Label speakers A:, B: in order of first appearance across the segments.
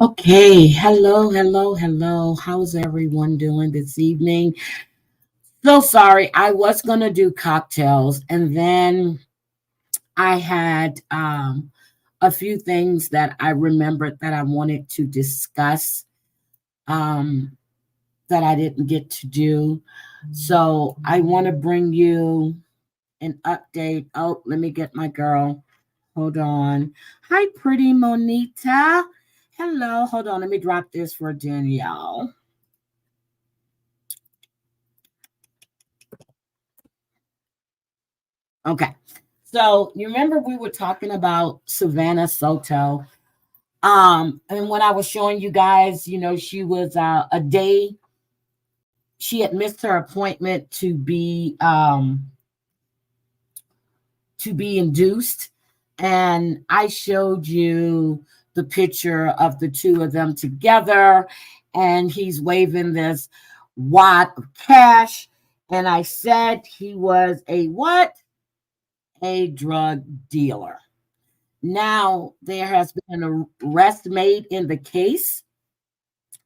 A: Okay, hello. How's everyone doing this evening? So sorry, I was gonna do cocktails, and then I had a few things that I remembered that I wanted to discuss um, that I didn't get to do. So I want to bring you an update. Oh, let me get my girl. Hold on. Hi, pretty Monita. Hello. Hold on. Let me drop this for Danielle. Okay. So you remember we were talking about Savanah Soto. And when I was showing you guys, she was a day, she had missed her appointment to be induced. And I showed you the picture of the two of them together, and he's waving this wad of cash. And I said he was a what? A drug dealer. Now there has been an arrest made in the case.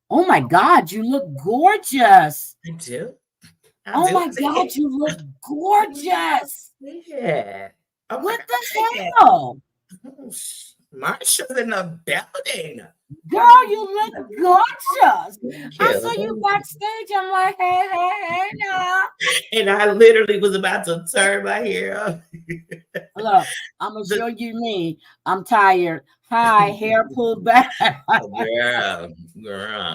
A: Oh my God, you look gorgeous.
B: I do.
A: Oh my God, you look gorgeous.
B: Yeah. Oh
A: What
B: God.
A: the hell?
B: Marsha's in the building.
A: Girl, you look gorgeous.
B: Thank
A: I saw
B: you.
A: you backstage. I'm like, hey, now.
B: And I literally was about to turn my hair up.
A: Look, I'm going to show you me. I'm tired. Hi, hair pulled back.
B: Girl.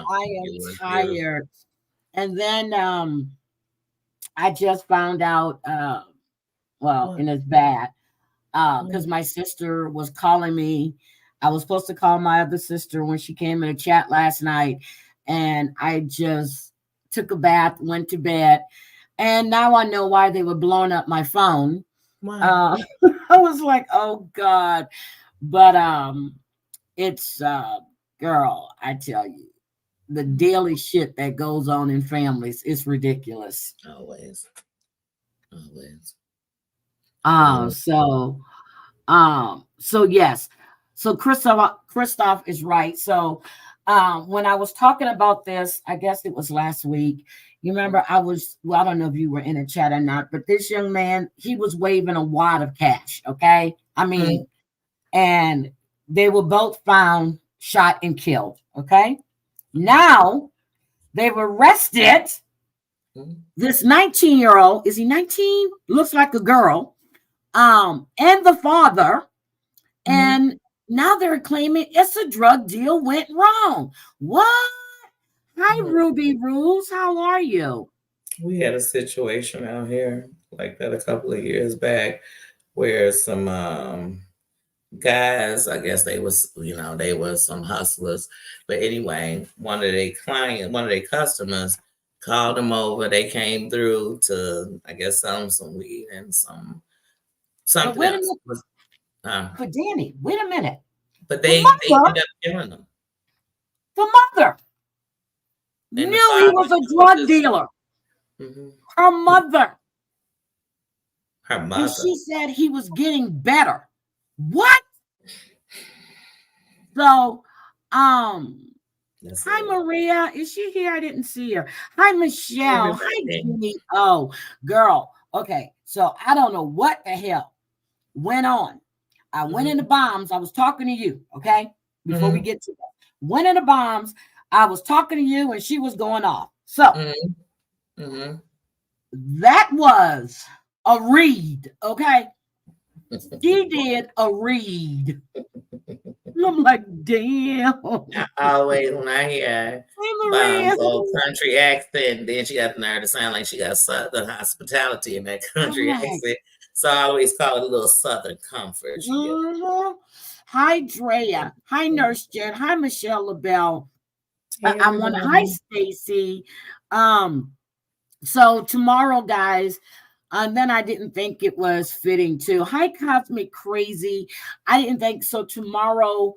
A: I am
B: You look beautiful.
A: tired. And then I just found out,
B: What?
A: and it's bad, because my sister was calling me. I was supposed to call my other sister when she came in a chat last night, and I just took a bath, went to bed, and now I know why they were blowing up my phone.
B: Why?
A: Uh, I was like, oh God, but it's girl, I tell you, the daily shit that goes on in families is ridiculous.
B: Always. Always.
A: Um,
B: Always.
A: so so yes. So Christoph is right. So when I was talking about this, I guess it was last week. You remember I don't know if you were in a chat or not, but this young man, he was waving a wad of cash. Okay. I mean, and they were both found shot and killed. Okay. Now they've arrested this 19-year-old. Is he 19? Looks like a girl. And the father. And now they're claiming it's a drug deal went wrong. What? Hi, Ruby Rules. How are you?
B: We had a situation out here like that a couple of years back where some guys, I guess they was, they was some hustlers. But anyway, one of their customers called them over. They came through to, I guess, some weed and
A: But
B: something
A: wait a
B: else.
A: minute. But Danny, wait a minute.
B: But
A: The
B: they
A: mother,
B: ended up killing them.
A: the mother
B: And the
A: knew he
B: father
A: was a
B: was
A: drug
B: just
A: dealer.
B: mhm,
A: Her mother.
B: her
A: And
B: mother.
A: she said he was getting better. What? So,
B: That's
A: hi,
B: it.
A: Maria. Is she here? I didn't see her. Hi, Michelle. Hi,
B: Everybody.
A: Jenny. Oh, girl. Okay. So I don't know what the hell went on. I went
B: Mhm,
A: into bombs. I was talking to you. Okay. Before we
B: mhm,
A: get to that, went into bombs. I was talking to you and she was going off. So
B: mhm, mhm.
A: that was a read. Okay. She did a read. I'm like, damn.
B: I always, when I hear
A: Hey, Maria.
B: Mom's old country accent, then she got the nerve to sound like she got Southern hospitality in that country
A: Hi.
B: accent. So I always call it a little Southern comfort you get.
A: Mhm. Hi, Drea. Hi, Nurse Jen. Hi, Michelle LaBelle.
B: Hey,
A: I want to, hi,
B: everybody.
A: Stacy. Um, so tomorrow, guys, and then I didn't think it was fitting too. Hi, Cosmic Crazy. I didn't think so. Tomorrow,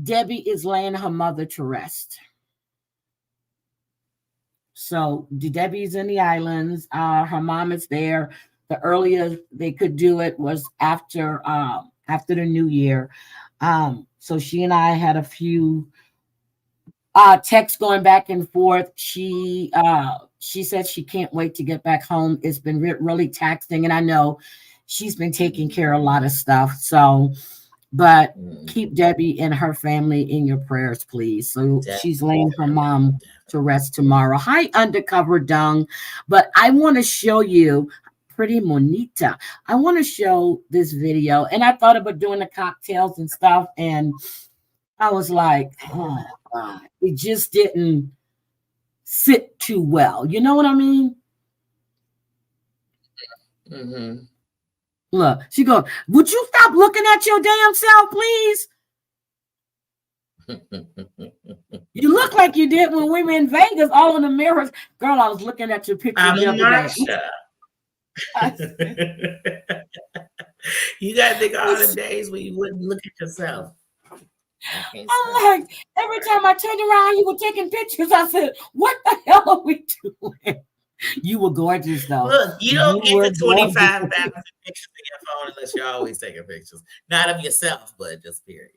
A: Debbie is laying her mother to rest. So Debbie's in the islands. Her mom is there. The earlier they could do it was after the new year. So she and I had a few text going back and forth. She said she can't wait to get back home. It's been really taxing, and I know she's been taking care of a lot of stuff. So, but keep Debbie and her family in your prayers, please. So she's laying her mom to rest tomorrow. Hi, Undercover Dung. But I want to show you Pretty Monita. I want to show this video, and I thought about doing the cocktails and stuff, and I was like, oh, God, it just didn't sit too well. You know what I mean?
B: Mm-hmm.
A: Look, she goes, would you stop looking at your damn self, please? You look like you did when we were in Vegas, all in the mirrors. Girl, I was looking at your picture the other
B: day. You got to think of all the days when you wouldn't look at yourself.
A: I'm like, every time I turned around, you were taking pictures. I said, what the hell are we doing? You were gorgeous, though.
B: Look, you don't get to 25,000 pictures in your phone unless you're always taking pictures. Not of yourself, but just period.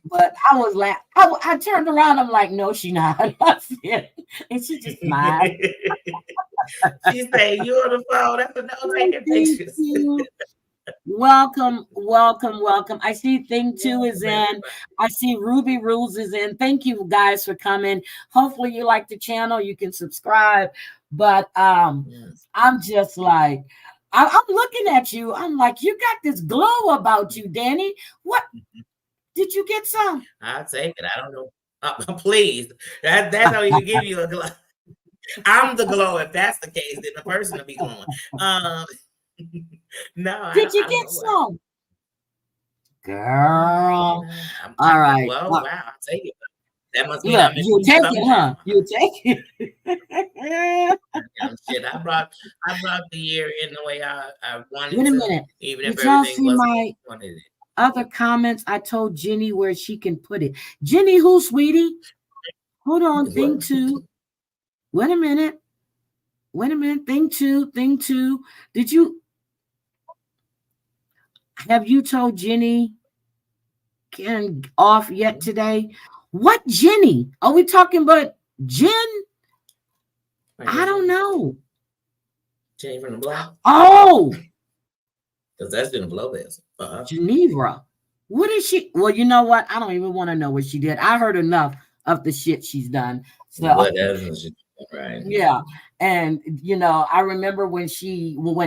A: But I was like, I turned around. I'm like, no, she not. And she just smiled.
B: She said, you on the phone. That's no taking pictures.
A: Welcome. I see Thing 2 is in. I see Ruby Rules is in. Thank you guys for coming. Hopefully you like the channel. You can subscribe. But I'm just like, I'm looking at you. I'm like, you got this glow about you, Danny. What? Did you get some?
B: I'll take it. I don't know. Please. That don't even give you a glow. I'm the glow. If that's the case, then the person will be glowing. No.
A: Did you get some? Girl. All right.
B: Well, wow. I'll take it. That must
A: mean you take it, huh? You take it.
B: Shit, I brought the year in the way I wanted.
A: Wait a minute.
B: Even if
A: did y'all
B: everything
A: see my other comments? I told Jenny where she can put it. Jenny, who, sweetie? Hold on. Thing 2. Wait a minute. Thing 2. Have you told Jenny off yet today? What Jenny? Are we talking about Jen? I don't know.
B: Jenny from the block?
A: Oh.
B: Because that's been a blow this.
A: Geneva. What is she? Well, you know what? I don't even want to know what she did. I heard enough of the shit she's done. So,
B: right.
A: Yeah. And, I remember when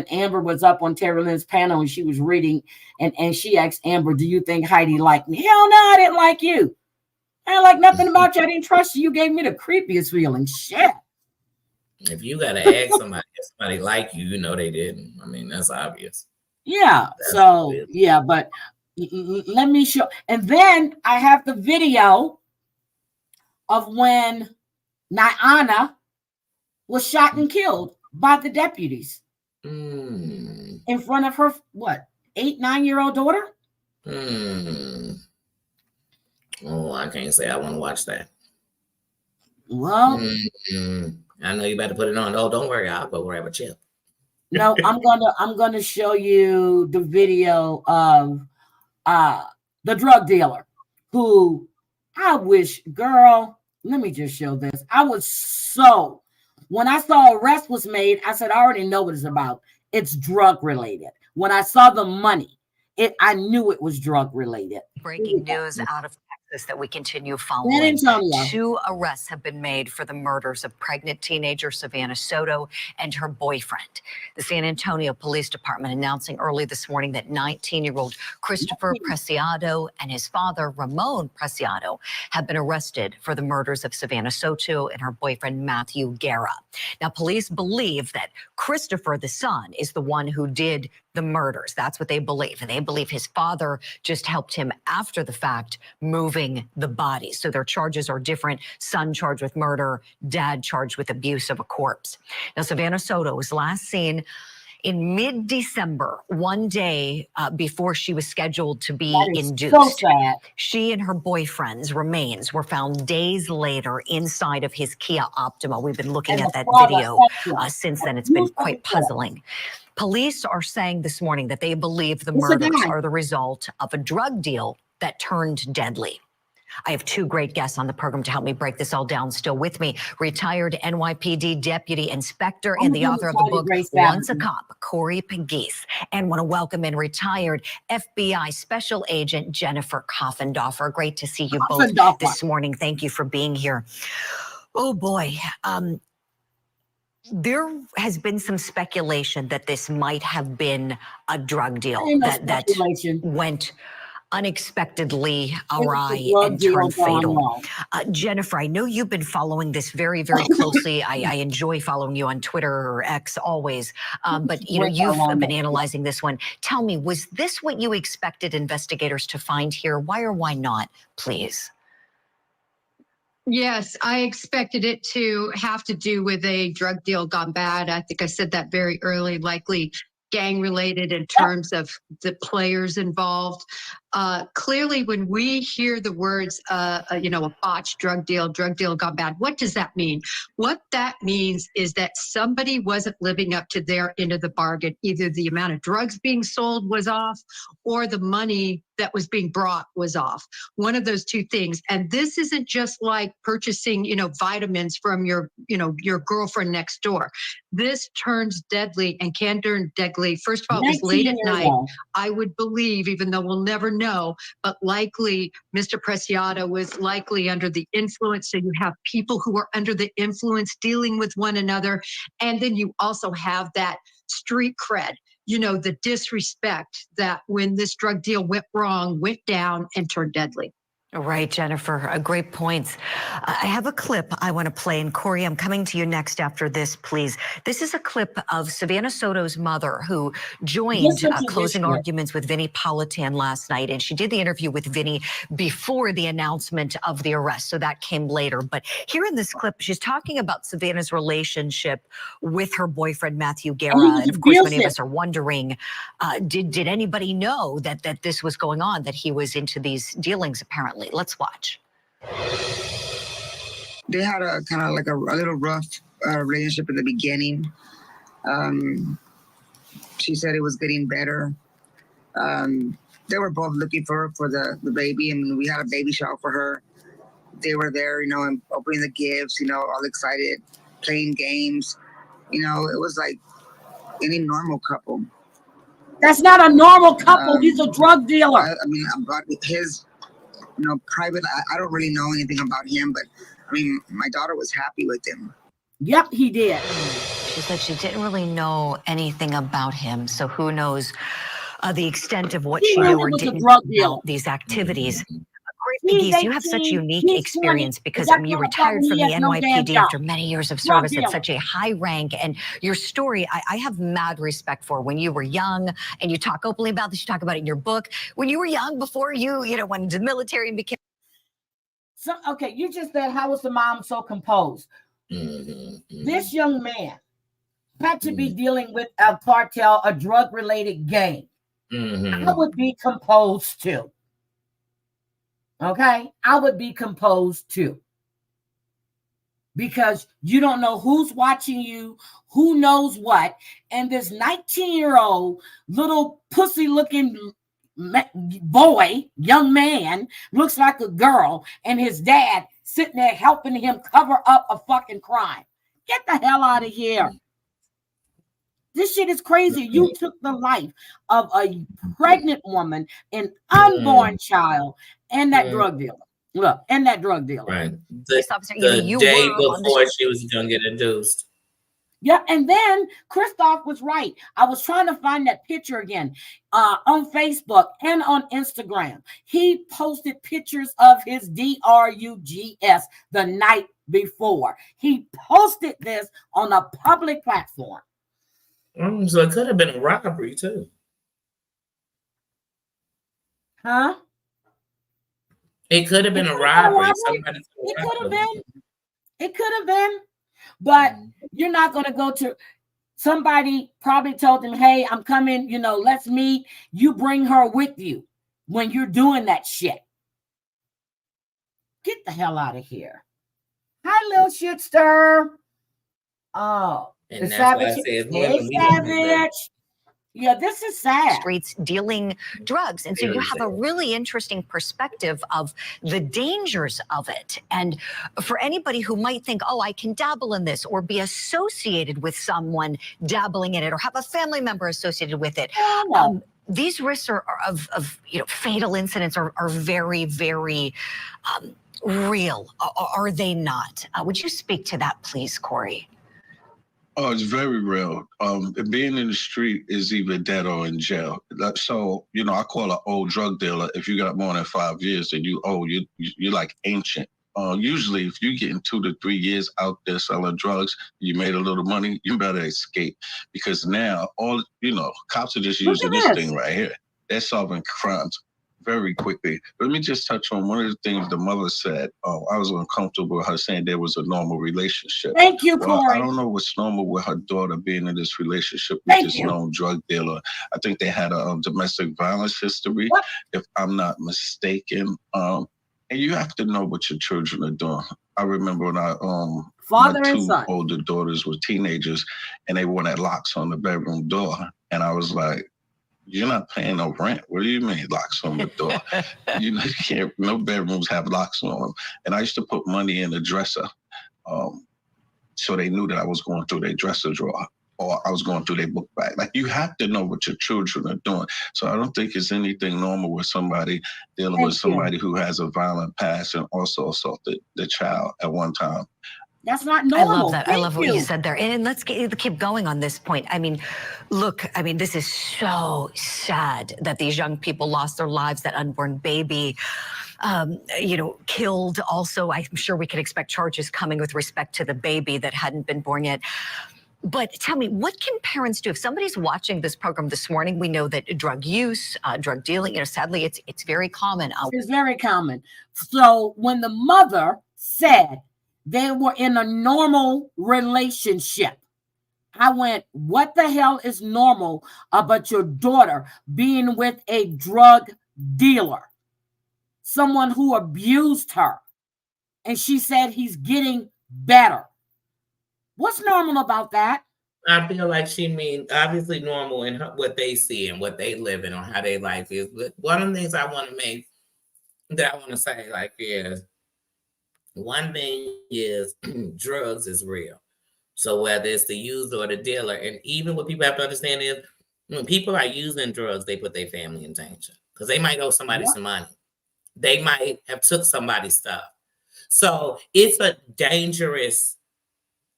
A: Amber was up on Terry Lynn's panel and she was reading and she asked Amber, do you think Heidi liked me? Hell no, I didn't like you. I didn't like nothing about you. I didn't trust you. You gave me the creepiest feeling. Shit.
B: If you got to ask somebody if somebody like you, they didn't. I mean, that's obvious.
A: Yeah. But let me show. And then I have the video of when Niani was shot and killed by the deputies in front of her, 8-9-year-old daughter?
B: Oh, I can't say I want to watch that.
A: Well,
B: I know you better put it on. Oh, don't worry, I'll go grab a chip.
A: No, I'm gonna show you the video of the drug dealer who I wish, girl, let me just show this. When I saw arrest was made, I said, I already know what it's about. It's drug related. When I saw the money, I knew it was drug related.
C: Breaking news out of Texas that we continue following. 2 arrests have been made for the murders of pregnant teenager Savanah Soto and her boyfriend. The San Antonio Police Department announcing early this morning that 19-year-old Christopher Preciado and his father, Ramon Preciado, have been arrested for the murders of Savanah Soto and her boyfriend, Matthew Guerra. Now, police believe that Christopher, the son, is the one who did the murders. That's what they believe. And they believe his father just helped him after the fact, moving the bodies. So their charges are different. Son charged with murder, dad charged with abuse of a corpse. Now, Savanah Soto was last seen in mid-December, one day before she was scheduled to be induced.
A: So sad.
C: She and her boyfriend's remains were found days later inside of his Kia Optima. We've been looking at that video since then. It's been quite puzzling. Police are saying this morning that they believe the murders are the result of a drug deal that turned deadly. I have two great guests on the program to help me break this all down. Still with me, retired NYPD Deputy Inspector and the author of the book, Once a Cop, Corey Pegues. And want to welcome in retired FBI Special Agent Jennifer Coffendorfer. Great to see you both this morning. Thank you for being here. Oh boy. There has been some speculation that this might have been a drug deal that went unexpectedly awry and turned fatal. Jennifer, I know you've been following this very, very closely. I enjoy following you on Twitter or X always, but you know, you've been analyzing this one. Tell me, was this what you expected investigators to find here? Why or why not, please?
D: Yes, I expected it to have to do with a drug deal gone bad. I think I said that very early, likely gang related in terms of the players involved. Clearly, when we hear the words, you know, a botched drug deal gone bad, what does that mean? What that means is that somebody wasn't living up to their end of the bargain. Either the amount of drugs being sold was off or the money that was being brought was off. One of those two things. And this isn't just like purchasing, you know, vitamins from your, you know, your girlfriend next door. This turns deadly and can turn deadly. First of all, it was late at night. I would believe, even though we'll never know, but likely Mr. Preciado was likely under the influence. So you have people who are under the influence dealing with one another. And then you also have that street cred, you know, the disrespect that when this drug deal went wrong, went down and turned deadly.
C: Right, Jennifer, great points. I have a clip I want to play, and Corey, I'm coming to you next after this, please. This is a clip of Savanah Soto's mother who joined closing arguments with Vinnie Politan last night, and she did the interview with Vinnie before the announcement of the arrest, so that came later. But here in this clip, she's talking about Savanah's relationship with her boyfriend, Matthew Guerra, and of course, many of us are wondering, did anybody know that this was going on, that he was into these dealings, apparently? Let's watch.
E: They had a kind of like a little rough relationship in the beginning. She said it was getting better. They were both looking for the baby, and we had a baby shower for her. They were there, you know, and opening the gifts, you know, all excited, playing games. You know, it was like any normal couple.
A: That's not a normal couple. He's a drug dealer.
E: I mean, about his, you know, private, I don't really know anything about him, but I mean, my daughter was happy with him.
A: Yep, he did.
C: She said she didn't really know anything about him, so who knows the extent of what she knew or didn't know about these activities. Corey Pegues, you have such unique experience because you retired from the NYPD after many years of service at such a high rank, and your story I have mad respect for. When you were young, and you talk openly about this, you talk about it in your book. When you were young, before you know, went into the military and became.
A: So, okay, you just said, how was the mom so composed? This young man had to be dealing with a cartel, a drug-related gang. I would be composed too. Okay, I would be composed too. Because you don't know who's watching you, who knows what. And this 19-year-old little pussy-looking boy, young man, looks like a girl, and his dad sitting there helping him cover up a fucking crime. Get the hell out of here. This shit is crazy. You took the life of a pregnant woman, an unborn child, and that drug dealer. Look, and that drug dealer.
B: Right. The day before she was going to get induced.
A: Yeah, and then Christoph was right. I was trying to find that picture again on Facebook and on Instagram. He posted pictures of his DRUGS the night before. He posted this on a public platform.
B: So it could have been a robbery too.
A: Huh?
B: It could have been a robbery.
A: It could have been. It could have been. But you're not going to go to somebody probably told them, hey, I'm coming, you know, let's meet. You bring her with you when you're doing that shit. Get the hell out of here. Hi, little shit stir. Oh.
B: And that's why I said,
A: hey, Savage. Yeah, this is sad.
C: Streets dealing drugs. And so you have a really interesting perspective of the dangers of it. And for anybody who might think, oh, I can dabble in this or be associated with someone dabbling in it or have a family member associated with it. These risks of fatal incidents are very, very real. Are they not? Would you speak to that, please, Corey?
F: Oh, it's very real. Being in the street is either dead or in jail. So, I call an old drug dealer. If you got more than 5 years, then you're like ancient. Usually, if you get in 2 to 3 years out there selling drugs, you made a little money, you better escape. Because now, cops are just using this thing right here. They're solving crimes very quickly. Let me just touch on one of the things the mother said. I was uncomfortable with her saying there was a normal relationship.
A: Thank you, Corey.
F: Well, I don't know what's normal with her daughter being in this relationship with this known drug dealer. I think they had a domestic violence history, if I'm not mistaken. And you have to know what your children are doing. I remember when my 2 older daughters were teenagers and they wanted locks on the bedroom door. And I was like, you're not paying no rent. What do you mean locks on the door? No bedrooms have locks on them. And I used to put money in the dresser. So they knew that I was going through their dresser drawer or I was going through their book bag. Like, you have to know what your children are doing. So I don't think it's anything normal with somebody dealing with somebody who has a violent past and also assaulted the child at one time.
A: That's not normal.
C: I love that. I love what you said there. And let's keep going on this point. I mean, look, this is so sad that these young people lost their lives, that unborn baby, killed. Also, I'm sure we could expect charges coming with respect to the baby that hadn't been born yet. But tell me, what can parents do? If somebody's watching this program this morning, we know that drug use, drug dealing, sadly, it's very common.
A: It's very common. So when the mother said they were in a normal relationship, I went, what the hell is normal about your daughter being with a drug dealer? Someone who abused her. And she said he's getting better. What's normal about that?
B: I feel like she means obviously normal in what they see and what they live in or how their life is. But one of the things I want to say is, one thing is drugs is real. So whether it's the user or the dealer, and even what people have to understand is when people are using drugs, they put their family in danger because they might owe somebody some money. They might have took somebody's stuff. So it's a dangerous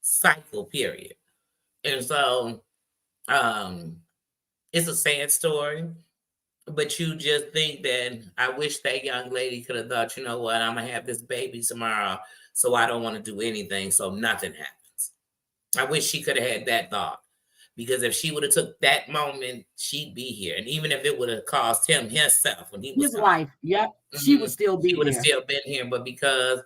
B: cycle, period. And so it's a sad story. But you just think that I wish that young lady could have thought, you know what, I'm going to have this baby tomorrow, so I don't want to do anything, so nothing happens. I wish she could have had that thought. Because if she would have took that moment, she'd be here. And even if it would have cost him himself when he was
A: his wife, she would still be here.
B: She would have still been here. But because,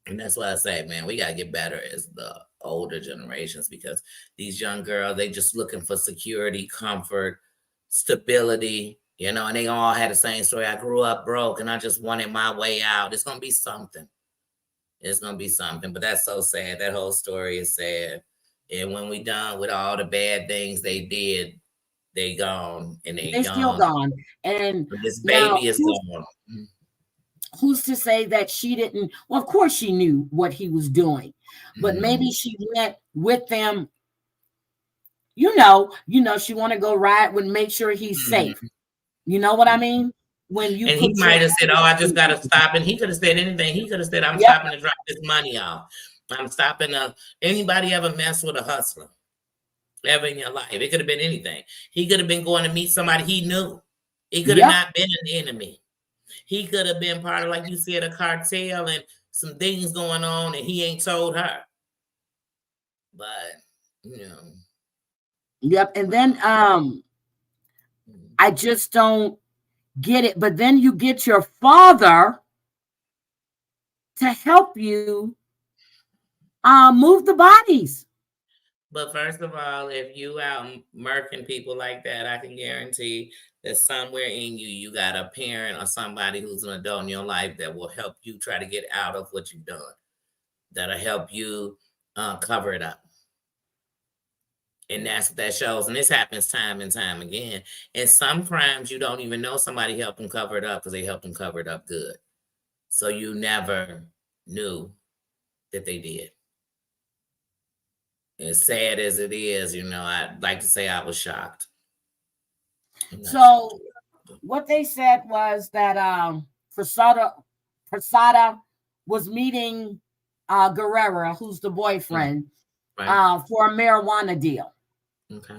B: and that's why I say, man, we got to get better as the older generations, because these young girls, they just looking for security, comfort, stability, and they all had the same story. I grew up broke and I just wanted my way out. It's going to be something. It's going to be something. But that's so sad. That whole story is sad. And when we done with all the bad things they did, they gone. And they
A: still gone. And
B: this baby is gone.
A: Who's to say that she didn't? Well, of course she knew what he was doing. But maybe she went with them. She want to go ride and make sure he's safe. You know what I mean?
B: And he might have said, oh, I just got to stop. And he could have said anything. He could have said, I'm stopping to drop this money off. I'm stopping. Anybody ever mess with a hustler ever in your life? It could have been anything. He could have been going to meet somebody he knew. It could have not been an enemy. He could have been part of, like you said, a cartel and some things going on, and he ain't told her. But,
A: Yep. And then I just don't get it. But then you get your father to help you move the bodies.
B: But first of all, if you out murking people like that, I can guarantee that somewhere in you got a parent or somebody who's an adult in your life that will help you try to get out of what you've done. That'll help you cover it up. And that's what that shows. And this happens time and time again. And some crimes you don't even know somebody helped them cover it up because they helped them cover it up good. So you never knew that they did. As sad as it is, I'd like to say I was shocked.
A: So what they said was that Prasada was meeting Guerrera, who's the boyfriend,
B: right.
A: For a marijuana deal.
B: Okay.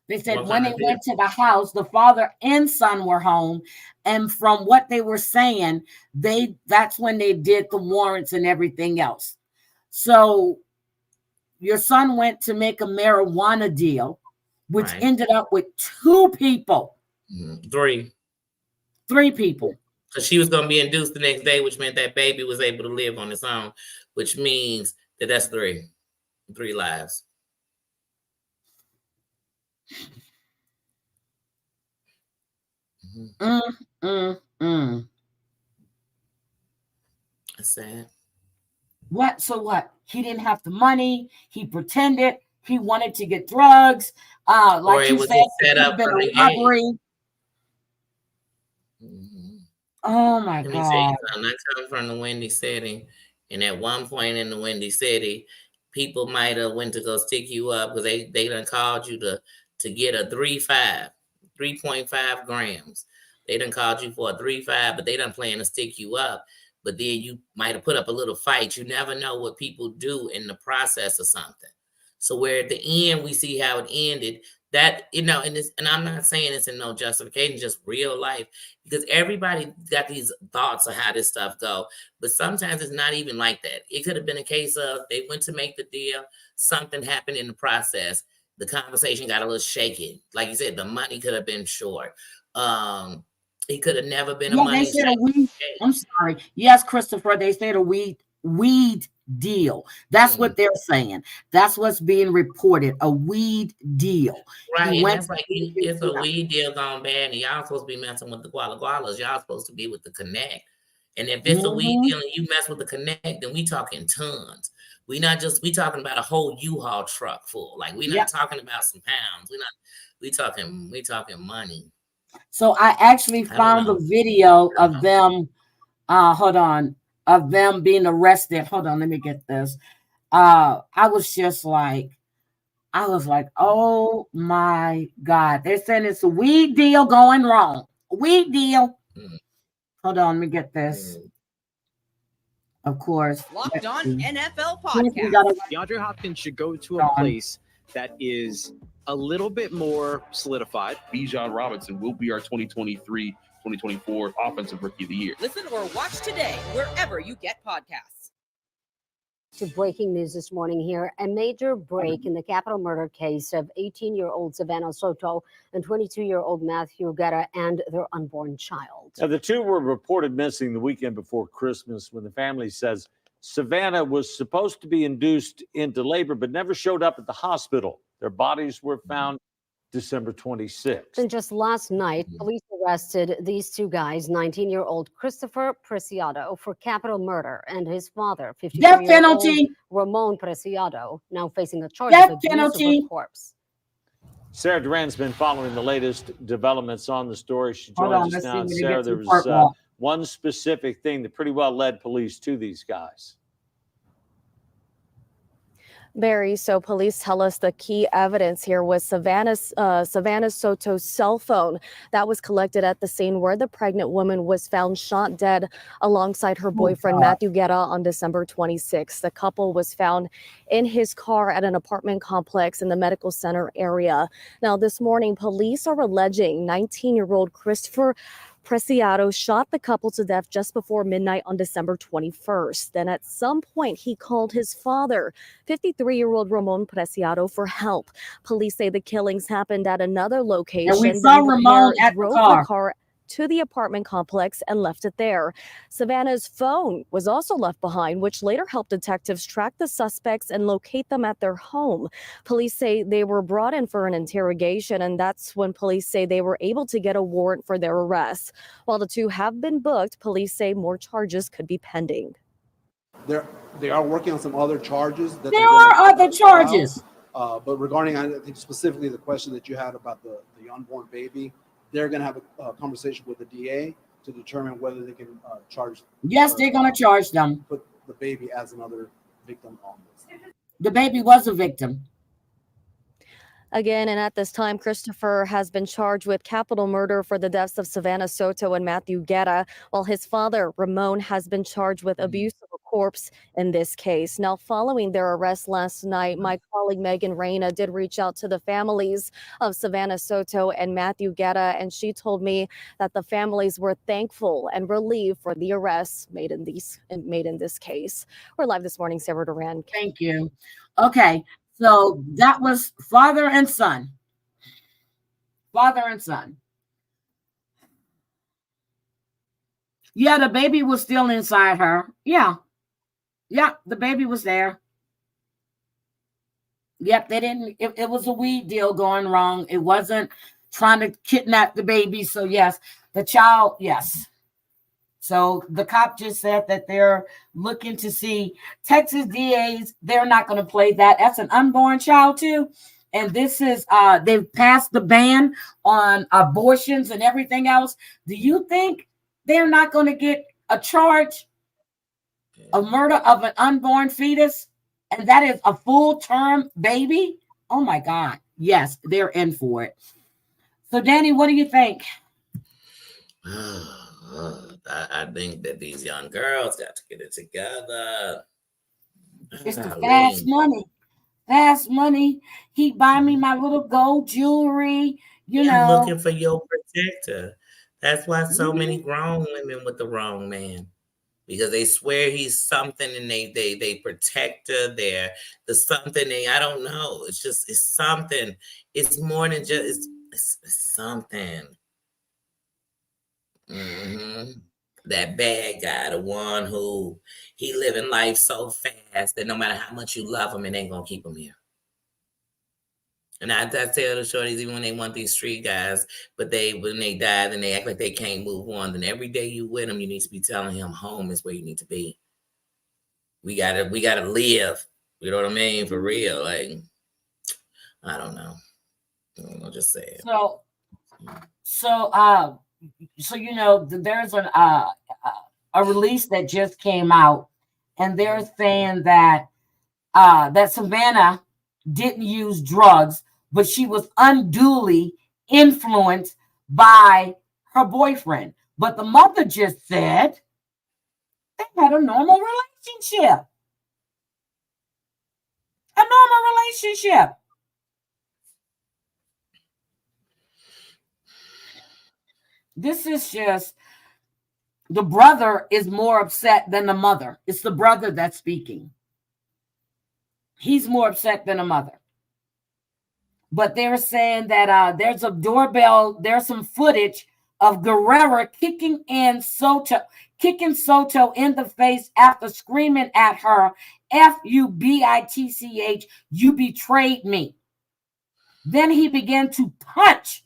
A: They said when they went to the house, the father and son were home. And from what they were saying, that's when they did the warrants and everything else. So your son went to make a marijuana deal, which ended up with 2 people.
B: 3
A: people.
B: Because she was going to be induced the next day, which meant that baby was able to live on its own, which means that's 3 lives. That's sad.
A: What? So what? He didn't have the money. He pretended he wanted to get drugs. Like you said, it could have been a robbery. Oh my God!
B: I come from the Windy City, and at one point in the Windy City, people might have went to go stick you up because they done called you to get a 3.5 grams. They done called you for a 3.5, but they done plan to stick you up. But then you might have put up a little fight. You never know what people do in the process of something. So where at the end we see how it ended, that, and I'm not saying it's in no justification, just real life, because everybody got these thoughts of how this stuff go. But sometimes it's not even like that. It could have been a case of they went to make the deal, something happened in the process, the conversation got a little shaky. Like you said, the money could have been short. It could have never been a money.
A: They said a weed. I'm sorry. Yes, Christopher. They said a weed deal. That's what they're saying. That's what's being reported. A weed deal.
B: Right. And that's like it's a weed deal gone bad, and y'all supposed to be messing with the gualas. Y'all supposed to be with the connect. And if it's a weed deal and you mess with the connect, then we talking tons. We talking about a whole U-Haul truck full. Like we not talking about some pounds. We talking money.
A: So I actually found the video of them. Of them being arrested. Hold on, let me get this. I was like, oh my God. They're saying it's a weed deal going wrong. A weed deal. Hold on, let me get this. Of course.
G: Locked On NFL podcast. DeAndre Hopkins should go to a place that is a little bit more solidified.
H: Bijan Robinson will be our 2023-2024 Offensive Rookie of the Year.
G: Listen or watch today wherever you get podcasts.
I: To breaking news this morning here, a major break in the capital murder case of 18-year-old Savanah Soto and 22-year-old Matthew Guerra and their unborn child.
J: Now, the two were reported missing the weekend before Christmas when the family says Savanah was supposed to be induced into labor but never showed up at the hospital. Their bodies were found December 26th.
I: And just last night, police arrested these 2 guys, 19-year-old Christopher Preciado for capital murder and his father, 53-year-old Ramon Preciado, now facing a charge of abuse of a corpse.
J: Sarah Duran's been following the latest developments on the story. She joins us now. Sarah, there was one specific thing that pretty well led police to these guys.
K: Barry, so police tell us the key evidence here was Savanah Soto's cell phone that was collected at the scene where the pregnant woman was found shot dead alongside her boyfriend, Matthew Guerra, on December 26th. The couple was found in his car at an apartment complex in the medical center area. Now, this morning, police are alleging 19-year-old Christopher Preciado shot the couple to death just before midnight on December 21st. Then at some point, he called his father, 53-year-old Ramon Preciado, for help. Police say the killings happened at another location.
A: And we saw Ramon at the car
K: to the apartment complex and left it there. Savanah's phone was also left behind, which later helped detectives track the suspects and locate them at their home. Police say they were brought in for an interrogation, and that's when police say they were able to get a warrant for their arrest. While the two have been booked, police say more charges could be pending.
L: They are working on some other charges.
A: There are other charges.
L: But regarding, I think specifically the question that you had about the unborn baby, they're going to have a conversation with the DA to determine whether they can charge.
A: Yes, they're going to charge them.
L: Put the baby as another victim on this.
A: The baby was a victim.
K: Again, and at this time, Christopher has been charged with capital murder for the deaths of Savanah Soto and Matthew Guerra, while his father, Ramon, has been charged with abuse of a corpse in this case. Now, following their arrest last night, my colleague Megan Reyna did reach out to the families of Savanah Soto and Matthew Guerra, and she told me that the families were thankful and relieved for the arrests made in this case. We're live this morning, Sarah Duran.
A: Thank you. Okay. So that was father and son. Father and son. Yeah, the baby was still inside her. Yeah. Yeah, the baby was there. Yep, they didn't. It was a weed deal going wrong. It wasn't trying to kidnap the baby. So, yes, the child, yes. So the cop just said that they're looking to see Texas DAs. They're not going to play that. That's an unborn child too. And this is, they've passed the ban on abortions and everything else. Do you think they're not going to get a charge of murder of an unborn fetus? And that is a full-term baby? Oh my God. Yes, they're in for it. So Danny, what do you think?
B: I think that these young girls got to get it together.
A: It's the fast money. Fast money. He buy me my little gold jewelry. You know,
B: looking for your protector. That's why so many grown women with the wrong man, because they swear he's something and they protect her. They're the something I don't know. It's something. It's more than just it's something. Mm-hmm. That bad guy, the one who he living life so fast that no matter how much you love him, it ain't gonna keep him here. And I tell the shorties, even when they want these street guys, but when they die, then they act like they can't move on. Then every day you with them, you need to be telling him home is where you need to be. We gotta live. You know what I mean? For real. Like, I don't know. I'll just say it.
A: So you know, there's a release that just came out, and they're saying that that Savanah didn't use drugs, but she was unduly influenced by her boyfriend. But the mother just said they had a normal relationship. A normal relationship. This is just, the brother is more upset than the mother. It's the brother that's speaking. He's more upset than the mother. But they're saying that there's a doorbell, there's some footage of Guerrera kicking Soto in the face after screaming at her, "F-U-B-I-T-C-H, you betrayed me." Then he began to punch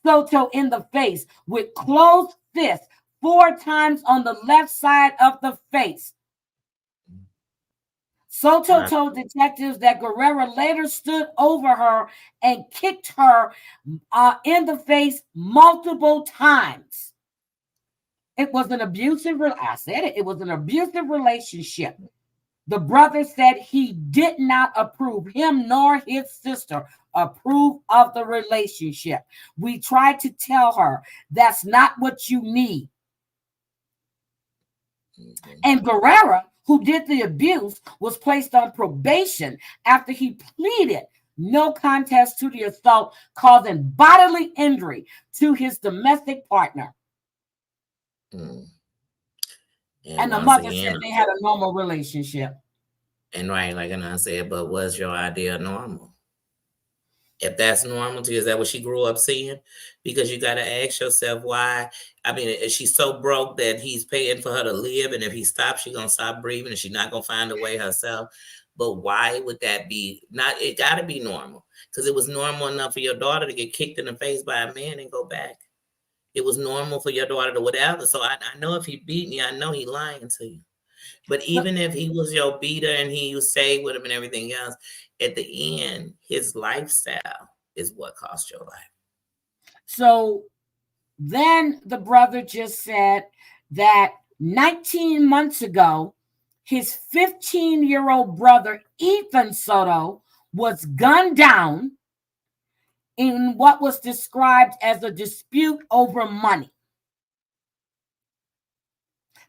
A: Soto in the face with closed fists 4 times on the left side of the face. Soto told detectives that Guerrera later stood over her and kicked her in the face multiple times. It was an abusive, I said it was an abusive relationship. The brother said he did not approve, him nor his sister approve of the relationship. We tried to tell her that's not what you need. And Guerrera, who did the abuse, was placed on probation after he pleaded no contest to the assault causing bodily injury to his domestic partner. And the mother said they had a normal relationship.
B: And right, like I said, but what's your idea of normal? If that's normal to you, is that what she grew up seeing? Because you got to ask yourself why. I mean, is she so broke that he's paying for her to live? And if he stops, she's going to stop breathing and she's not going to find a way herself. But why would that be? Not? It got to be normal, because it was normal enough for your daughter to get kicked in the face by a man and go back. It was normal for your daughter to whatever. So I know if he beat me, I know he lying to you. But even if he was your beater and you stayed with him and everything else, at the end, his lifestyle is what cost your life.
A: So then the brother just said that 19 months ago, his 15-year-old brother, Ethan Soto, was gunned down in what was described as a dispute over money.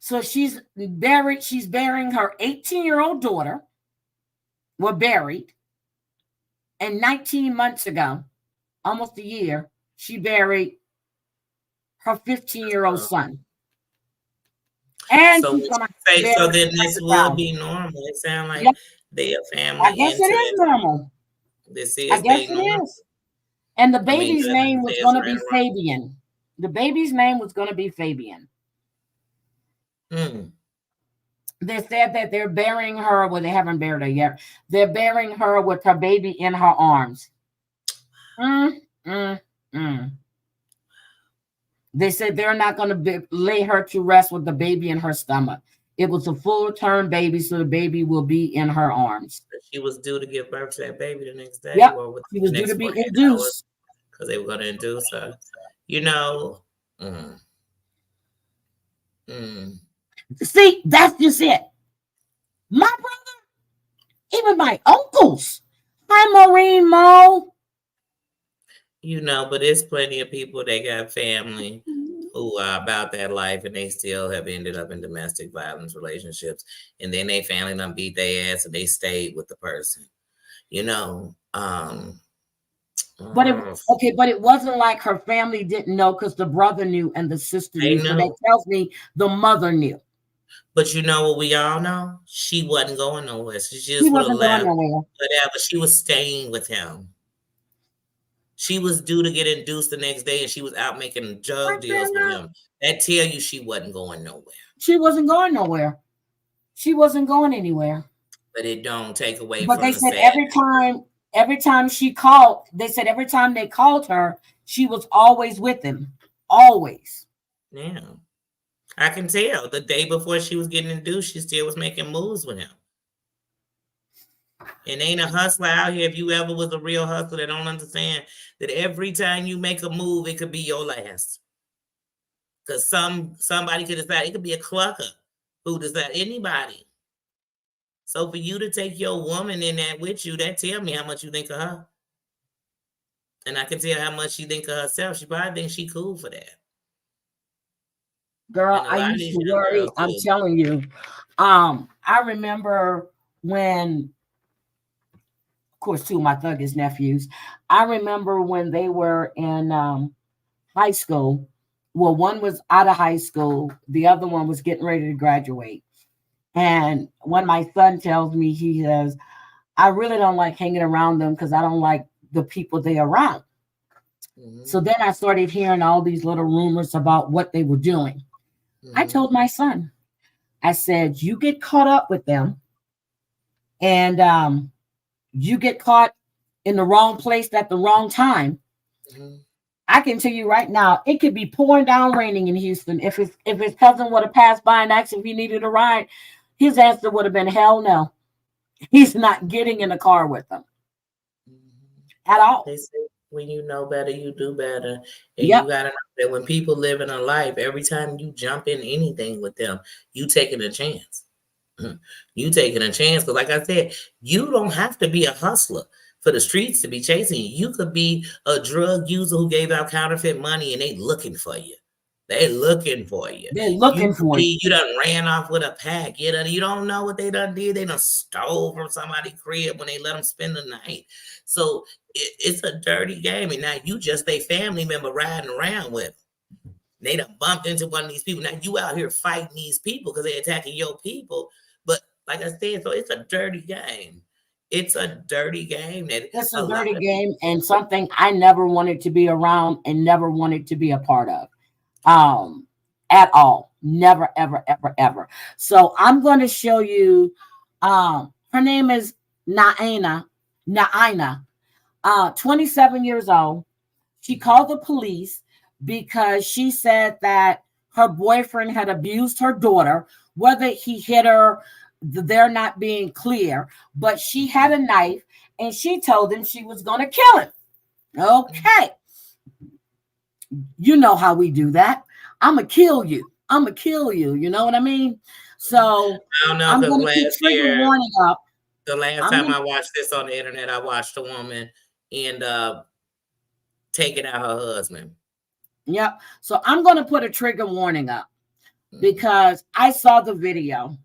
A: So she's burying her 18-year-old daughter, were buried. And 19 months ago, almost a year, she buried her 15-year-old son. And
B: so, so then this will be normal. It sounds like they are family.
A: I guess it is normal.
B: This is
A: I guess it is. And the baby's name was going to be Fabian. The baby's name was going to be Fabian. They said that they're burying her. Well, they haven't buried her yet. They're burying her with her baby in her arms. They said they're not going to lay her to rest with the baby in her stomach. It was a full-term baby, so the baby will be in her arms.
B: She was due to give birth to that baby the next day.
A: Yep, she was due to be induced.
B: Because they were going to induce her. You know.
A: See, that's just it. My brother, even my uncles. Hi, Maureen Mo.
B: You know, but there's plenty of people that got family who are about that life and they still have ended up in domestic violence relationships. And then they family done beat their ass and they stayed with the person. You know,
A: but it wasn't like her family didn't know because the brother knew and the sister knew. So that tells me the mother knew.
B: But you know what we all know? She wasn't going nowhere. She just would have left. Whatever. She was staying with him. She was due to get induced the next day and she was out making drug deals with him. That tell you she wasn't going nowhere.
A: She wasn't going nowhere. She wasn't going anywhere.
B: But it don't take away
A: from they said every time she called, they said every time they called her, she was always with him. Always.
B: Yeah. I can tell. The day before she was getting induced, she still was making moves with him. And ain't a hustler out here, if you ever was a real hustler, that don't understand that every time you make a move, it could be your last. Because somebody could decide, it could be a clucker who decide, anybody. So for you to take your woman in that with you, that tell me how much you think of her. And I can tell how much she think of herself. She probably thinks she cool for that.
A: Girl, I used to worry. I'm telling you. I remember when, of course, two of my thuggish nephews. I remember when they were in high school. Well, one was out of high school. The other one was getting ready to graduate. And when my son tells me, he says, I really don't like hanging around them because I don't like the people they're around. So then I started hearing all these little rumors about what they were doing. I told my son, I said, you get caught up with them and you get caught in the wrong place at the wrong time. I can tell you right now, it could be pouring down raining in Houston. If his cousin would have passed by and asked if he needed a ride, his answer would have been hell no. He's not getting in the car with them at all.
B: They say when you know better, you do better. And you gotta know that when people live in a life, every time you jump in anything with them, you taking a chance. You taking a chance. Because like I said, you don't have to be a hustler for the streets to be chasing you. You could be a drug user who gave out counterfeit money and they looking for you. They looking for you.
A: They're looking for you.
B: You done ran off with a pack. You don't know what they done did. They done stole from somebody's crib when they let them spend the night. So it's a dirty game. And now you just a family member riding around with them. They done bumped into one of these people. Now you out here fighting these people because they're attacking your people. But like I said, so it's a dirty game. It's a dirty game.
A: It's a dirty game and something I never wanted to be around and never wanted to be a part of. At all. Never, ever, ever, ever. So I'm going to show you, her name is Niani, 27 years old. She called the police because she said that her boyfriend had abused her daughter. Whether he hit her, they're not being clear, but she had a knife and she told him she was going to kill him. Okay. You know how we do that. I'm going to kill you. I'm going to kill you. You know what I mean? So I'm going to keep trigger warning up.
B: The last time I watched this on the internet, I watched a woman end up taking out her husband.
A: Yep. So I'm going to put a trigger warning up because I saw the video.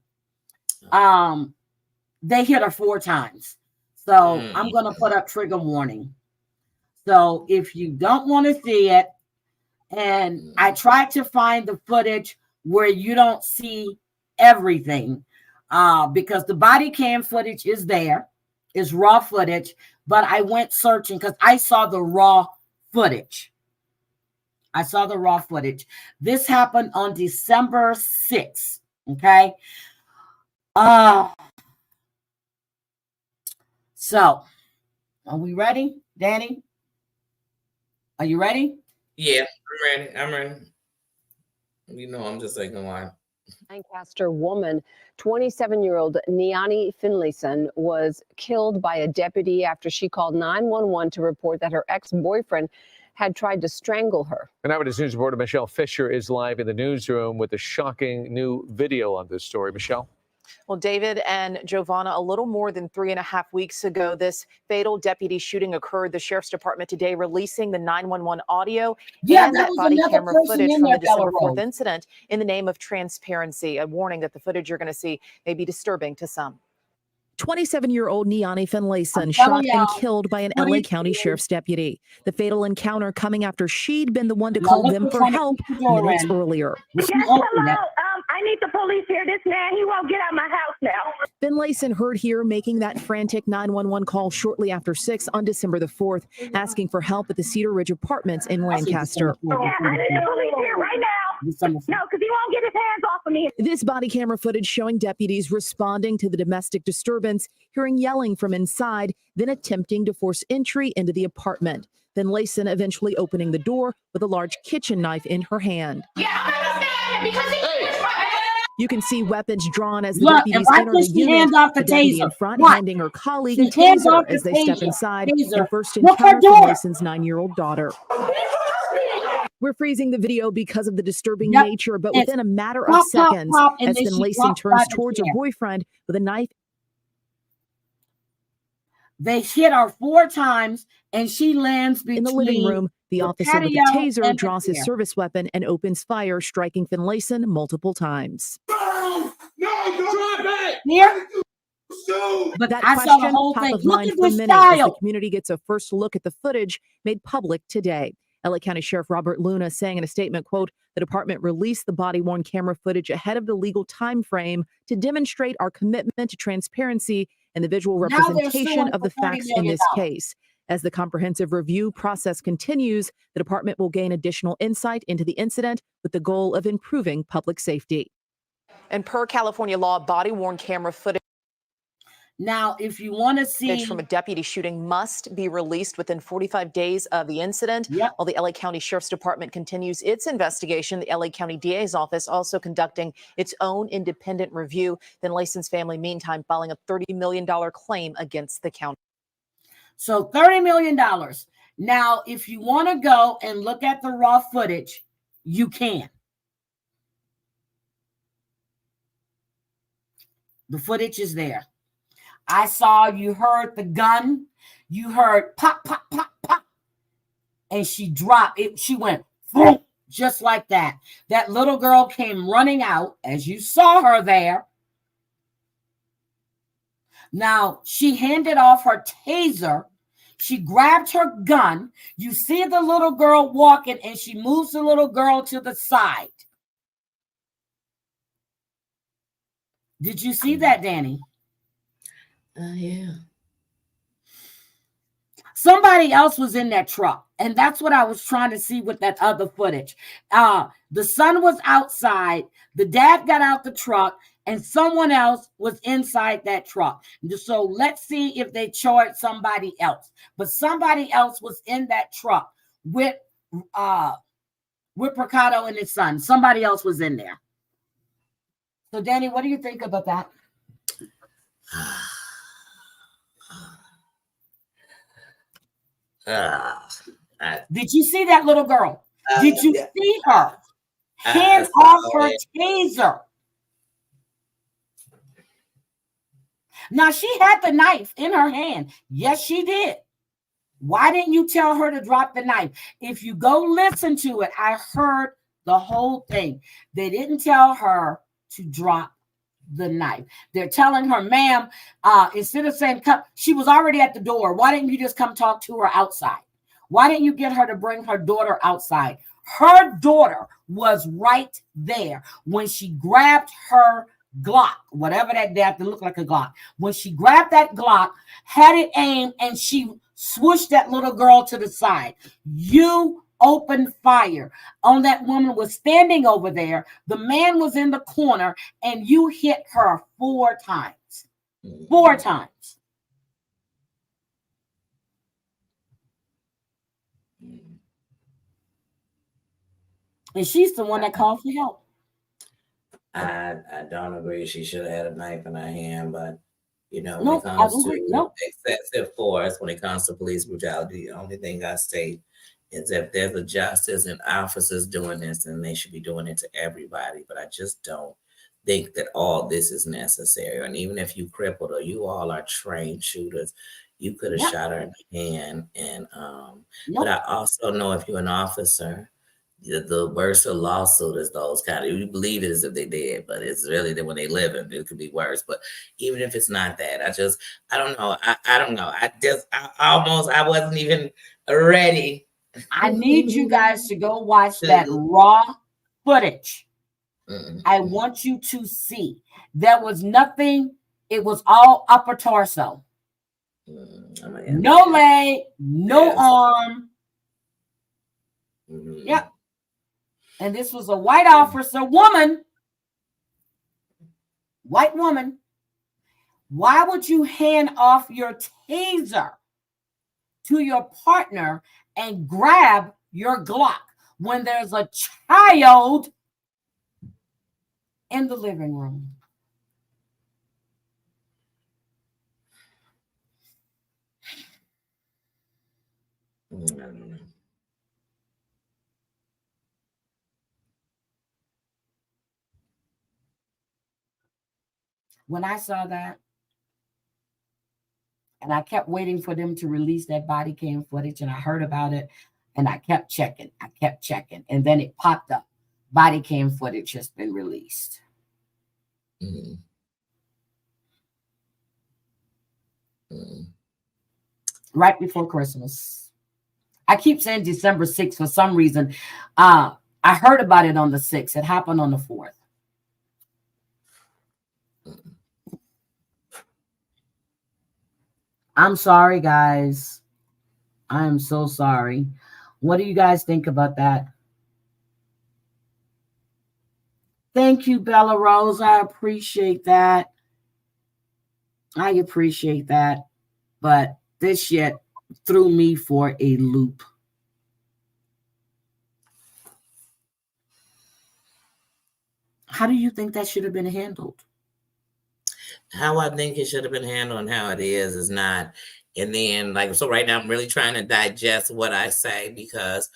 A: They hit her 4 times. So I'm going to put up trigger warning. So if you don't want to see it, and I tried to find the footage where you don't see everything, because the body cam footage is there, is raw footage, but I went searching because I saw the raw footage. This happened on December 6th. Okay. So are we ready, Danny? Are you ready?
B: Yeah, I'm ready. You know, I'm just saying why.
M: Lancaster woman, 27-year-old Niani Finlayson, was killed by a deputy after she called 911 to report that her ex-boyfriend had tried to strangle her.
N: And Eyewitness News reporter Michelle Fisher is live in the newsroom with a shocking new video on this story. Michelle?
O: Well, David and Giovanna, a little more than 3.5 weeks ago, this fatal deputy shooting occurred. The sheriff's department today releasing the 911 audio and that body camera footage from the December 4th incident in the name of transparency. A warning that the footage you're going to see may be disturbing to some.
P: 27-year-old Niani Finlayson shot and killed by an LA County Sheriff's deputy. The fatal encounter coming after she'd been the one to call them for help minutes earlier.
Q: Yes, hello. I need the police here. This man, he won't get out of my house now.
P: Finlayson heard here making that frantic 911 call shortly after 6 on December the 4th, asking for help at the Cedar Ridge Apartments in Lancaster.
Q: Yeah, I need the police here right now. No, because he won't get his hands off of me.
P: This body camera footage showing deputies responding to the domestic disturbance, hearing yelling from inside, then attempting to force entry into the apartment. Finlayson eventually opening the door with a large kitchen knife in her hand. You can see weapons drawn as the deputies enter the unit. The deputy in front handing her colleague a taser as they step inside and first encounter Finlayson's 9-year-old daughter. We're freezing the video because of the disturbing nature, but within a matter of seconds, as Finlayson turns towards her boyfriend with a knife.
A: They hit her 4 times, and she lands between.
P: In the living room, the officer with a taser draws his service weapon and opens fire, striking Finlayson multiple times.
Q: No, drop it!
A: Here?
P: But that
A: I saw the whole
P: top
A: thing.
P: of
A: Look
P: mind
A: at
P: for
A: this
P: many as the
A: style.
P: community gets a first look at the footage made public today. LA County Sheriff Robert Luna saying in a statement, quote, the department released the body-worn camera footage ahead of the legal time frame to demonstrate our commitment to transparency and the visual representation of the facts in this case. As the comprehensive review process continues, the department will gain additional insight into the incident with the goal of improving public safety.
O: And per California law, body-worn camera footage
A: Now, if you want to see
O: from a deputy shooting must be released within 45 days of the incident. While the LA County Sheriff's Department continues its investigation, the LA County DA's office also conducting its own independent review. Finlayson's family, meantime, filing a $30 million claim against the county.
A: So $30 million. Now, if you want to go and look at the raw footage, you can. The footage is there. I saw, you heard the gun, you heard pop, pop, pop, pop, and she dropped it. She went boom, just like that. That little girl came running out, as you saw her there. Now, she handed off her taser. She grabbed her gun. You see the little girl walking, and she moves the little girl to the side. Did you see that, Danny?
B: Yeah.
A: Somebody else was in that truck, and that's what I was trying to see with that other footage. The son was outside, the dad got out the truck, and someone else was inside that truck. So let's see if they charged somebody else. But somebody else was in that truck with with Mercado and his son. Somebody else was in there. So, Danny, what do you think about that? Did you see that little girl? Did you see her hand off her taser? Now, she had the knife in her hand. Yes, she did. Why didn't you tell her to drop the knife? If you go listen to it, I heard the whole thing. They didn't tell her to drop the knife. They're telling her, ma'am, instead of saying, come, she was already at the door. Why didn't you just come talk to her outside? Why didn't you get her to bring her daughter outside? Her daughter was right there when she grabbed her Glock, whatever that had to look like a Glock. When she grabbed that Glock, had it aimed, and she swooshed that little girl to the side. You opened fire on that woman was standing over there. The man was in the corner, and you hit her 4 times. 4 times. And she's the one that called for help.
B: I don't agree. She should have had a knife in her hand, but when
A: Nope,
B: it comes
A: I agree.
B: to
A: Nope.
B: excessive force, when it comes to police brutality, the only thing I state is if there's a justice and officers doing this, then they should be doing it to everybody. But I just don't think that all this is necessary. And even if you crippled her, you all are trained shooters. You could have shot her in the hand. And but I also know if you're an officer, the worse a lawsuit is those kind of, you believe it as if they did, but it's really that when they live in it could be worse. But even if it's not that, I don't know. I don't know. I wasn't even ready.
A: I need you guys to go watch that raw footage. I want you to see. There was nothing. It was all upper torso. No leg, no arm. Yep. And this was a white officer, woman. White woman. Why would you hand off your taser to your partner and grab your Glock when there's a child in the living room? When I saw that, and I kept waiting for them to release that body cam footage, and I heard about it, and I kept checking, and then it popped up. Body cam footage has been released. Right before Christmas. I keep saying December 6th for some reason. I heard about it on the 6th. It happened on the 4th. I'm sorry, guys. I am so sorry. What do you guys think about that? Thank you, Bella Rose. I appreciate that. But this shit threw me for a loop. How do you think that should have been handled?
B: How I think it should have been handled and how it is not. And then, so right now I'm really trying to digest what I say because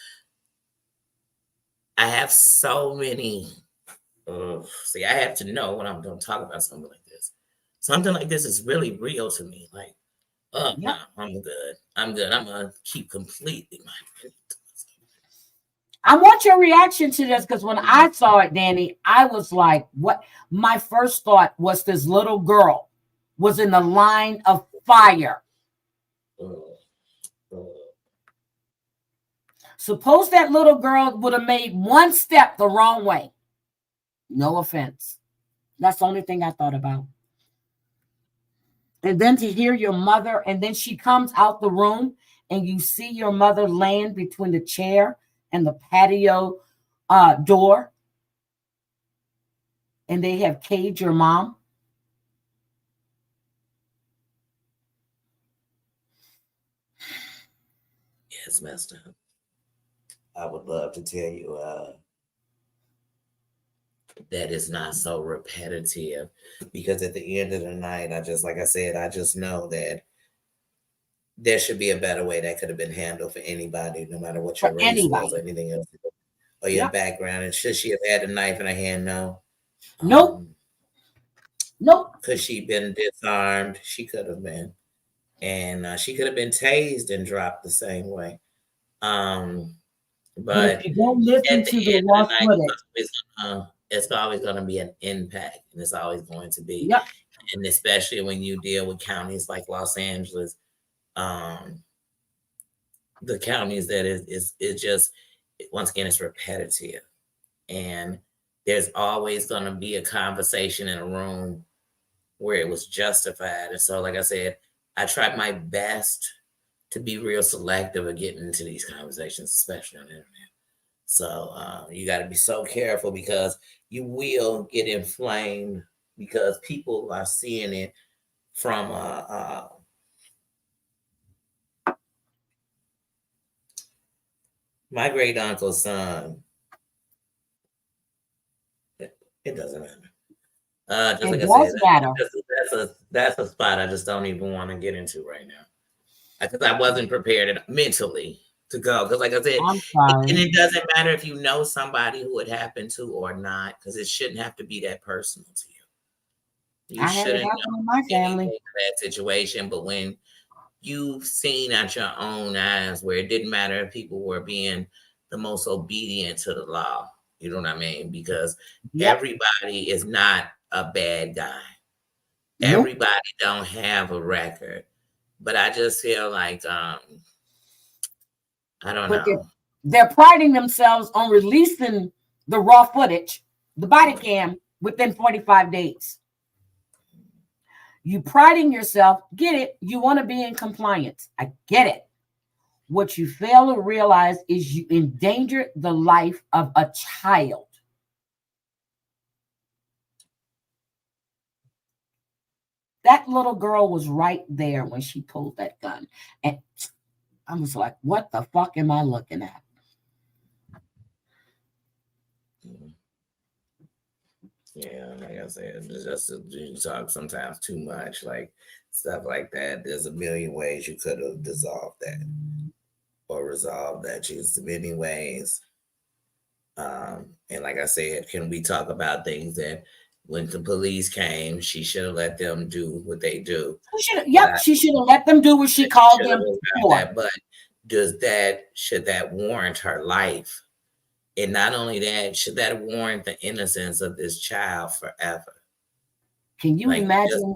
B: I have so many. I have to know when I'm going to talk about something like this. Something like this is really real to me. No, I'm good. I'm going to keep completely my opinion.
A: I want your reaction to this because when I saw it, Danny, I was like, what? My first thought was this little girl was in the line of fire. Suppose that little girl would have made one step the wrong way. No offense. That's the only thing I thought about. And then to hear your mother, and then she comes out the room and you see your mother laying between the chair and the patio door, and they have caged your mom.
B: Yeah, it's messed up. I would love to tell you that it's not so repetitive, because at the end of the night, I just know that there should be a better way that could have been handled for anybody, no matter what your race was or anything else, or your background. And should she have had a knife in her hand? No.
A: Nope. Nope.
B: Could she been disarmed? She could have been. And she could have been tased and dropped the same way. But
A: if you don't listen to the raw footage,
B: it's always going to be an impact, and it's always going to be.
A: Yep.
B: And especially when you deal with counties like Los Angeles, the counties that is just, once again, it's repetitive, and there's always going to be a conversation in a room where it was justified. And so, like I said, I tried my best to be real selective of getting into these conversations, especially on the internet. So you got to be so careful, because you will get inflamed, because people are seeing it from my great uncle's son. It doesn't matter. Just like I said, that's a spot I just don't even want to get into right now, because I wasn't prepared mentally to go. Because like I said, and it doesn't matter if you know somebody who it happened to or not, because it shouldn't have to be that personal to you. You shouldn't know my family that situation, but when you've seen at your own eyes where it didn't matter if people were being the most obedient to the law, you know what I mean? Because everybody is not a bad guy. Everybody don't have a record. But I just feel like I don't know.
A: They're priding themselves on releasing the raw footage, the body cam, within 45 days. You priding yourself, get it? You want to be in compliance. I get it. What you fail to realize is you endangered the life of a child. That little girl was right there when she pulled that gun. And I was like, what the fuck am I looking at?
B: Yeah, like I said, it's just you talk sometimes too much, like stuff like that. There's a million ways you could have dissolved that or resolved that. Just many ways. And like I said, can we talk about things that when the police came, she should have let them do what they do?
A: She should have let them do what she called them for.
B: But should that warrant her life? And not only that, should that warrant the innocence of this child forever?
A: Can you imagine?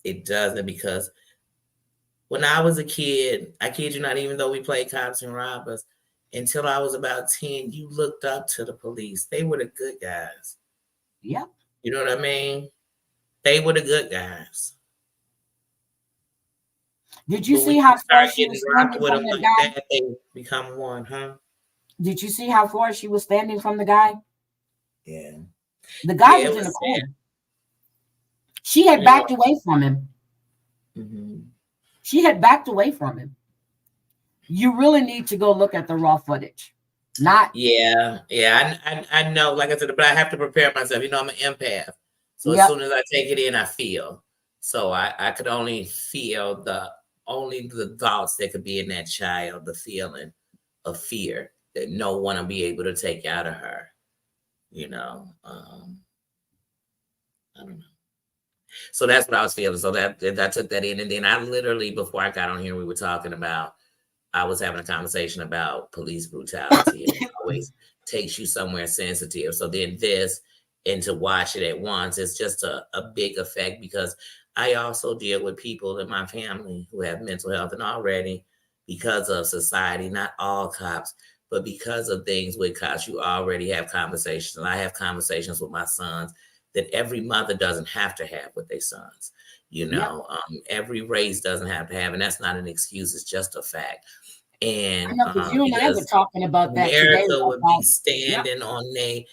B: It doesn't, because when I was a kid, I kid you not, even though we played cops and robbers, until I was about 10, you looked up to the police. They were the good guys.
A: Yep.
B: You know what I mean? They were the good guys.
A: Did you see how far she was standing from the guy?
B: They become one, huh?
A: Did you see how far she was standing from the guy?
B: Yeah.
A: The guy was in the corner. She had backed away from him.
B: Mm-hmm.
A: She had backed away from him. You really need to go look at the raw footage. I know, like I said, but I have to prepare myself. You know, I'm an empath. So as soon as I take it in, I feel. So I could only feel the thoughts that could be in that child, the feeling of fear that no one will be able to take out of her. You know, I don't know. So that's what I was feeling. So that took that in. And then I literally, before I got on here, we were talking about, I was having a conversation about police brutality. And it always takes you somewhere sensitive. So then this, and to watch it at once, it's just a big effect, because I also deal with people in my family who have mental health, and already because of society, not all cops, but because of things with cops, you already have conversations. And I have conversations with my sons that every mother doesn't have to have with their sons. You know, every race doesn't have to have, and that's not an excuse. It's just a fact. And I know, you and I were talking about that
B: America
A: today.
B: Would be standing on they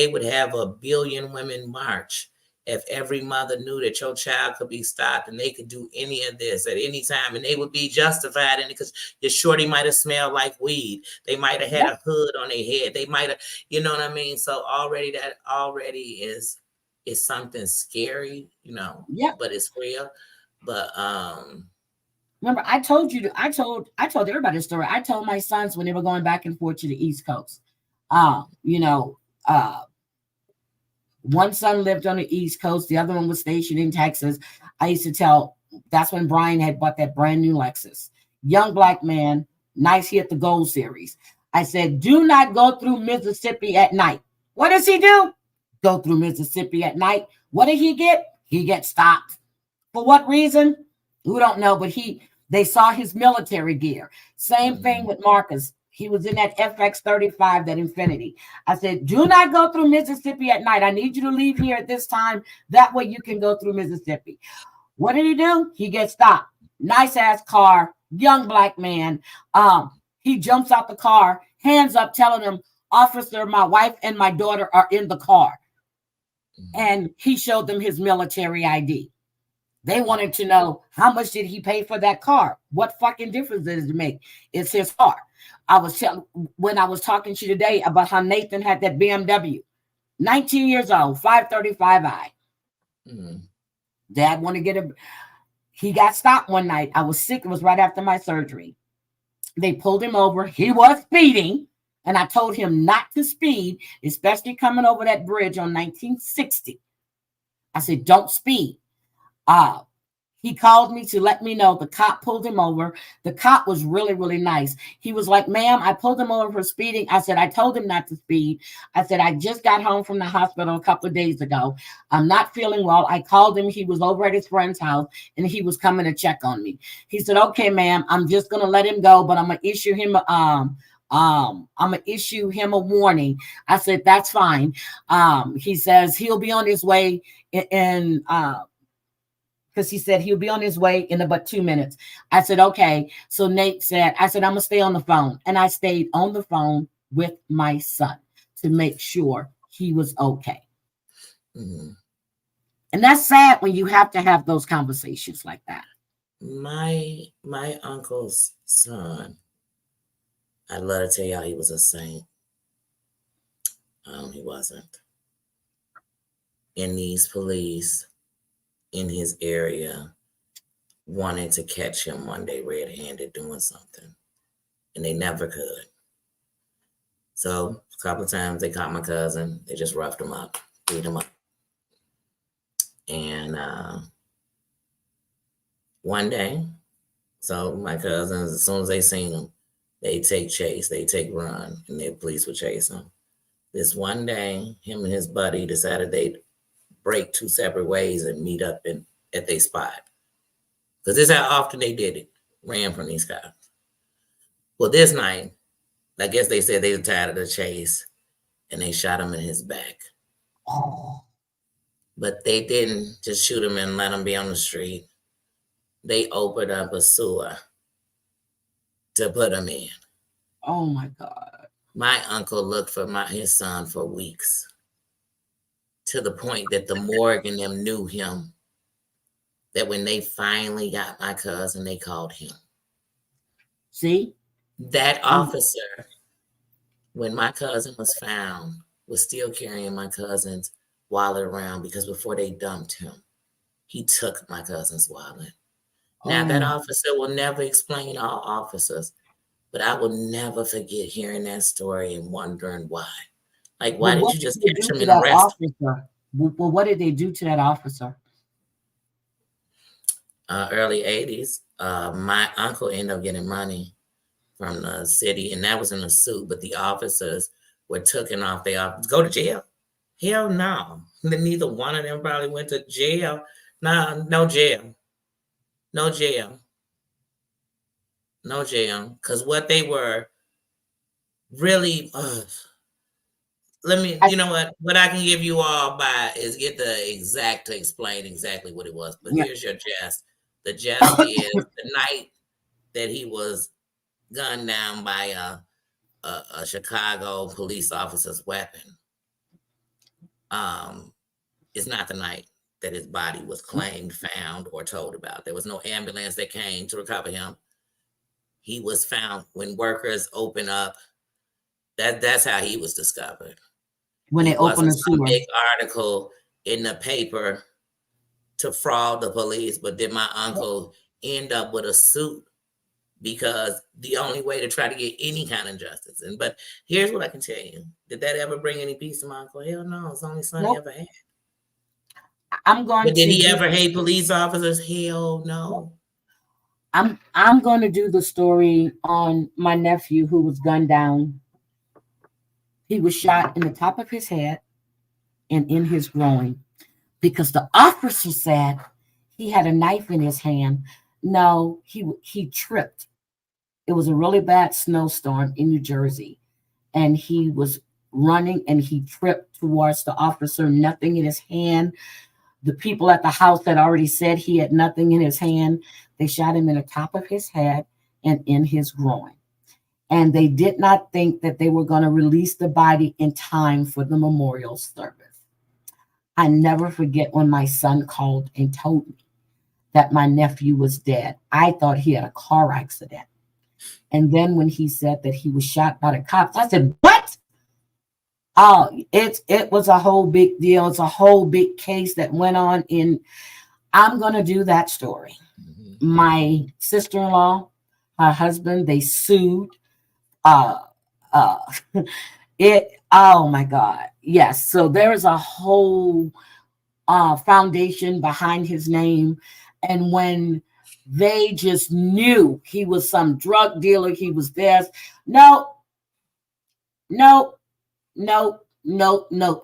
B: would have a billion women march if every mother knew that your child could be stopped and they could do any of this at any time and they would be justified in it, because your shorty might have smelled like weed. They might have had a hood on their head. They might have, you know what I mean? So that already is something scary, you know, but it's real. But
A: remember, I told everybody the story. I told my sons when they were going back and forth to the East Coast. You know, one son lived on the East Coast, the other one was stationed in Texas. I used to tell, that's when Brian had bought that brand new Lexus. Young black man, nice, he had the Gold Series. I said, do not go through Mississippi at night. What does he do? Go through Mississippi at night. What did he get? He gets stopped. For what reason? We don't know, but they saw his military gear. Same thing with Marcus. He was in that FX35, that Infinity. I said, do not go through Mississippi at night. I need you to leave here at this time. That way you can go through Mississippi. What did he do? He gets stopped. Nice ass car, young black man. He jumps out the car, hands up, telling him, officer, my wife and my daughter are in the car. And he showed them his military ID. They wanted to know, how much did he pay for that car? What fucking difference does it make? It's his car. When I was talking to you today about how Nathan had that BMW, 19 years old, 535i. Dad wanted to get he got stopped one night. I was sick. It was right after my surgery. They pulled him over. He was speeding. And I told him not to speed, especially coming over that bridge on 1960. I said, don't speed. He called me to let me know. The cop pulled him over. The cop was really, really nice. He was like, ma'am, I pulled him over for speeding. I said, I told him not to speed. I said, I just got home from the hospital a couple of days ago. I'm not feeling well. I called him. He was over at his friend's house and he was coming to check on me. He said, okay, ma'am, I'm just going to let him go, but I'm going to issue him I'm gonna issue him a warning. I said, that's fine. He says he'll be on his way because he said he'll be on his way in about 2 minutes. I said, okay. So Nate said, I'm gonna stay on the phone. And I stayed on the phone with my son to make sure he was okay. And that's sad when you have to have those conversations like that.
B: My uncle's son, I'd love to tell y'all he was a saint. He wasn't. And these police in his area wanted to catch him one day red-handed doing something, and they never could. So a couple of times they caught my cousin. They just roughed him up, beat him up. And one day, so my cousins, as soon as they seen him, they take chase, they take run, and the police would chase him. This one day, him and his buddy decided they'd break two separate ways and meet up at their spot. Because this is how often they did it, ran from these cops. Well, this night, I guess they said they were tired of the chase, and they shot him in his back. But they didn't just shoot him and let him be on the street. They opened up a sewer to put him in.
A: Oh my God.
B: My uncle looked for his son for weeks, to the point that the morgue and them knew him, that when they finally got my cousin, they called him.
A: See?
B: That officer, when my cousin was found, was still carrying my cousin's wallet around, because before they dumped him, he took my cousin's wallet. Now, that officer will never explain all officers, but I will never forget hearing that story and wondering why. Like, why did you just catch him and arrest him?
A: Well, what did they do to that officer?
B: Early 80s, my uncle ended up getting money from the city, and that was in a suit, but the officers were taken off. They go to jail. Hell no. Neither one of them probably went to jail. No jail. No jail. No jail. Because what they were really, you know what I can give you all by is get the exact to explain exactly what it was. But here's your jest. The jest is the night that he was gunned down by a Chicago police officer's weapon. It's not the night that his body was claimed, found, or told about. There was no ambulance that came to recover him. He was found when workers open up. That's how he was discovered.
A: When they open the
B: some
A: sewer.
B: big article in the paper to fraud the police, but did my uncle end up with a suit because the only way to try to get any kind of justice? But here's what I can tell you: did that ever bring any peace to my uncle? Hell no. It's the only son he ever had. But did he ever hate police officers? Hell no.
A: I'm going to do the story on my nephew who was gunned down. He was shot in the top of his head and in his groin because the officer said he had a knife in his hand. No, he tripped. It was a really bad snowstorm in New Jersey, and he was running and he tripped towards the officer, nothing in his hand. The people at the house had already said he had nothing in his hand. They shot him in the top of his head and in his groin. And they did not think that they were going to release the body in time for the memorial service. I never forget when my son called and told me that my nephew was dead. I thought he had a car accident. And then when he said that he was shot by the cops, I said, what? Oh, it was a whole big deal. It's a whole big case that went on I'm going to do that story. Mm-hmm. My sister-in-law, her husband, they sued. Oh my God. Yes. So there is a whole foundation behind his name. And when they just knew he was some drug dealer, he was this. No.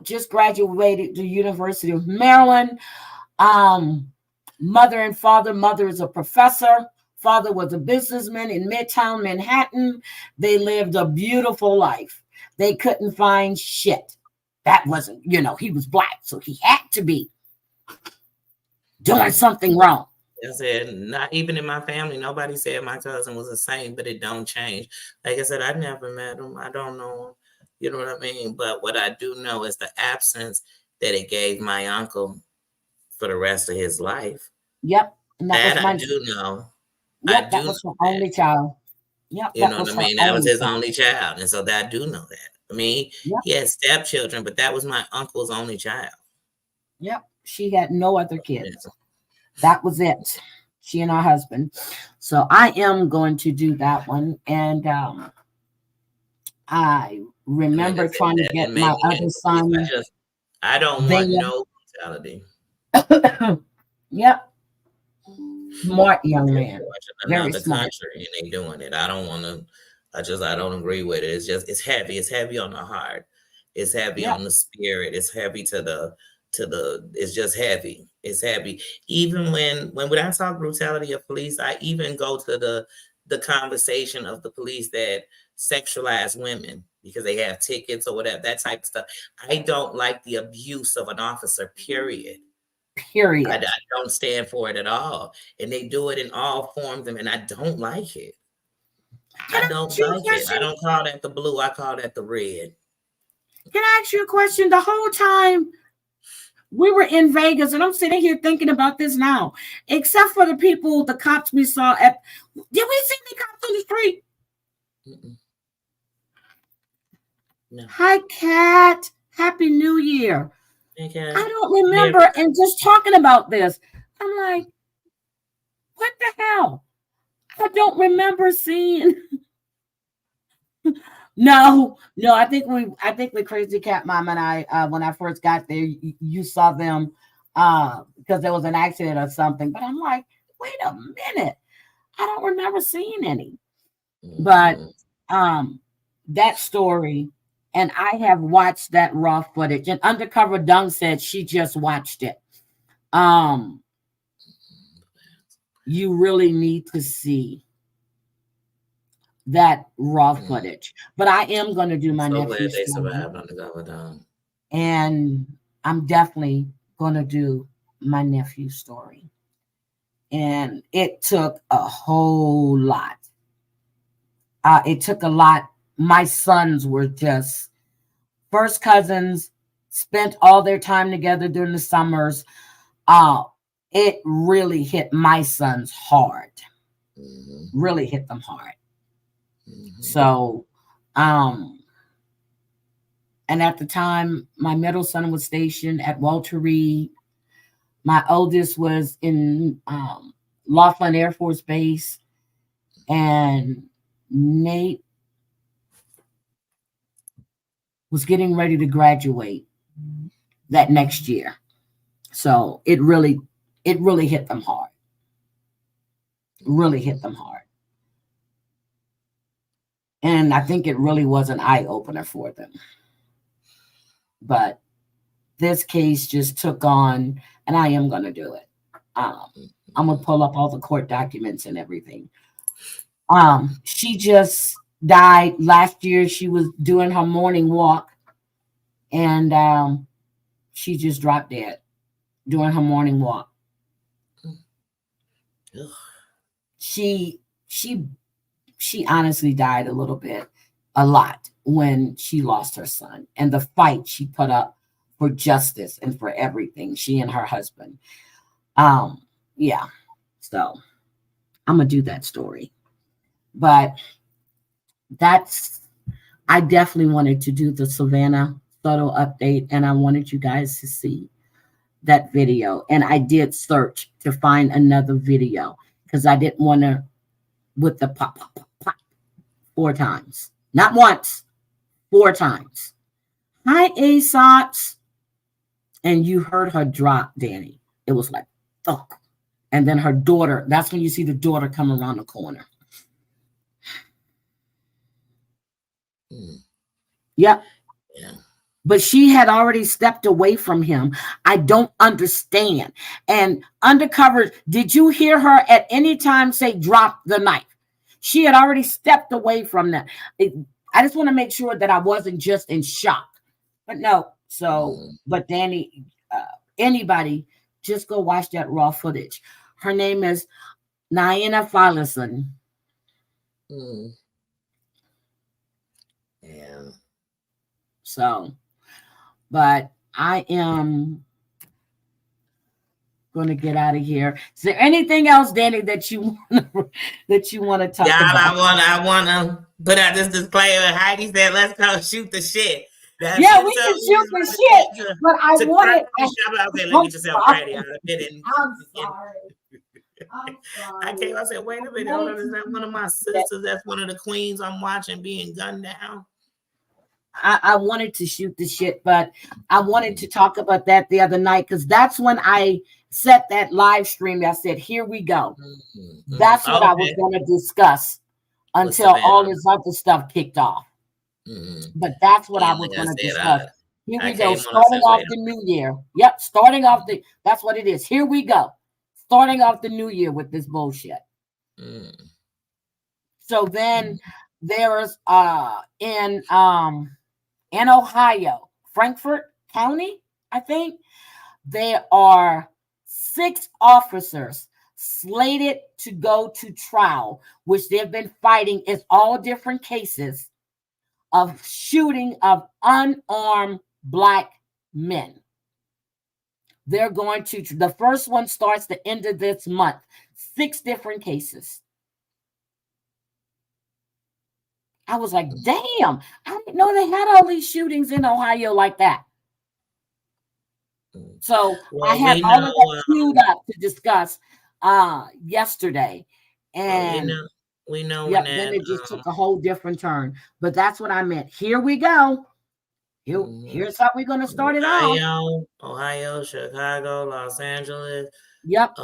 A: Just graduated the University of Maryland. Mother and father. Mother is a professor. Father was a businessman in Midtown Manhattan. They lived a beautiful life. They couldn't find shit. That wasn't, he was black, so he had to be doing something wrong.
B: I said, not even in my family, nobody said my cousin was a saint, but it don't change. Like I said, I never met him. I don't know him. You know what I mean? But what I do know is the absence that it gave my uncle for the rest of his life.
A: Yep.
B: And that I do know.
A: Yep, that was her only child. Yep,
B: you know what I mean? That was his only child. And so I do know that. I mean, he had stepchildren, but that was my uncle's only child.
A: Yep. She had no other kids. That was it. She and her husband. So I am going to do that one. And I remember trying to get my other son.
B: I don't want no brutality.
A: Yep. Smart young man. Very smart.
B: Country and they doing it. I don't want to. I don't agree with it. It's heavy. It's heavy on the heart. It's heavy on the spirit. It's heavy to the. It's just heavy. It's heavy. Even when I talk brutality of police, I even go to the conversation of the police that sexualize women because they have tickets or whatever, that type of stuff. I don't like the abuse of an officer, period. I don't stand for it at all. And they do it in all forms, and I don't like it. I don't like it. I don't call that the blue. I call that the red.
A: Can I ask you a question? The whole time we were in Vegas, and I'm sitting here thinking about this now, except for the cops we saw did we see the cops on the street?
B: Mm-mm. No.
A: Hi, Kat. Happy New Year.
B: Okay.
A: I don't remember, and just talking about this, I'm like, what the hell? I don't remember seeing. No, I think the Crazy Cat Mom and I, when I first got there, you saw them because there was an accident or something. But I'm like, wait a minute, I don't remember seeing any. But that story. And I have watched that raw footage. And Undercover Dung said she just watched it. You really need to see that raw footage. But I am going to do my nephew's
B: they survived Undercover Dung.
A: And I'm definitely going to do my nephew's story. And it took a whole lot. It took a lot. My sons were just first cousins, spent all their time together during the summers. it really hit my sons hard. Really hit them hard. So, and at the time, my middle son was stationed at Walter Reed. My oldest was in Laughlin Air Force Base, and Nate was getting ready to graduate that next year. So it really hit them hard. Really hit them hard. And I think it really was an eye opener for them. But this case just took on, and I am going to do it. I'm going to pull up all the court documents and everything. She just died last year. She was doing her morning walk, and she just dropped dead doing her morning walk. She honestly died a lot when she lost her son, and the fight she put up for justice and for everything, she and her husband. Yeah. So I'm gonna do that story. But I definitely wanted to do the Savanah Soto update, and I wanted you guys to see that video. And I did search to find another video because I didn't want to with the pop 4 times. Not once, 4 times. Hi, ASOPs. And you heard her drop, Danny. It was like, thunk. And then her daughter, that's when you see the daughter come around the corner. Yep. Yeah. But she had already stepped away from him. I don't understand. And undercover, did you hear her at any time say drop the knife? She had already stepped away from that. I just want to make sure that I wasn't just in shock. But no. So, but Danny, anybody, just go watch that raw footage. Her name is Niani Finlayson. Yeah. So, but I am going to get out of here. Is there anything else, Danny, that you want to talk about?
B: I want to put out this disclaimer. Heidi said, "Let's go shoot the shit."
A: Yeah, we can shoot the shit, but I wanted.
B: Okay, let me get yourself ready. I'm sorry. I came. I said, "Wait a minute, hold on. Is that one of my sisters? That's one of the queens I'm watching being gunned down."
A: I wanted to shoot the shit, but I wanted to talk about that the other night because that's when I set that live stream. I said, "Here we go." That's what I was going to discuss until all this other stuff kicked off. But that's what I was going to discuss. Here we go, starting off the new year. Yep, starting off that's what it is. Here we go, starting off the new year with this bullshit. So then there's in Ohio, Frankfort County, I think, there are 6 officers slated to go to trial, which they've been fighting. It's all different cases of shooting of unarmed Black men. They're going to, the first one starts the end of this month. 6 different cases. I was like, damn, I didn't know they had all these shootings in Ohio like that. So I had all of that queued up to discuss yesterday. And
B: we know
A: yep, then it just took a whole different turn. But that's what I meant. Here we go. Here's how we're going to start it off.
B: Ohio, Chicago, Los Angeles.
A: Yep.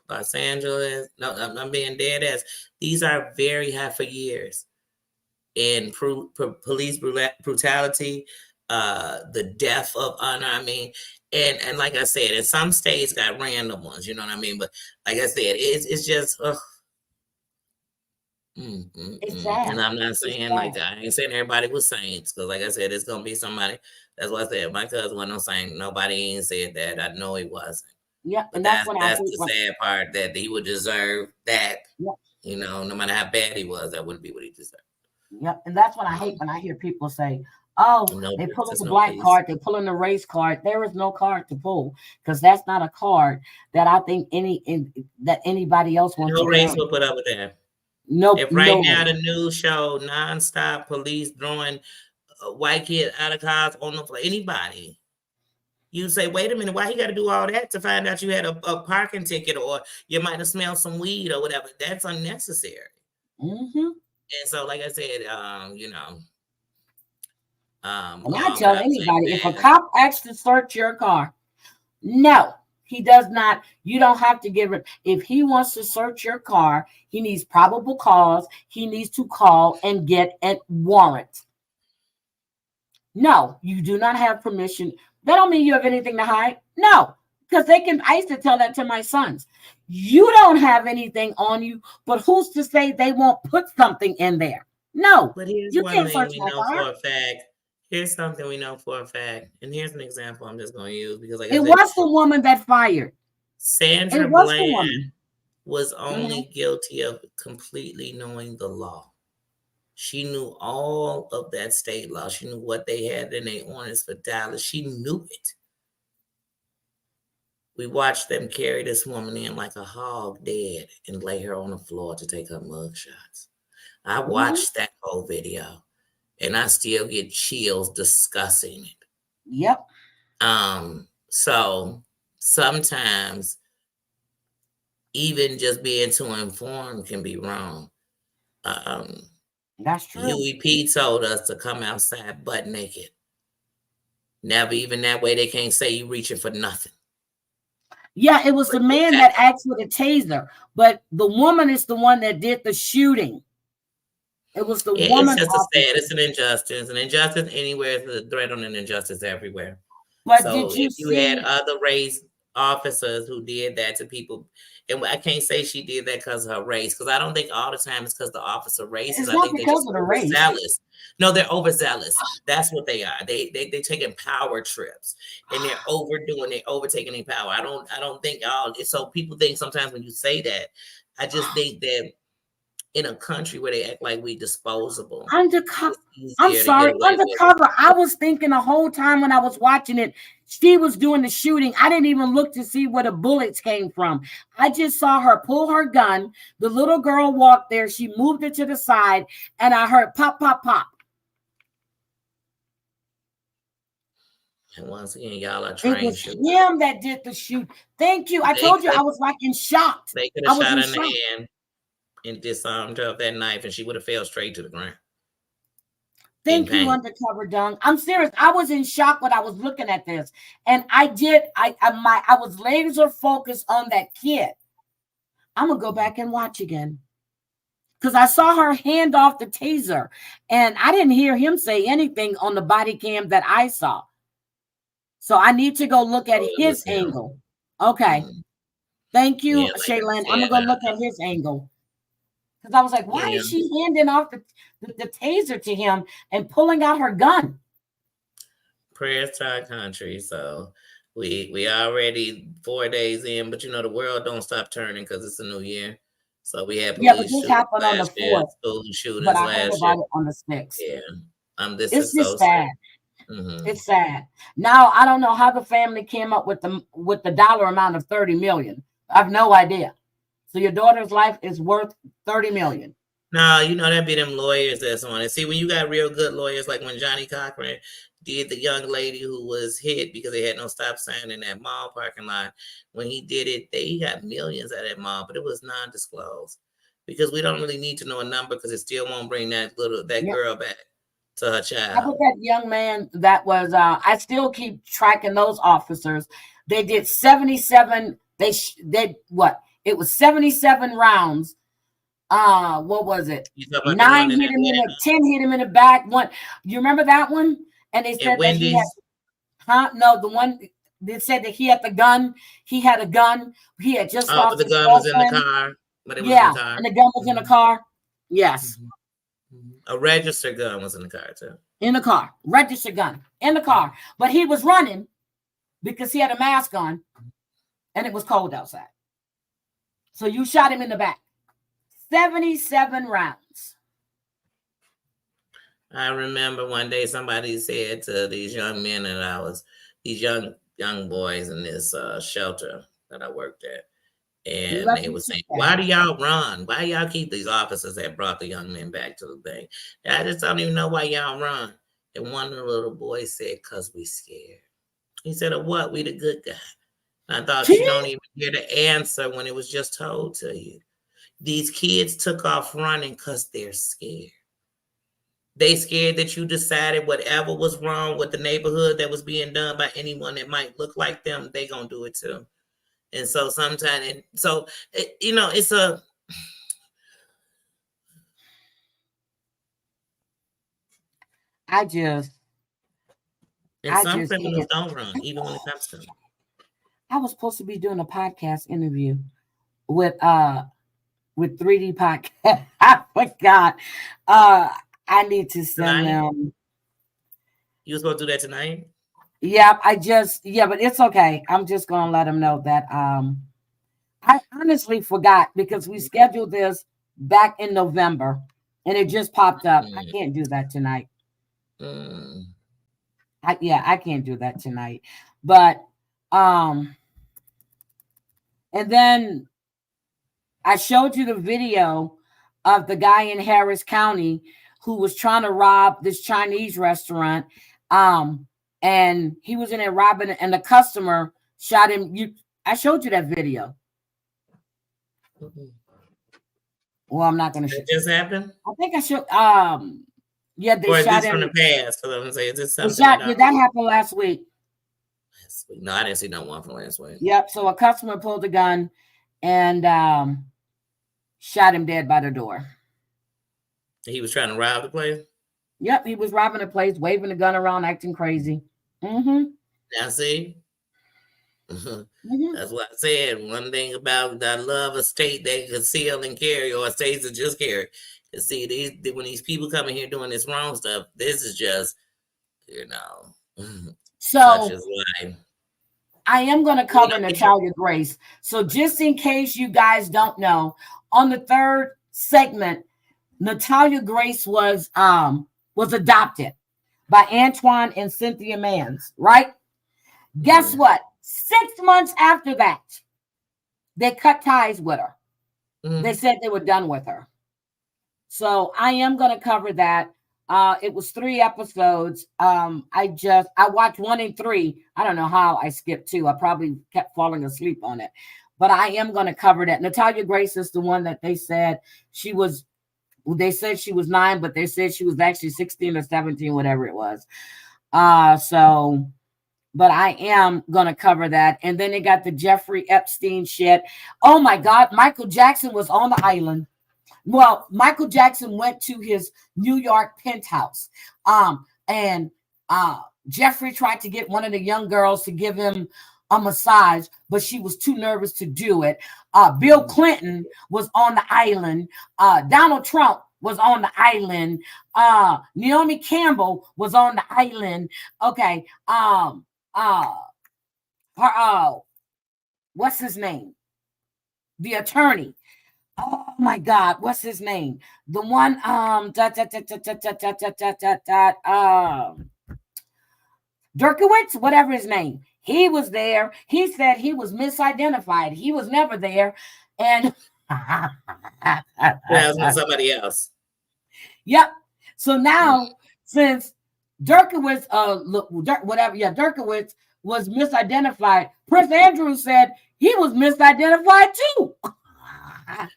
B: Los Angeles. No, I'm being dead ass. These are very high for years. In police brutality, the death of honor. I mean, and like I said, in some states got random ones, you know what I mean? But like I said, it's just
A: it's sad.
B: And I'm not saying like I ain't saying everybody was saints, because like I said, it's gonna be somebody. That's what I said. My cousin wasn't no saint. Nobody ain't said that. I know he wasn't.
A: Yeah,
B: and that's the sad part, that he would deserve that. Yep. You know, no matter how bad he was, that wouldn't be what he deserved.
A: Yep, and that's what I hate when I hear people say, Oh,
B: No
A: they pull in
B: justice,
A: the
B: no
A: black
B: peace.
A: card, they pull in the race card. There is no card to pull because that's not a card that I think that anybody else wants
B: No
A: to
B: race
A: carry.
B: will put up with that.
A: Nope,
B: If right
A: no
B: now
A: race.
B: the news show nonstop police throwing a white kid out of cars on the floor, anybody, you say, wait a minute, why he got to do all that to find out you had a parking ticket or you might have smelled some weed or whatever? That's unnecessary.
A: Mm-hmm.
B: And so, like I said, you know,
A: And I tell
B: cops ain't
A: anybody, if a
B: bad.
A: cop asks to search your car, no, he does not. You don't have to give it. If he wants to search your car, he needs probable cause. He needs to call and get a warrant. No, you do not have permission. That don't mean you have anything to hide. No, because they can. I used to tell that to my sons. You don't have anything on you, but who's to say they won't put something in there? No,
B: But here's
A: you
B: one
A: can't
B: thing
A: search
B: we
A: my
B: know
A: car.
B: for a fact. Here's something we know for a fact. And here's an example I'm just going to use because, like I
A: It
B: said,
A: was the woman that fired.
B: Sandra
A: It was the
B: Bland
A: woman.
B: was only guilty of completely knowing the law. She knew all of that state law. She knew what they had in their ordinance for Dallas. She knew it. We watched them carry this woman in like a hog dead and lay her on the floor to take her mug shots. I watched that whole video and I still get chills discussing it.
A: Yep.
B: So sometimes even just being too informed can be wrong.
A: That's true.
B: Huey P told us to come outside butt naked. Never even that way they can't say you reaching for nothing.
A: Yeah, it was the man that asked for the taser, but the woman is the one that did the shooting. It was the woman.
B: It's just a sad, it's an injustice. An injustice anywhere is a threat on an injustice everywhere.
A: But
B: so
A: did you
B: if you had other race officers who did that to people, and I can't say she did that because of her race, because I don't think all the time it's because the officer race.
A: It's
B: I
A: not
B: think they're
A: because
B: just
A: of the race.
B: overzealous. No, they're overzealous. That's what they are. They taking power trips and they're overdoing, they're overtaking their power. I don't think all. So people think sometimes when you say that, I just think that in a country where they act like we disposable.
A: Undercover. I'm sorry, undercover. I was thinking the whole time when I was watching it, she was doing the shooting. I didn't even look to see where the bullets came from. I just saw her pull her gun. The little girl walked there. She moved it to the side, and I heard pop, pop, pop.
B: And once again, y'all are trained.
A: It was him that did the shoot. Thank you. I told you I was like in shock.
B: They could have shot her in the hand and disarmed her of that knife, and she would have fell straight to the ground.
A: Thank you, undercover Dung. I'm serious. I was in shock when I was looking at this, and I was laser focused on that kid. I'm gonna go back and watch again because I saw her hand off the taser, and I didn't hear him say anything on the body cam that I saw. So I need to go look at his angle. Okay. Thank you, Shaylin. I'm gonna go look at his angle. Because I was like, why is she handing off the taser to him and pulling out her gun?
B: Prayers to our country. So we already 4 days in, but you know the world don't stop turning because it's a new year. So we had police
A: but this happened on the 4th.
B: School shootings
A: but I heard
B: last
A: about
B: year.
A: it on the 6th.
B: Yeah. This
A: it's
B: is
A: just
B: so
A: sad. It's sad. Now I don't know how the family came up with the dollar amount of 30 million. I have no idea. So your daughter's life is worth 30 million.
B: No, you know that be them lawyers that's on it. See, when you got real good lawyers, like when Johnny Cochran did the young lady who was hit because they had no stop sign in that mall parking lot. When he did it, he got millions at that mall, but it was non-disclosed because we don't really need to know a number because it still won't bring that girl back to her child.
A: How about that young man that was? I still keep tracking those officers. They did 77. They did what? It was 77 rounds. What was it? 9 hit him in the 10 hit him in the back. One, you remember that one? And they said that he had, no, the one they said that he had the gun. He had a gun. He had just lost
B: the
A: his
B: gun was in the
A: girlfriend.
B: car. But it was in the car.
A: And the gun was in the car. Yes.
B: A registered gun was in the car too.
A: In the car, registered gun in the car, but he was running because he had a mask on, and it was cold outside. So you shot him in the back. 77 rounds.
B: I remember one day somebody said to these young men these young boys in this shelter that I worked at, and they were saying, "Why do y'all run? Why y'all keep these officers that brought the young men back to the thing? And I just don't even know why y'all run." And one of the little boys said, "Cause we scared." He said, "Of what? We the good guy." And I thought you don't even hear the answer when it was just told to you. These kids took off running because they're scared. They scared that you decided whatever was wrong with the neighborhood that was being done by anyone that might look like them, they gonna do it too. And so sometimes, it's a. Some criminals don't run, even when it comes to them.
A: I was supposed to be doing a podcast interview with 3D podcast. I forgot. I need to send them.
B: You were supposed to do that tonight?
A: Yeah, but it's okay. I'm just gonna let them know that I honestly forgot because we scheduled this back in November and it just popped up. I can't do that tonight. I can't do that tonight. But and then I showed you the video of the guy in Harris County who was trying to rob this Chinese restaurant. And he was in there robbing it, and the customer shot him. I showed you that video. Well, I'm not going to show.
B: It just happened?
A: I think I should. Yeah, they
B: or
A: shot
B: him. From the past? So I'm gonna say, is this something?
A: That happened last week.
B: No, I didn't see no one from last week.
A: Yep. So a customer pulled a gun and shot him dead by the door.
B: He was trying to rob the place?
A: Yep, he was robbing the place, waving the gun around, acting crazy.
B: Now see? That's what I said. One thing about I love a state that conceal and carry, or states that just carry. You see, when these people come in here doing this wrong stuff, this is just,
A: So
B: such is life.
A: I am going to cover Natalia Grace. So just in case you guys don't know, on the third segment, Natalia Grace was adopted by Antoine and Cynthia Mans, right? Guess what? 6 months after that, they cut ties with her. They said they were done with her. So I am going to cover that. It was 3 episodes. I watched 1 and 3. I don't know how I skipped 2. I probably kept falling asleep on it, but I am going to cover that. Natalia Grace is the one that they said she was 9, but they said she was actually 16 or 17, whatever it was. But I am going to cover that. And then they got the Jeffrey Epstein shit. Oh my God. Michael Jackson was on the island. Well, Michael Jackson went to his New York penthouse. And Jeffrey tried to get one of the young girls to give him a massage, but she was too nervous to do it. Bill Clinton was on the island. Donald Trump was on the island. Naomi Campbell was on the island. Okay. What's his name? The attorney. Oh my God, what's his name? The one Derkowitz, whatever his name. He was there. He said he was misidentified. He was never there. And
B: that was somebody else.
A: Yep. So now, since Derkowitz, Derkowitz was misidentified, Prince Andrew said he was misidentified too.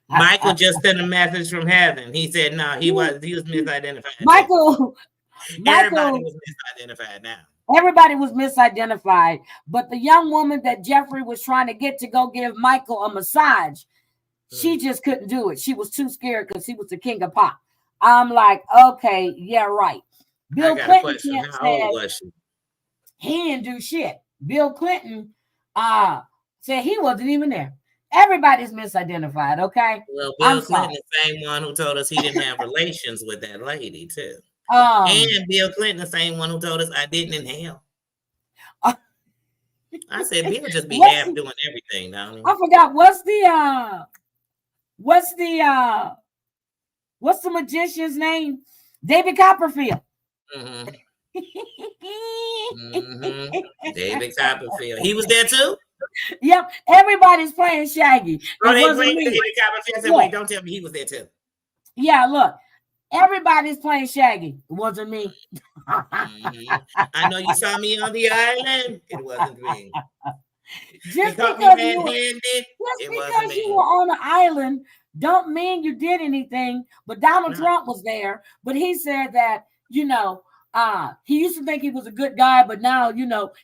B: Michael just sent a message from heaven. He said, no, he was misidentified. Everybody was misidentified now.
A: Everybody was misidentified. But the young woman that Jeffrey was trying to get to go give Michael a massage, she just couldn't do it. She was too scared because he was the king of pop. I'm like, okay, yeah, right. Bill Clinton can't say he didn't do shit. Bill Clinton said he wasn't even there. Everybody's misidentified, okay?
B: Well, Bill Clinton, the same one who told us he didn't have relations with that lady, too. And Bill Clinton, the same one who told us I didn't inhale. I said, Bill just be half doing everything, don't he?
A: I forgot. What's the magician's name? David Copperfield.
B: Mm-hmm. David Copperfield. He was there too?
A: Yep. Everybody's playing Shaggy.
B: Oh,
A: It
B: they
A: wasn't
B: played
A: me.
B: David Copperfield. I said,
A: Look.
B: wait, don't tell me he was there too.
A: Yeah, look. Everybody's playing Shaggy. It wasn't me.
B: I know you saw me on the island. It wasn't me.
A: Just
B: because
A: you were on the island don't mean you did anything. But Donald Trump was there. But he said that, he used to think he was a good guy, but now,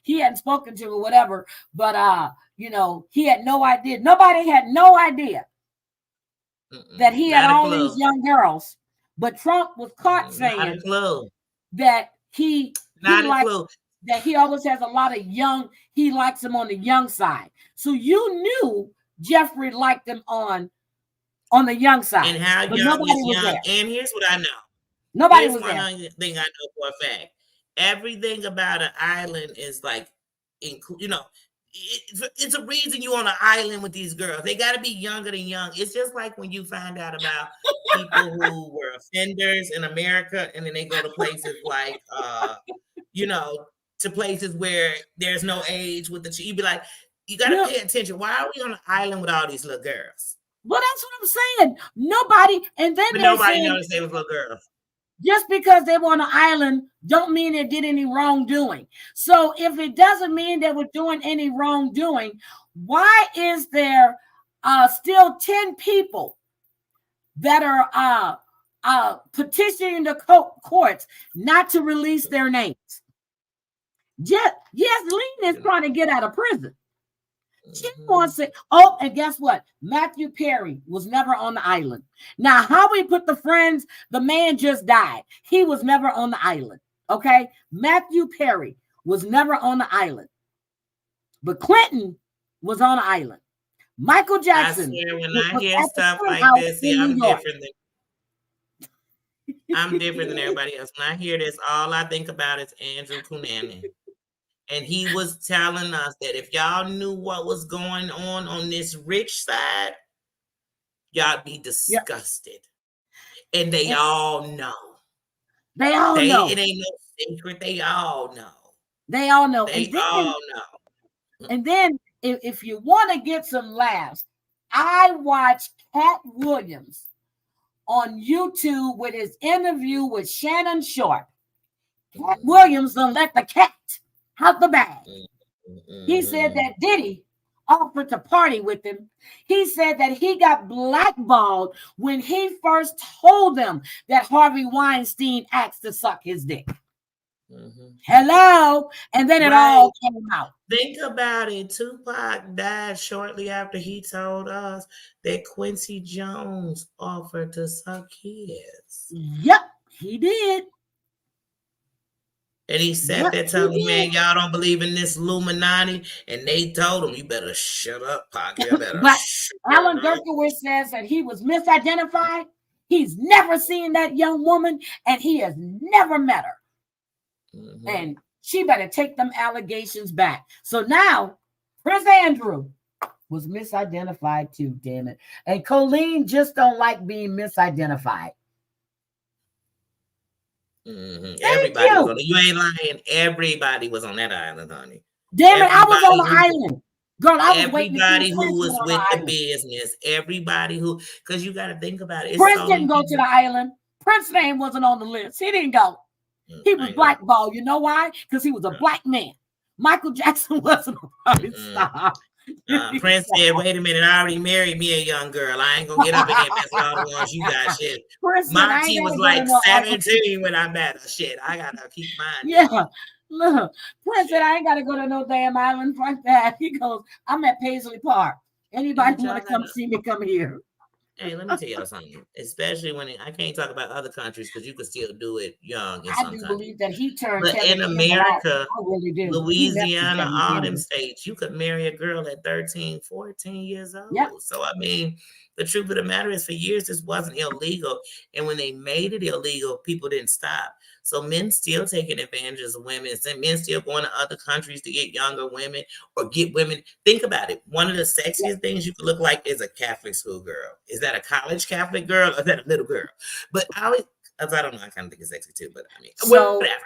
A: he hadn't spoken to or whatever. But, he had no idea. Nobody had no idea that he had all these young girls. But Trump was caught saying that he always has a lot of young, he likes them on the young side. So you knew Jeffrey liked them on the young side.
B: And how young is young. And here's what I know.
A: Nobody was there.
B: One thing I know for a fact. Everything about an island is like, it's a reason you on an island with these girls. They got to be younger than young. It's just like when you find out about people who were offenders in America, and then they go to places like, to places where there's no age with the. You'd be like, you got to pay attention. Why are we on an island with all these little girls?
A: Well, that's what I'm saying. Nobody, and then
B: nobody noticed they were little girls.
A: Just because they were on an island don't mean they did any wrongdoing. So if it doesn't mean they were doing any wrongdoing, why is there still 10 people that are petitioning the courts not to release their names? Yes, Lena is trying to get out of prison. She wants it. Oh, and guess what? Matthew Perry was never on the island. Now, how we put the friends, the man just died. He was never on the island. Okay? Matthew Perry was never on the island. But Clinton was on the island. Michael Jackson.
B: I swear, when I hear stuff like this, see, I'm different than everybody else. When I hear this, all I think about is Andrew Cunanan. And he was telling us that if y'all knew what was going on this rich side, y'all be disgusted. Yep. And they all know.
A: They all know.
B: It ain't no secret. They all know.
A: They all know.
B: They all know.
A: And then if you want to get some laughs, I watched Cat Williams on YouTube with his interview with Shannon Sharpe. Cat Williams done let the cat out the bag. He said that Diddy offered to party with him. He said that he got blackballed when he first told them that Harvey Weinstein asked to suck his dick. Hello. And then it all came out.
B: Think about it. Tupac died shortly after he told us that Quincy Jones offered to suck his.
A: Yep, he did.
B: And he sat there telling me, man, y'all don't believe in this Illuminati. And they told him, you better shut up, Pac. You better
A: but Alan Dershowitz says that he was misidentified. He's never seen that young woman, and he has never met her. And she better take them allegations back. So now, Prince Andrew was misidentified too, damn it. And Colleen just don't like being misidentified.
B: Everybody was on it. You ain't lying. Everybody was on that island, honey.
A: Damn it, I was on the island. Girl, I was waiting.
B: Everybody who was with the business, everybody who, because you got to think about it.
A: Prince didn't go to the island. Prince's name wasn't on the list. He didn't go. He was blackballed. You know why? Because he was a black man. Michael Jackson wasn't a rock star.
B: Prince said, wait a minute, I already married me a young girl. I ain't gonna get up in here messing with all the ones you got. Shit. My tea was like 17 when I met her. Shit, I gotta keep mine.
A: Yeah. Look, Prince said, I ain't gotta go to no damn island like that. He goes, I'm at Paisley Park. Anybody want to come see me, come here.
B: Hey, let me tell y'all something. Especially when I can't talk about other countries because you can still do it young in some countries.
A: I do believe that he turned.
B: But in America, Louisiana, all them states, you could marry a girl at 13, 14 years old.
A: Yep.
B: So I mean, the truth of the matter is, for years this wasn't illegal, and when they made it illegal, people didn't stop. So men still taking advantage of women, and men still going to other countries to get younger women or get women. Think about it. One of the sexiest things you could look like is a Catholic school girl. Is that a college Catholic girl or is that a little girl? But I don't know. I kind of think it's sexy too, but I mean,
A: So,
B: whatever.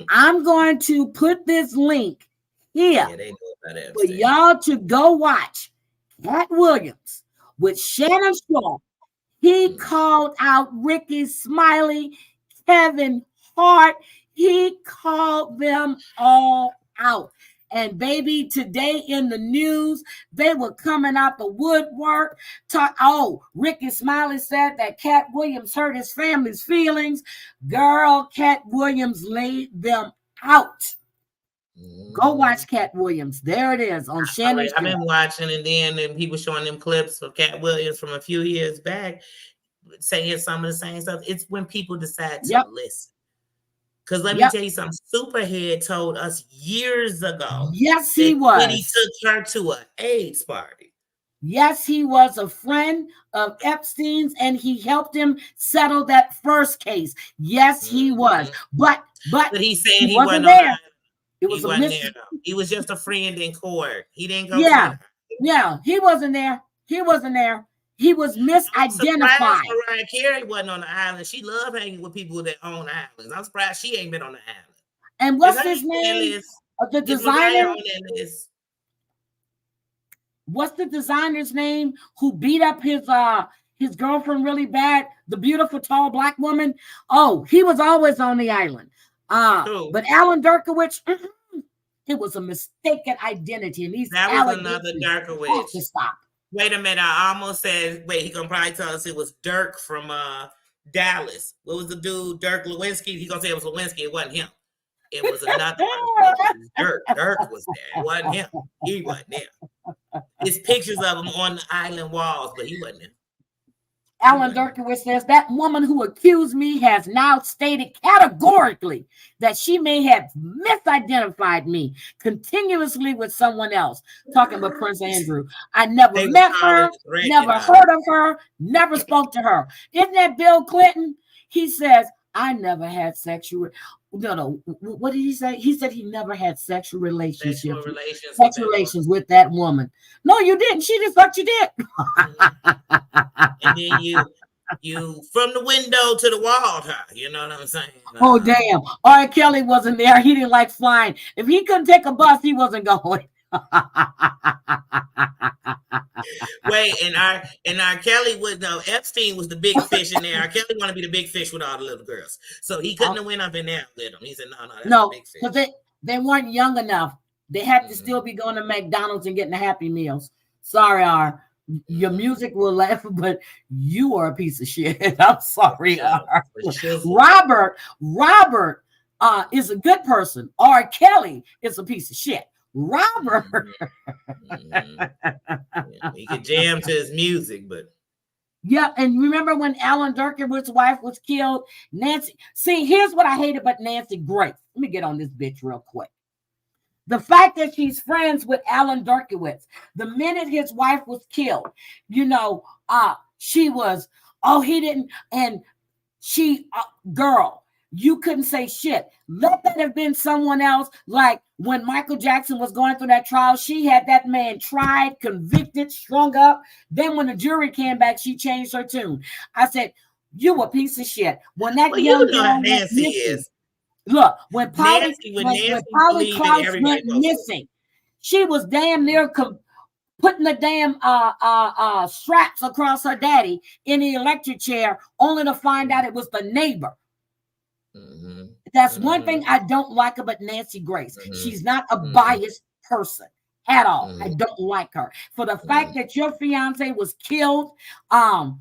A: I'm going to put this link here for y'all to go watch Cat Williams with Shannon Shaw. He called out Ricky Smiley, Kevin Hart. He called them all out. And baby, today in the news, they were coming out the woodwork. Ricky Smiley said that Cat Williams hurt his family's feelings. Girl, Cat Williams laid them out. Go watch Cat Williams. There it is on Shannon.
B: I've been watching, and then people showing them clips of Cat Williams from a few years back, saying some of the same stuff. It's when people decide to listen. Because let me tell you something, Superhead told us years ago.
A: Yes, he was.
B: He took her to an AIDS party.
A: Yes, he was a friend of Epstein's, and he helped him settle that first case. Yes, he was. But
B: he's saying he wasn't
A: there.
B: He wasn't there, though. He was just a friend in court. He didn't go.
A: Yeah, he wasn't there. He wasn't there. He was misidentified.
B: Mariah Carey wasn't on the island. She loved hanging with people that own islands. I'm surprised she ain't been on the island.
A: And what's his name? The designer. What's the designer's name who beat up his girlfriend really bad? The beautiful tall black woman. Oh, he was always on the island. But Alan Dershowitz, it was a mistaken identity, and
B: that was another Dershowitz.
A: To stop.
B: Wait a minute, I almost said, he gonna probably tell us it was Dirk from Dallas. What was the dude, Dirk Lewinsky? He gonna say it was Lewinsky, it wasn't him. It was another one. Dirk. Dirk was there. It wasn't him. He wasn't there. There's pictures of him on the island walls, but he wasn't there.
A: Alan Dershowitz says that woman who accused me has now stated categorically that she may have misidentified me continuously with someone else. Talking about Prince Andrew. I never met her, never heard of her, never spoke to her. Isn't that Bill Clinton? He says, I never had sexual. No. What did he say? He said he never had sexual relations with that woman. No, you didn't. She just thought you did.
B: And then you from the window to the wall, you know what I'm saying?
A: Oh, damn. R. Kelly wasn't there. He didn't like flying. If he couldn't take a bus, he wasn't going.
B: Wait, and our Kelly was Epstein was the big fish in there. Our Kelly want to be the big fish with all the little girls, so he couldn't have went up in there with them. He said, "No,
A: because they weren't young enough. They had to still be going to McDonald's and getting the Happy Meals." Sorry, R. Your music will laugh, but you are a piece of shit. I'm sorry, R. Robert is a good person. R. Kelly is a piece of shit. Robert.
B: He could jam to his music, but
A: and remember when Alan Dershowitz' wife was killed? Nancy. See, here's what I hated about Nancy Grace. Let me get on this bitch real quick. The fact that she's friends with Alan Dershowitz. The minute his wife was killed, she was, he didn't, and she, girl. You couldn't say shit. Let that have been someone else. Like when Michael Jackson was going through that trial, she had that man tried, convicted, strung up. Then when the jury came back, she changed her tune. I said, you a piece of shit. When that young girl
B: Nancy is.
A: Look, when Polly Klaus went missing, she was damn near putting the damn straps across her daddy in the electric chair, only to find out it was the neighbor. That's one thing I don't like about Nancy Grace. She's not a biased person at all. I don't like her. For the fact that your fiance was killed, and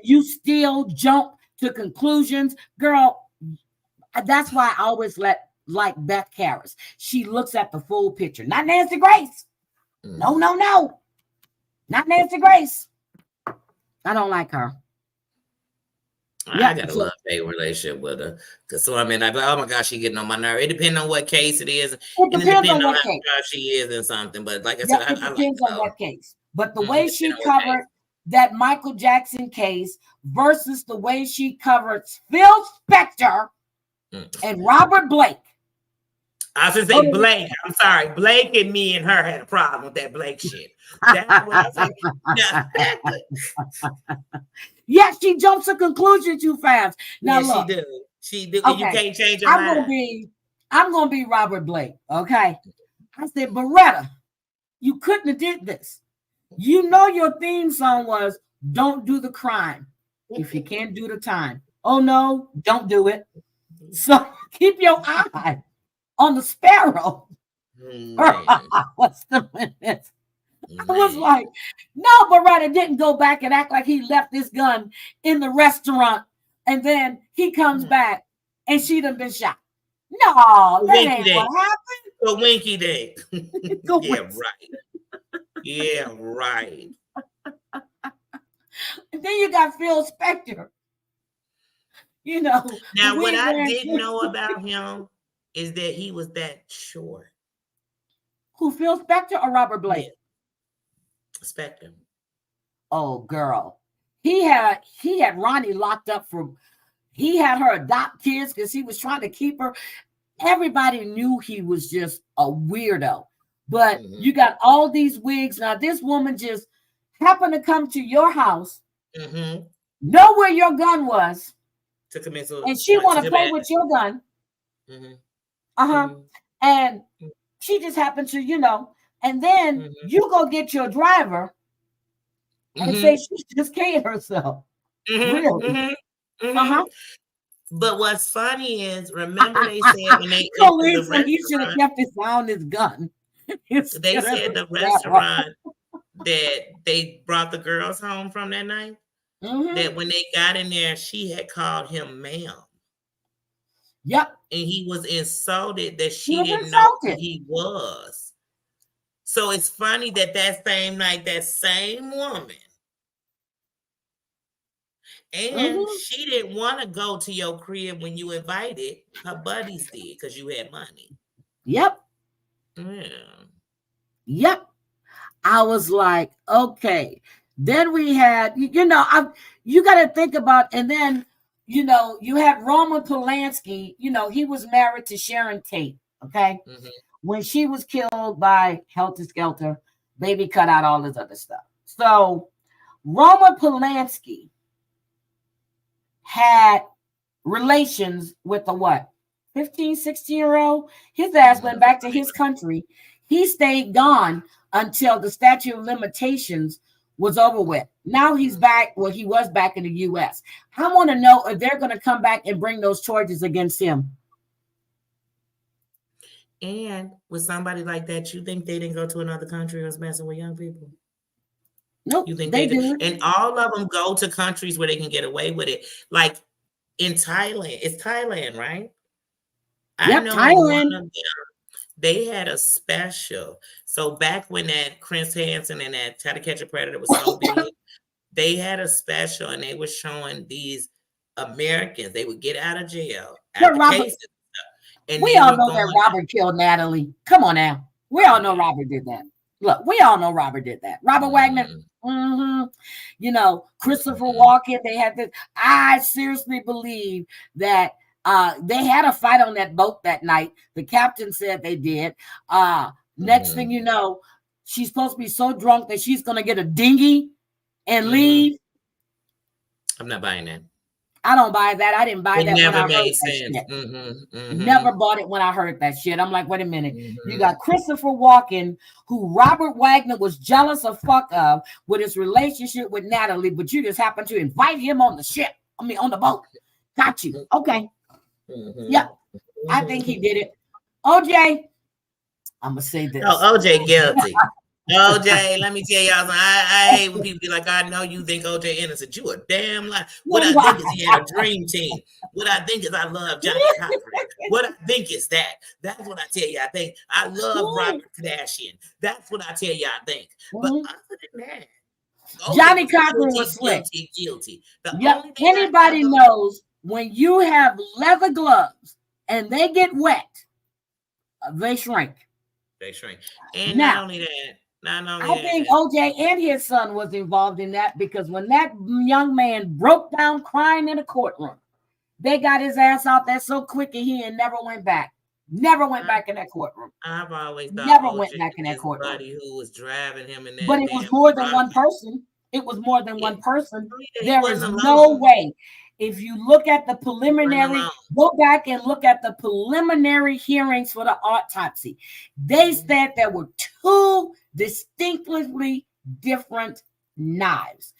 A: you still jump to conclusions, girl. That's why I always like Beth Karras. She looks at the full picture. Not Nancy Grace. No. Not Nancy Grace. I don't like her.
B: I got a love-hate relationship with her. I'm like, oh my gosh, she getting on my nerve. It depends on what case it is.
A: It depends on what case
B: she is in something. But like I said,
A: it depends on what case. But the way she covered that Michael Jackson case versus the way she covered Phil Spector and Robert Blake.
B: I was going to say Blake. I'm sorry. Blake and me and her had a problem with that Blake shit. That's what I was like.
A: Yes, she jumps to conclusion too fast. Now
B: yeah,
A: look,
B: she do. She do.
A: okay,
B: You can't change your
A: I'm
B: mind.
A: gonna be Robert Blake. Okay, I said, Beretta, you couldn't have did this. You know your theme song was "Don't do the crime if you can't do the time." Oh no, don't do it. So keep your eye on the sparrow. What's the limit? I was like, no, Beretta didn't go back and act like he left this gun in the restaurant and then he comes back and she done been shot. No, that ain't what happened.
B: The winky day. Yeah, right. Yeah, right.
A: And then you got Phil Spector. You know.
B: Now, what I didn't know about him is that he was that short.
A: Who, Phil Spector or Robert Blake?
B: Spector.
A: Oh, girl. He had Ronnie locked up he had her adopt kids because he was trying to keep her. Everybody knew he was just a weirdo. But you got all these wigs. Now, this woman just happened to come to your house, know where your gun was, and she want to play with your gun. And she just happened to, and then you go get your driver and say she just killed herself. Really?
B: But what's funny is, remember they said when they entered the restaurant,
A: he should have kept his eye on his gun.
B: They said the restaurant that they brought the girls home from that night, that when they got in there, she had called him ma'am.
A: Yep.
B: And he was insulted that she didn't know who he was. So it's funny that same night, that same woman, and she didn't want to go to your crib when you invited. Her buddies did because you had money.
A: Yep.
B: Yeah.
A: Yep. I was like, okay. Then we had, you got to think about, and then, you had Roman Polanski, he was married to Sharon Tate, okay? When she was killed by Helter Skelter, baby cut out all this other stuff. So Roman Polanski had relations with a what? 15, 16-year-old? His ass went back to his country. He stayed gone until the statute of limitations was over with. Now he's back. Well, he was back in the U.S. I want to know if they're going to come back and bring those charges against him.
B: And with somebody like that, you think they didn't go to another country and was messing with young people?
A: Nope.
B: You think they did? And all of them go to countries where they can get away with it. Like in Thailand. It's Thailand, right?
A: Yep,
B: I know
A: Thailand.
B: one of them, they had a special. So back when that Chris Hansen and that How to Catch a Predator was so big, they had a special and they were showing these Americans. They would get out of jail after cases. And
A: we all know that Robert killed Natalie. Come on now. We all know Robert did that. Look, we all know Robert did that. Robert Wagner, Christopher Walken, they had this. I seriously believe that they had a fight on that boat that night. The captain said they did. Next thing you know, she's supposed to be so drunk that she's going to get a dinghy and leave. I'm
B: not buying that.
A: I don't buy that. I didn't buy that when I heard that shit. Never bought it when I heard that shit. I'm like, wait a minute. You got Christopher Walken, who Robert Wagner was jealous of with his relationship with Natalie, but you just happened to invite him on the ship. On the boat. Got you. Okay. Yeah. I think he did it. OJ, I'm going to say this.
B: Oh, OJ guilty. OJ, let me tell y'all something. I hate when people be like, I know you think OJ innocent. You a damn lie. What I think is he had a dream team. What I think is I love Johnny Cochran. What I think is that. That's what I tell you I think. I love Robert Kardashian. That's what I tell you I think. But other than that,
A: Johnny Cochran was slick.
B: Guilty.
A: Anybody knows when you have leather gloves and they get wet, they shrink.
B: They shrink. And not only that,
A: I think OJ and his son was involved in that because when that young man broke down crying in the courtroom, they got his ass out there so quick and he never went back. Never went back in that courtroom.
B: I've always thought
A: never went back in that courtroom.
B: Who was driving him in that,
A: but it was more than one person. it was more than one person.
B: He
A: There is
B: wasn't
A: no
B: alone.
A: way. If you look at the preliminary, go back and look at the preliminary hearings for the autopsy. They said there were two distinctly different knives.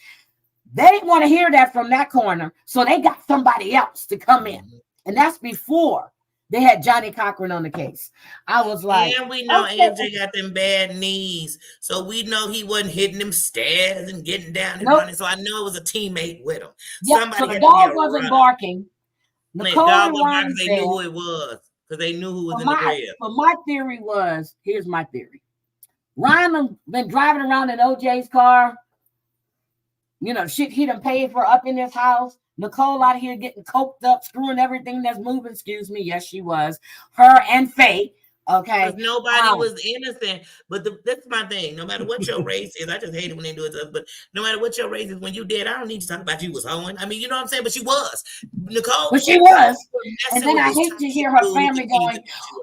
A: They didn't want to hear that from that corner, so they got somebody else to come in. And that's before they had Johnny Cochran on the case. I was like,
B: and we know MJ got them bad knees, so we know he wasn't hitting them stairs and getting down and running. So I know it was a teammate with him.
A: Yep, so the dog wasn't barking. Nicole and Ron
B: they knew who it was because they knew who was in the crib.
A: But my theory was, here's my theory. Ryan been driving around in OJ's car. You know, shit he done paid for up in his house. Nicole out here getting coked up, screwing everything that's moving. Excuse me. Yes, she was. Her and Faye. Okay.
B: Because nobody was innocent. But that's my thing. No matter what your race is, I just hate it when they do it to us. But no matter what your race is, when you dead, I don't need to talk about you was hoeing. I mean, you know what I'm saying? But she was. Nicole.
A: But she was. And then I hate to hear her family going,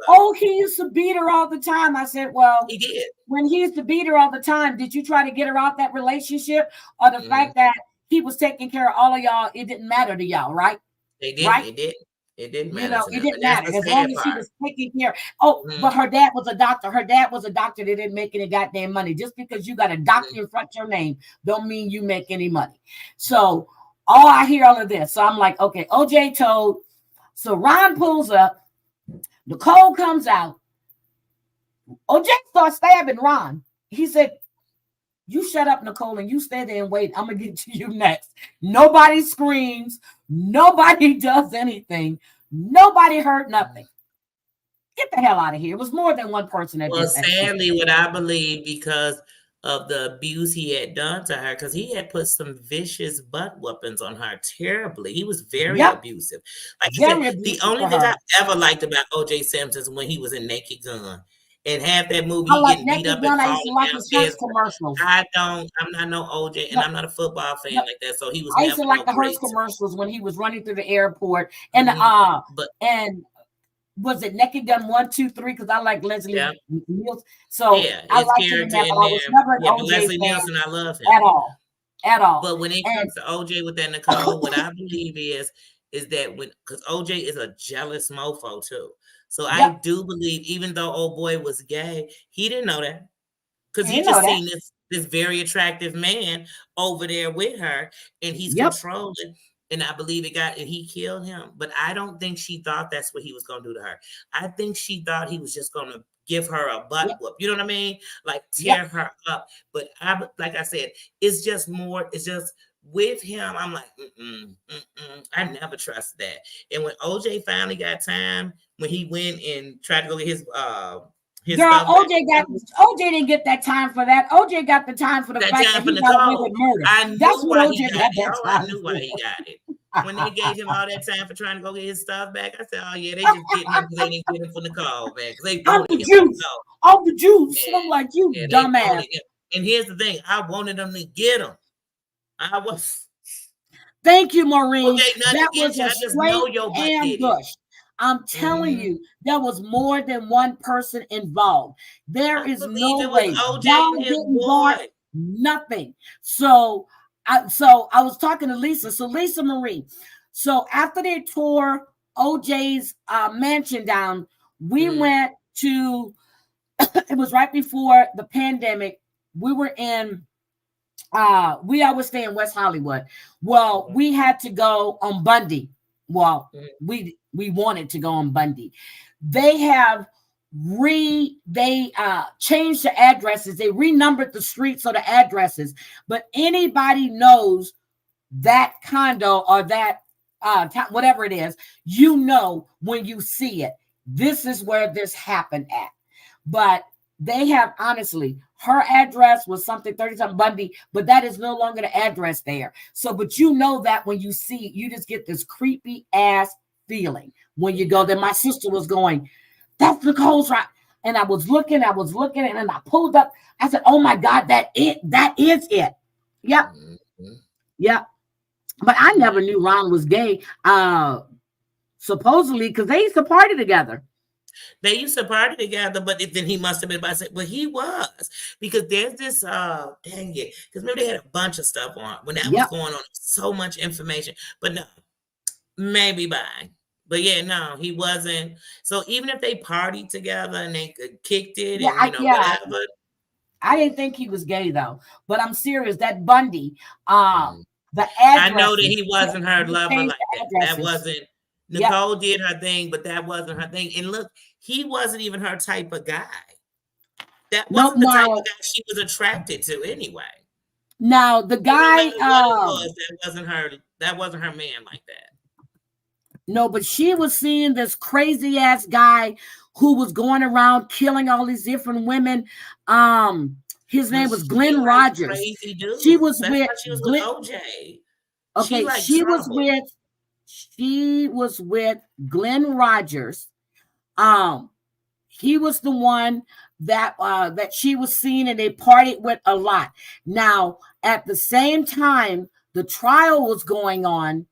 A: oh, he used to beat her all the time. I said, well,
B: he did.
A: When he used to beat her all the time, did you try to get her out that relationship? Or the fact that he was taking care of all of y'all, it didn't matter to y'all, right?
B: They did.
A: Right?
B: It did. It didn't matter.
A: You know, it didn't matter as long as she was taking care. But her dad was a doctor. Her dad was a doctor that didn't make any goddamn money. Just because you got a doctor in front of your name don't mean you make any money. So I hear all of this. So I'm like, okay, OJ told. So Ron pulls up. Nicole comes out. OJ starts stabbing Ron. He said, you shut up, Nicole, and you stay there and wait. I'm going to get to you next. Nobody screams. Nobody does anything. Nobody heard nothing. Get the hell out of here. It was more than one person that did that.
B: Well, sadly, what I believe, because of the abuse he had done to her, because he had put some vicious butt weapons on her terribly. He was very abusive. Like I said, the only thing I ever liked about O.J. Simpson is when he was in Naked Gun. And half that movie, he getting beat up and falling downstairs. I'm not no OJ, and I'm not a football fan like that. So he was.
A: I used to like the Hearst commercials when he was running through the airport, and and was it Naked Gun 1, 2, 3? Because I like Leslie Nielsen, so I like him in that. But I was never an OJ
B: Leslie
A: fan
B: Nielsen, I love him
A: at all.
B: But when it comes to OJ with that Nicole, what I believe is that because OJ is a jealous mofo too. So I do believe, even though old boy was gay, he didn't know that. Because he just seen this very attractive man over there with her, and he's controlling. And I believe and he killed him. But I don't think she thought that's what he was going to do to her. I think she thought he was just going to give her a butt whoop. You know what I mean? Like tear her up. But like I said, it's just with him, I'm like, I never trust that. And when OJ finally got time, when he went and tried to go get his
A: girl, OJ didn't get that time for that. OJ got the time for the fact that he got away with murder. That's what OJ got that time.
B: I knew why he got it. When they gave him all that time for trying to go get his stuff back, I said, oh yeah, they just getting him because they didn't get him for Nicole, man.
A: I'm the juice. I'm like, you dumbass.
B: And here's the thing, I wanted them to get him.
A: Thank you, Maureen.
B: That was a straight
A: ambush. I'm telling you, there was more than one person involved. There is no way. Y'all didn't want nothing. So I was talking to Lisa. So Lisa Marie. So after they tore OJ's mansion down, we went to. It was right before the pandemic. We were in. We always stay in West Hollywood. Well, we had to go on Bundy. Well, we wanted to go on Bundy. They have changed the addresses. They renumbered the streets or the addresses. But anybody knows that condo or that whatever it is, you know when you see it. This is where this happened at. But they have, honestly, her address was something 30-something Bundy, but that is no longer the address there. So, but you know that when you see it, you just get this creepy ass feeling when you go there. My sister was going, that's Nicole's right. And I was looking, and then I pulled up. I said, oh my God, that is it. Yep. Yep. But I never knew Ron was gay. Supposedly, because they used to party together.
B: They used to party together, but then he must have been bisexual. Well, he was, because there's this dang it, because remember they had a bunch of stuff on when that was going on, so much information. But no, maybe bi. But yeah, no, he wasn't. So even if they partied together and they kicked it and whatever.
A: I didn't think he was gay though, but I'm serious. That Bundy, the address.
B: I know that he wasn't her lover like that. That wasn't. Nicole did her thing, but that wasn't her thing. And look, he wasn't even her type of guy. That wasn't the type of guy she was attracted to anyway.
A: Now the guy,
B: that wasn't her. That wasn't her man like that.
A: No, but she was seeing this crazy ass guy who was going around killing all these different women. His name was Glenn Rogers.
B: Crazy dude.
A: She was
B: with OJ.
A: Okay, she was with Glenn Rogers. He was the one that she was seeing, and they partied with a lot. Now, at the same time the trial was going on,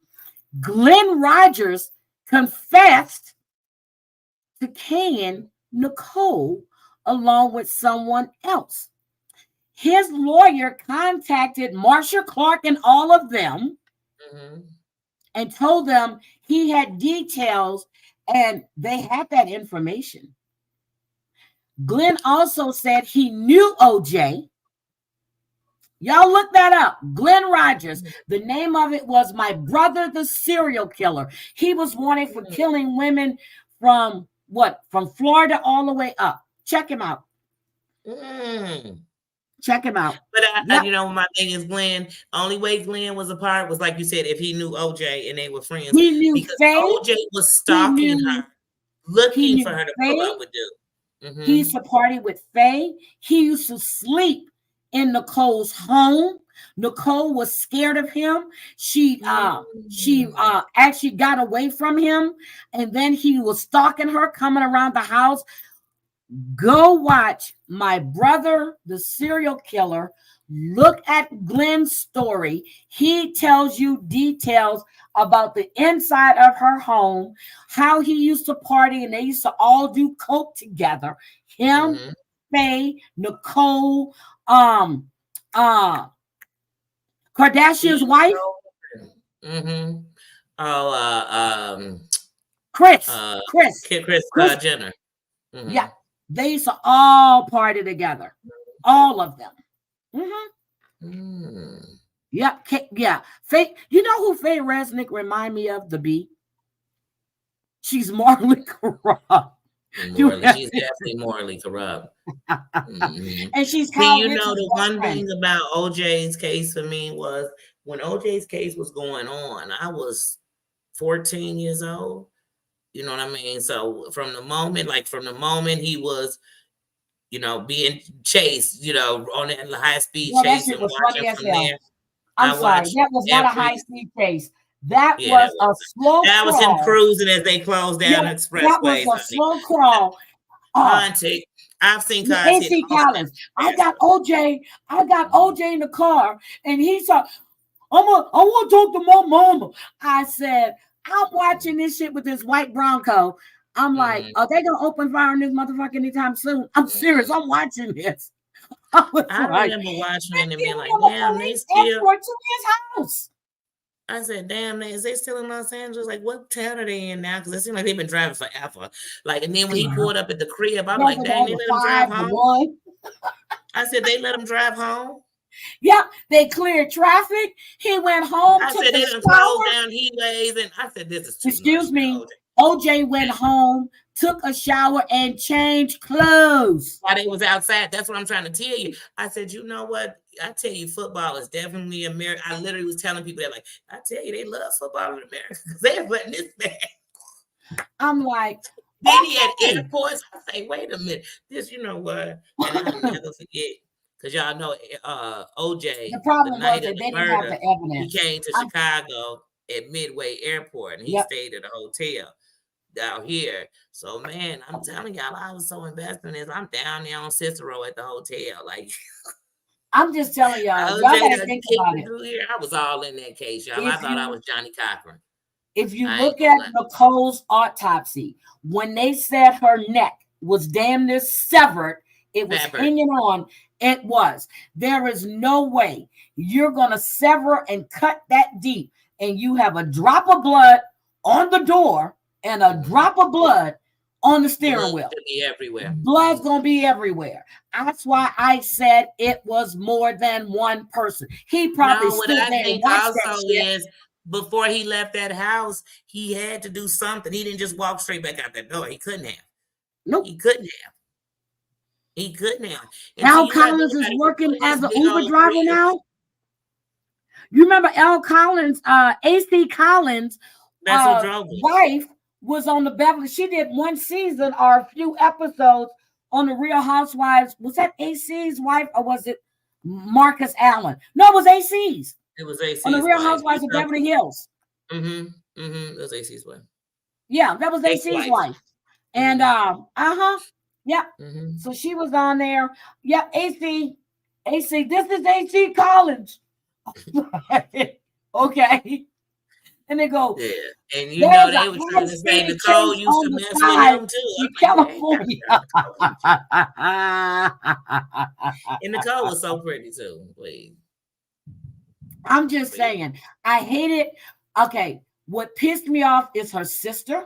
A: Glenn Rogers confessed to Kaying Nicole along with someone else. His lawyer contacted Marsha Clark and all of them and told them he had details, and they had that information. Glenn also said he knew OJ. Y'all look that up. Glenn Rogers. The name of it was My Brother the Serial Killer. He was wanted for killing women from Florida all the way up. Check him out. Check him out.
B: But my thing is Glenn. Only way Glenn was apart was, like you said, if he knew OJ and they were friends.
A: He knew
B: because
A: Faye.
B: OJ was stalking her, looking for her to pull up with dude.
A: He used to party with Faye. He used to sleep in Nicole's home. Nicole was scared of him. She actually got away from him, and then he was stalking her, coming around the house. Go watch My Brother the Serial Killer. Look at Glenn's story. He tells you details about the inside of her home, how he used to party, and they used to all do coke together. Him, Faye, Nicole, Kardashian's wife. Kris
B: Jenner.
A: Yeah, they used to all party together, all of them. Yeah. Faye, you know who Faye Resnick remind me of? The Bee. She's morally corrupt.
B: She's definitely morally corrupt.
A: And she's
B: the one thing about OJ's case for me was when OJ's case was going on, I was 14 years old. You know what I mean? So from the moment he was, being chased, on that high speed chase and watching from there.
A: I'm sorry, that was not a high speed chase. That was a slow crawl.
B: That was him cruising as they closed down the expressway.
A: That was a slow crawl.
B: Auntie, I've seen cars.
A: AC Collins. I got OJ in the car, and he said, I want to talk to my mama. I said, I'm watching this shit with this white Bronco. I'm like, are they gonna open fire on this motherfucker anytime soon? I'm serious. I'm watching this.
B: I remember watching it and being like, damn, they still
A: to his house.
B: I said, damn, is they still in Los Angeles? Like, what town are they in now? Because it seems like they've been driving forever. Like, and then when he pulled up at the crib, I'm like, dang, they let him drive home. I said, they let him drive home.
A: Yep, they cleared traffic. He went home.
B: I said, they done closed down heatways, and I said, this is too
A: Excuse me. OJ went home, took a shower, and changed clothes.
B: While they was outside. That's what I'm trying to tell you. I said, you know what? I tell you, football is definitely America. I literally was telling people that, like, I tell you, they love football in America because they're letting this man.
A: I'm like,
B: then he had airports. I say, wait a minute. This, you know what? And I'll never forget. Because y'all know OJ,
A: the problem
B: the night
A: was
B: of
A: that they
B: the
A: didn't
B: murder,
A: have the evidence.
B: He came to Chicago at Midway Airport, and he stayed at a hotel down here. So, man, I'm telling y'all, I was so invested in this. I'm down there on Cicero at the hotel. Like,
A: I'm just telling y'all, y'all gotta think about it.
B: I was all in that case, y'all. I thought I was Johnny Cochran.
A: If you look at Nicole's autopsy, when they said her neck was damn near severed, it was hanging on. It was. There is no way you're going to sever and cut that deep, and you have a drop of blood on the door and a drop of blood on the steering wheel.
B: Be everywhere.
A: Blood's going to be everywhere. That's why I said it was more than one person. He probably
B: what
A: stood
B: I
A: there
B: think
A: and watched that
B: also
A: shit.
B: is before he left that house, he had to do something. He didn't just walk straight back out that door. He couldn't have.
A: Nope.
B: He couldn't have. He couldn't have.
A: Al Collins is working as an Uber driver now. You remember Al Collins, AC Collins' wife was on the Beverly. She did one season or a few episodes on the Real Housewives. Was that AC's wife or was it Marcus Allen? No, it was AC's.
B: It was AC's
A: on the Real
B: wife.
A: Housewives of Beverly Hills.
B: It was AC's wife.
A: Yeah, that was AC's wife. And yeah. So she was on there. Yeah, AC. This is AC Collins. Okay. And they go,
B: yeah. And you know they were trying to say Nicole used to mess with him too.
A: In California.
B: And Nicole was so pretty too. Please.
A: I'm just saying, I hate it. Okay, what pissed me off is her sister.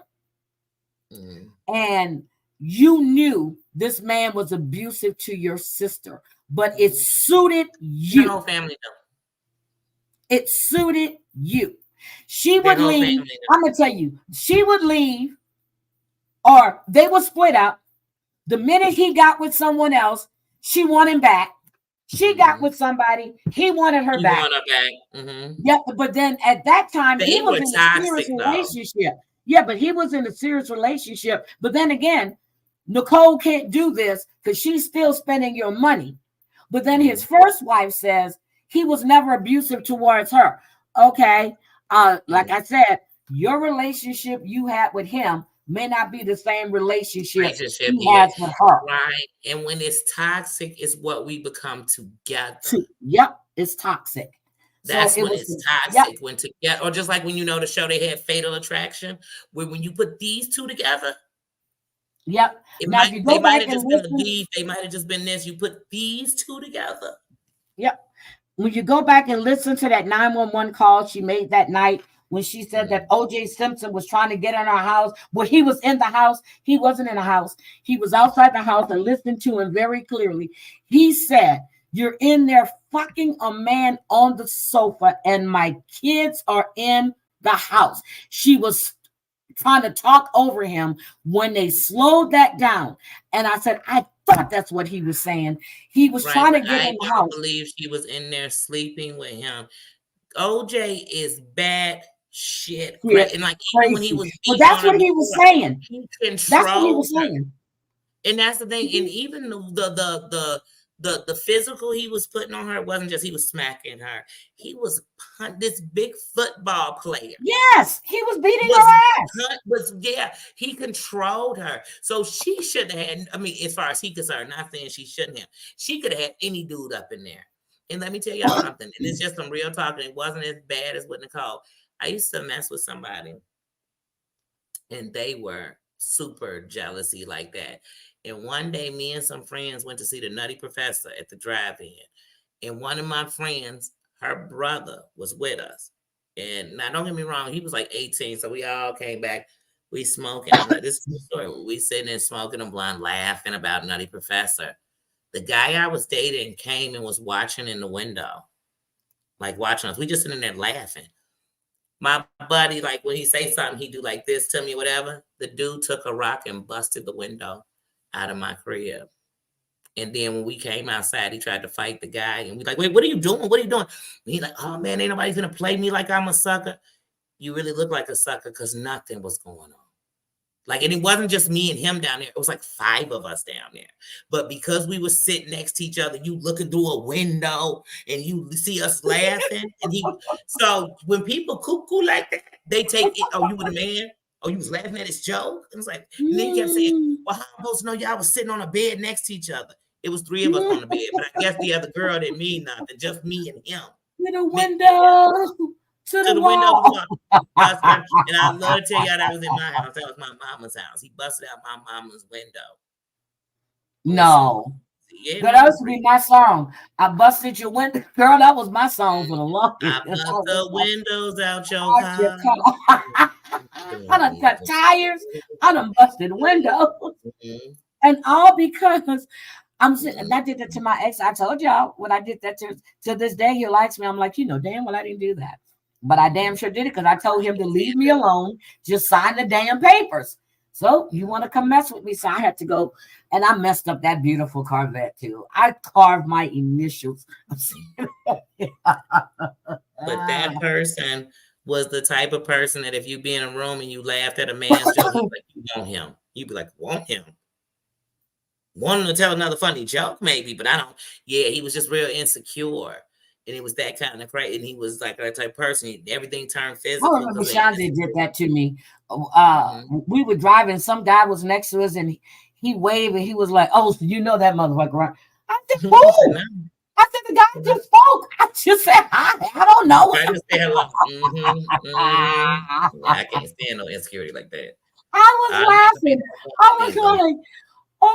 A: And you knew this man was abusive to your sister, but it suited you.
B: Your whole family though.
A: It suited you. She would leave. I'm gonna tell you, she would leave, or they would split up. The minute he got with someone else, she wanted him back. She got with somebody, he wanted her back. Yep, but then at that time, he was in a serious relationship. Yeah, but he was in a serious relationship. But then again, Nicole can't do this because she's still spending your money. But then his first wife says he was never abusive towards her. Okay. Like I said, your relationship you had with him may not be the same relationship he has with her.
B: Right. And when it's toxic, it's what we become together.
A: Yep, it's toxic.
B: That's when it's toxic. When together, or just like when you know the show they had Fatal Attraction, where when you put these two together.
A: Yep.
B: They might have just been the beef. They might have just been this. You put these two together.
A: Yep. When you go back and listen to that 911 call she made that night when she said that O.J. Simpson was trying to get in our house. Well, he was in the house. He wasn't in the house. He was outside the house and listened to him very clearly. He said, "You're in there fucking a man on the sofa and my kids are in the house." She was trying to talk over him when they slowed that down. And I said, I thought that's what he was saying. He was trying to get in the house.
B: I believe she was in there sleeping with him. OJ is bad shit.
A: Yeah,
B: and like
A: even
B: when he was,
A: but that's what he was saying.
B: He
A: that's what he was saying.
B: And that's the thing. And even the physical he was putting on her wasn't just he was smacking her. He was this big football player.
A: Yes, he was beating her ass.
B: He controlled her. So she shouldn't have had, I mean, as far as he's concerned, not saying she shouldn't have. She could have had any dude up in there. And let me tell y'all something. And it's just some real talk. And it wasn't as bad as with Nicole. I used to mess with somebody. And they were super jealousy like that. And one day, me and some friends went to see the Nutty Professor at the drive-in. And one of my friends, her brother, was with us. And now, don't get me wrong, he was like 18, so we all came back. We smoking. This is the story. We sitting there smoking a blunt, laughing about Nutty Professor. The guy I was dating came and was watching in the window, like watching us. We just sitting there laughing. My buddy, like when he say something, he do like this to me, whatever. The dude took a rock and busted the window out of my crib. And then when we came outside, he tried to fight the guy. And we like, wait, what are you doing? What are you doing? And he's like, oh man, ain't nobody gonna play me like I'm a sucker. You really look like a sucker because nothing was going on. Like, and it wasn't just me and him down there. It was like 5 of us down there. But because we were sitting next to each other, you looking through a window and you see us laughing. So when people cuckoo like that, they take it, oh, you were the man? Oh, you was laughing at his joke? And it's like, and then he kept saying, well, how am I supposed to know y'all was sitting on a bed next to each other? It was 3 of us on the bed, but I guess the other girl didn't mean nothing, just me and him.
A: With a window. to the
B: window of
A: wall.
B: the wall. And I love to tell y'all that was in my house. That was my mama's house. He busted out my mama's window.
A: No.
B: Yeah,
A: Girl, that used to be my song. I busted your window. Girl, that was my song for the longest.
B: I bust the windows out your car.
A: I done cut tires. I done busted windows. And all because I'm sitting, and I did that to my ex. I told y'all when I did that to this day, he likes me. I'm like, damn well, I didn't do that. But I damn sure did it because I told him to leave me alone. Just sign the damn papers. So you want to come mess with me? So I had to go, and I messed up that beautiful Corvette too. I carved my initials.
B: But that person was the type of person that if you be in a room and you laughed at a man's joke, like, you want him. You'd be like, want him. Want him to tell another funny joke, maybe, but I don't. Yeah, he was just real insecure. And it was that kind of crazy. And he was like that type of person. Everything turned physical.
A: I remember Shonda did that to me. We were driving. Some guy was next to us, and he waved, and he was like, "Oh, so you know that motherfucker, right?" I said, "Who?" I said, "The guy just spoke." I just said, "Hi." I don't know.
B: I just said hello. I can't stand no insecurity like that.
A: I was laughing. I was like,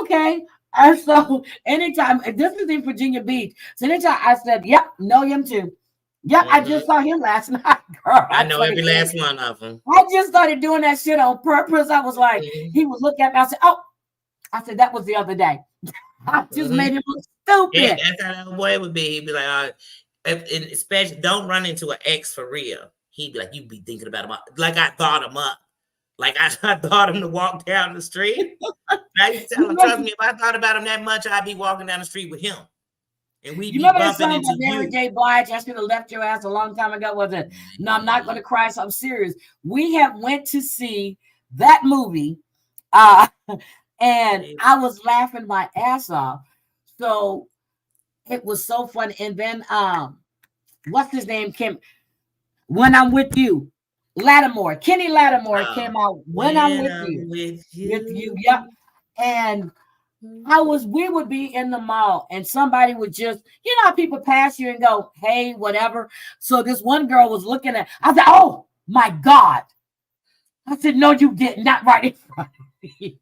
A: okay. And so anytime, this is in Virginia Beach. So anytime I said, yep, know him too. Yep, I just saw him last night, girl.
B: I know every last one of them.
A: I just started doing that shit on purpose. I was like, he would look at me. I said, oh, that was the other day. I just made him look stupid.
B: Yeah, that's how that boy would be. He'd be like, especially don't run into an ex for real. He'd be like, you be thinking about him. Like I thought him up. Like I thought him to walk down the street. I used to tell him, trust me, if I thought about him that much, I'd be walking down the street with him. And we'd be bumping into
A: Mary J. Blige, I should have left your ass a long time ago. Was it? No, I'm not going to cry. So I'm serious. We have went to see that movie, and I was laughing my ass off. So it was so funny. And then, what's his name? When I'm With You. Kenny Lattimore came out When I'm With You. Yep. And we would be in the mall and somebody would just, you know how people pass you and go, hey, whatever. So this one girl was looking at, I said, oh my God. I said, no, you did not right in front of me.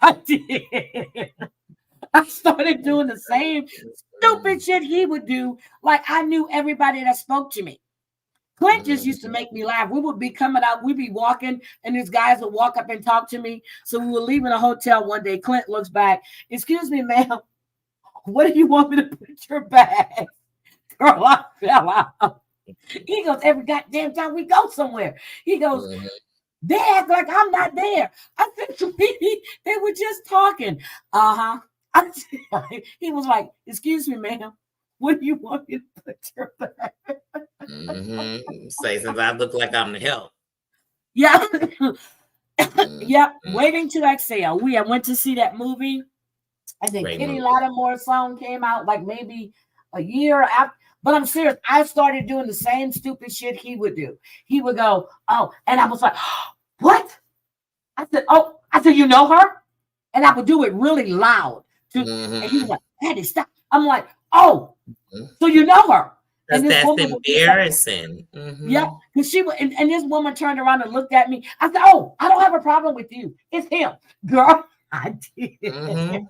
A: I did. I started doing the same stupid shit he would do. Like I knew everybody that spoke to me. Clint just used to make me laugh. We would be coming out, we'd be walking, and these guys would walk up and talk to me. So we were leaving a hotel one day. Clint looks back. Excuse me, ma'am. What do you want me to put in your bag? Girl, I fell out. He goes, every goddamn time we go somewhere. He goes, they act like I'm not there. I said, sweetie, they were just talking. Uh-huh. He was like, excuse me, ma'am. What do you want me to put your bag?
B: Say, since I look like I'm the help.
A: Yeah. Yeah. Waiting to Exhale. We went to see that movie. I think Kenny Lattimore's song came out like maybe a year after. But I'm serious. I started doing the same stupid shit he would do. He would go, oh, and I was like, what? I said, you know her? And I would do it really loud. And he was like, Patty, stop. I'm like, oh, so you know her.
B: And that's embarrassing.
A: Yeah, because she and this woman turned around and looked at me. I said, "Oh, I don't have a problem with you. It's him, girl." I did, and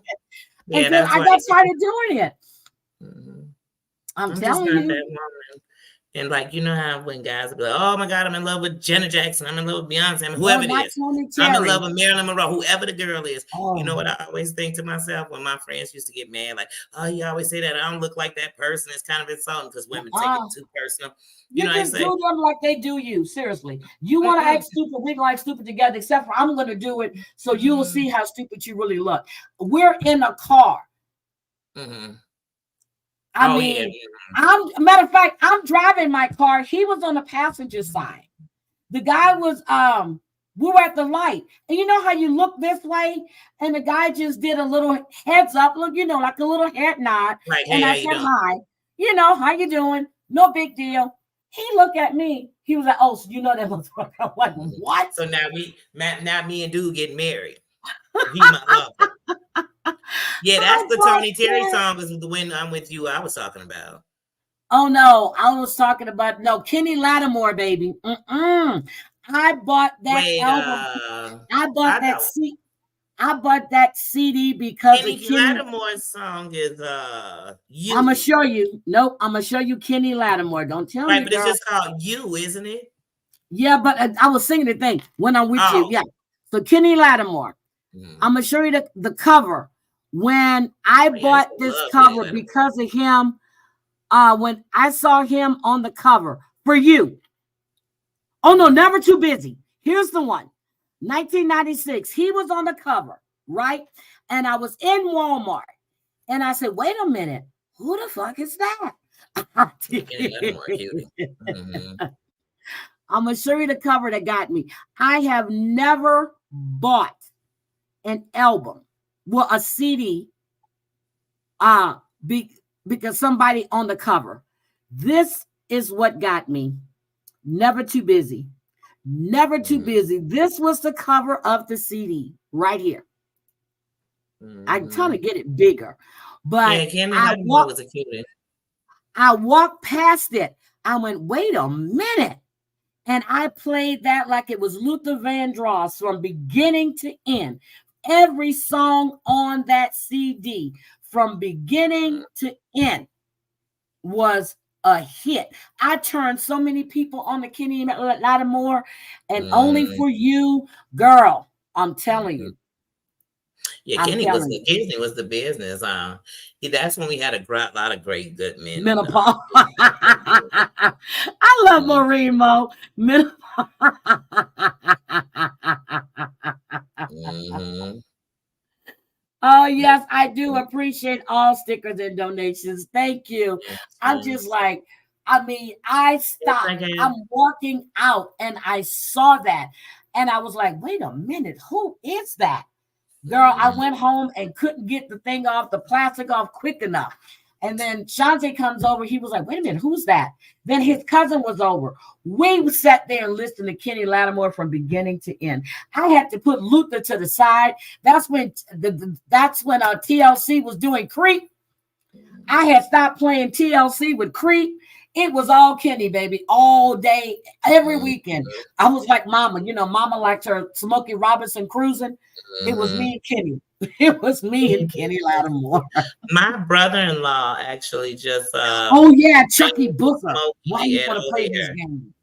A: then I got started doing it. I'm telling you.
B: And like, you know how when guys be like, oh my God, I'm in love with Janet Jackson, I'm in love with Beyonce, I mean, whoever it is. I'm in love with Marilyn Monroe, whoever the girl is. You know what I always think to myself when my friends used to get mad, like, oh, you always say that I don't look like that person. It's kind of insulting because women take it too personal.
A: You know, just do them like they do you. Seriously. You want to act stupid, we're going to act stupid together, except for I'm going to do it so you will see how stupid you really look. We're in a car. I mean, matter of fact, I'm driving my car. He was on the passenger side. The guy was, we were at the light. And you know how you look this way? And the guy just did a little heads up look, you know, like a little head nod.
B: Like,
A: and I said, hi. You know, how you doing? No big deal. He looked at me. He was like, oh, so you know that motherfucker. I'm like, what?
B: So now me and dude getting married. He my lover. Yeah, that's the Tony Terry song is the When I'm With You I was talking about.
A: Oh no, I was talking about Kenny Lattimore, baby. I bought that album. I bought that CD because
B: Kenny
A: of Kenny.
B: Lattimore's song is You.
A: I'm gonna show you. Nope, I'm gonna show you Kenny Lattimore. Don't tell me,
B: But
A: girl.
B: it's just called You, isn't it?
A: Yeah, but I was singing the thing when I'm with you. Yeah. So Kenny Lattimore. I'm gonna show you the cover. When I bought this cover because of him, when I saw him on the cover for You. Oh no, Never Too Busy. Here's the one. 1996. He was on the cover, right? And I was in Walmart, and I said, "Wait a minute, who the fuck is that?" I'm gonna show you the cover that got me. I have never bought an album, well, a CD, because somebody on the cover. This is what got me. Never Too Busy. Never Too Busy. This was the cover of the CD right here. I'm trying to get it bigger, but I walked past it. I went, wait a minute. And I played that like it was Luther Vandross from beginning to end. Every song on that CD from beginning to end was a hit. I turned so many people on to Kenny Lattimore, and Only for You, girl. I'm telling you.
B: Yeah, Kenny was the business. That's when we had a lot of great good men.
A: Menopause. I love Maureen Mo. Oh, yes, I do appreciate all stickers and donations. Thank you. I'm just like, I stopped. I'm walking out and I saw that. And I was like, wait a minute, who is that? Girl, I went home and couldn't get the thing off, the plastic off quick enough. And then Shante comes over. He was like, wait a minute, who's that? Then his cousin was over. We sat there and listened to Kenny Lattimore from beginning to end. I had to put Luther to the side. That's when TLC was doing Creep. I had stopped playing TLC with Creep. It was all Kenny, baby, all day, every weekend. I was like Mama. Mama liked her Smokey Robinson cruising. It was me and Kenny. It was me and Kenny Lattimore.
B: My brother-in-law actually just
A: Chucky Booker. Why you want to play this game?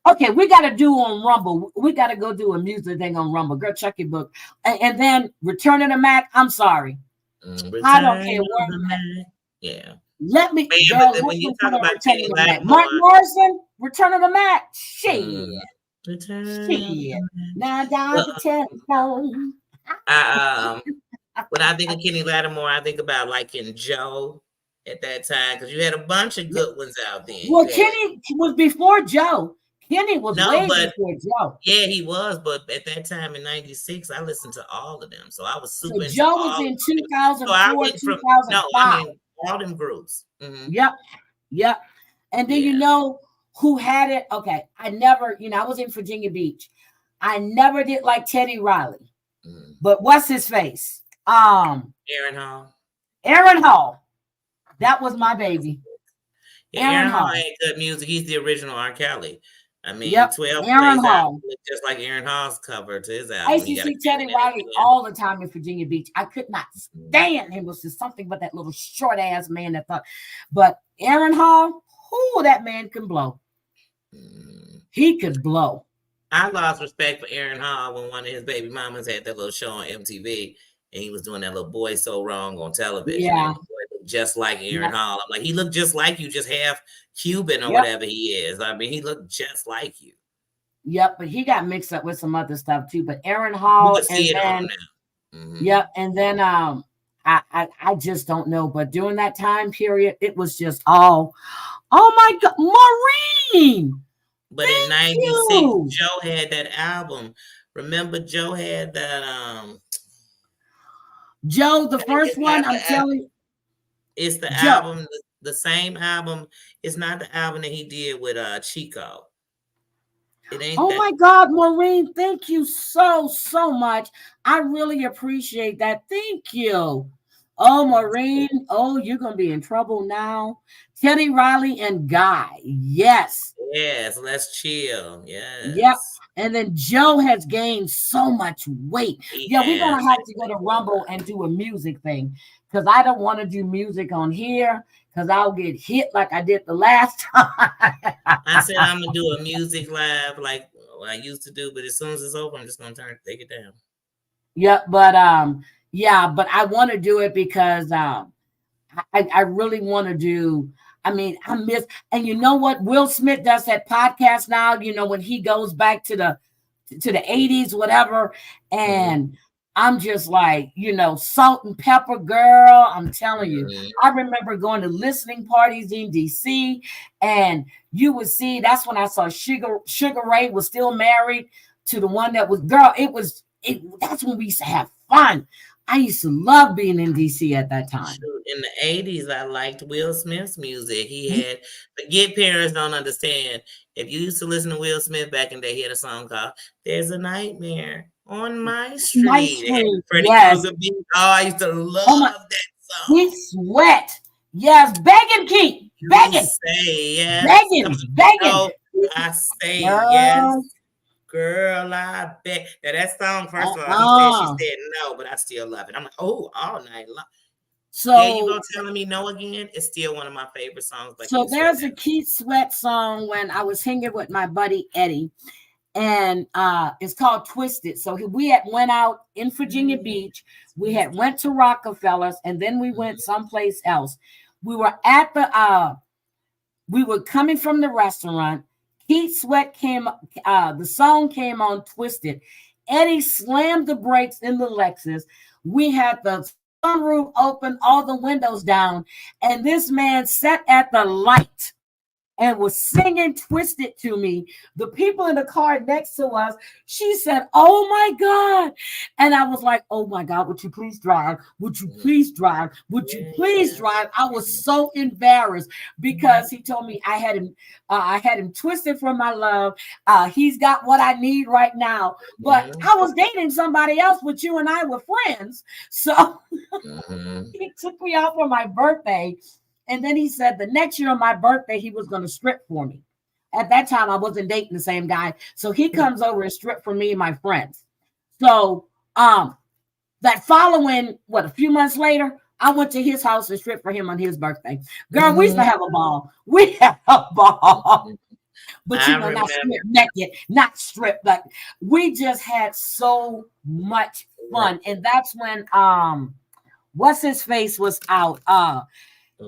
A: Okay, we got to do on Rumble. We got to go do a music thing on Rumble. Girl, Chucky Book. And then Return of the Mac. I'm sorry. I don't care where I'm at.
B: Yeah.
A: Let me go.
B: When you talk about
A: Return of the Mac. Mark Morrison, Return of the Mac. Shit. Now down the telephone.
B: When I think of Kenny Lattimore, I think about like in Joe at that time, because you had a bunch of good ones out there.
A: Well, Kenny was before Joe. Kenny was way before Joe.
B: Yeah, he was. But at that time in '96, I listened to all of them. So I was super into
A: Joe was in 2004, 2005.
B: All them groups.
A: Yep. And then you know who had it? Okay, I never, I was in Virginia Beach. I never did like Teddy Riley. But what's his face?
B: Aaron Hall.
A: Aaron Hall. That was my baby.
B: Yeah, Aaron Hall ain't good music. He's the original R. Kelly. 12
A: Aaron Hall.
B: Just like Aaron Hall's cover to his album.
A: I used to see Teddy Riley all the time in Virginia Beach. I could not stand him. It was just something but that little short ass man that thought. But Aaron Hall, that man can blow. He could blow.
B: I lost respect for Aaron Hall when one of his baby mamas had that little show on MTV and he was doing that little Boy So Wrong on television.
A: Yeah.
B: Just like Aaron Hall. I'm like, he looked just like you, just half Cuban or whatever he is. I mean, he looked just like you.
A: Yep, but he got mixed up with some other stuff too. But Aaron Hall, and then I just don't know. But during that time period, it was just oh my God, Maureen.
B: But in '96, Joe had that album. Remember, Joe had that
A: Joe, the first one, I'm telling you.
B: It's the album, the same album. It's not the album that he did with Chico. It ain't.
A: Oh my God, Maureen, thank you so much. I really appreciate that. Thank you. Oh, Maureen. Oh, you're gonna be in trouble now. Teddy Riley and Guy. Yes.
B: Yes, let's chill.
A: Yep.
B: Yes.
A: And then Joe has gained so much weight. Yeah, we're
B: Yeah.
A: gonna have to go to Rumble and do a music thing because I don't want to do music on here because I'll get hit like I did the last time.
B: I said I'm gonna do a music live like I used to do, but as soon as it's over, I'm just gonna take it down.
A: Yeah, but I want to do it because I really want to do. I mean, I miss, and you know what? Will Smith does that podcast now. You know, when he goes back to the 80s, whatever, and I'm just like, you know, salt and pepper girl. I'm telling you, I remember going to listening parties in DC, and you would see that's when I saw Sugar Ray was still married to the one that was girl. That's when we used to have fun. I used to love being in DC at that time.
B: In the 80s, I liked Will Smith's music. He had, forget parents don't understand. If you used to listen to Will Smith back in the day, he had a song called There's a Nightmare on My Street.
A: My Street,
B: yes.
A: yes.
B: Oh, I used to love that song.
A: We sweat. Yes, begging Keith. Begging.
B: Say yes.
A: Begging.
B: No, I say
A: Girl.
B: yes. Girl, I bet that song, first of all, she said no, but I still love it. I'm like, oh, all night long.
A: So
B: there you go, telling me no again. It's still one of my favorite songs.
A: So there's a Keith Sweat song when I was hanging with my buddy Eddie, and it's called Twisted. So we had went out in Virginia Beach. We had went to Rockefellers, and then we went someplace else. We were at we were coming from the restaurant. Keith Sweat came, the song came on Twisted. Eddie slammed the brakes in the Lexus. We had the sunroof open, all the windows down, and this man sat at the light and was singing Twisted to me. The people in the car next to us, she said, oh my God. And I was like, oh my God, would you please drive? Would you please drive? Would you please drive? I was so embarrassed because he told me I had him twisted for my love. He's got what I need right now. But I was dating somebody else, but you and I were friends. So he took me out for my birthday. And then he said the next year on my birthday, he was going to strip for me. At that time, I wasn't dating the same guy. So he comes over and strip for me and my friends. So that following, a few months later, I went to his house and stripped for him on his birthday. Girl, we used to have a ball. We had a ball. But you know, not strip naked, not strip. Like we just had so much fun. And that's when what's his face was out.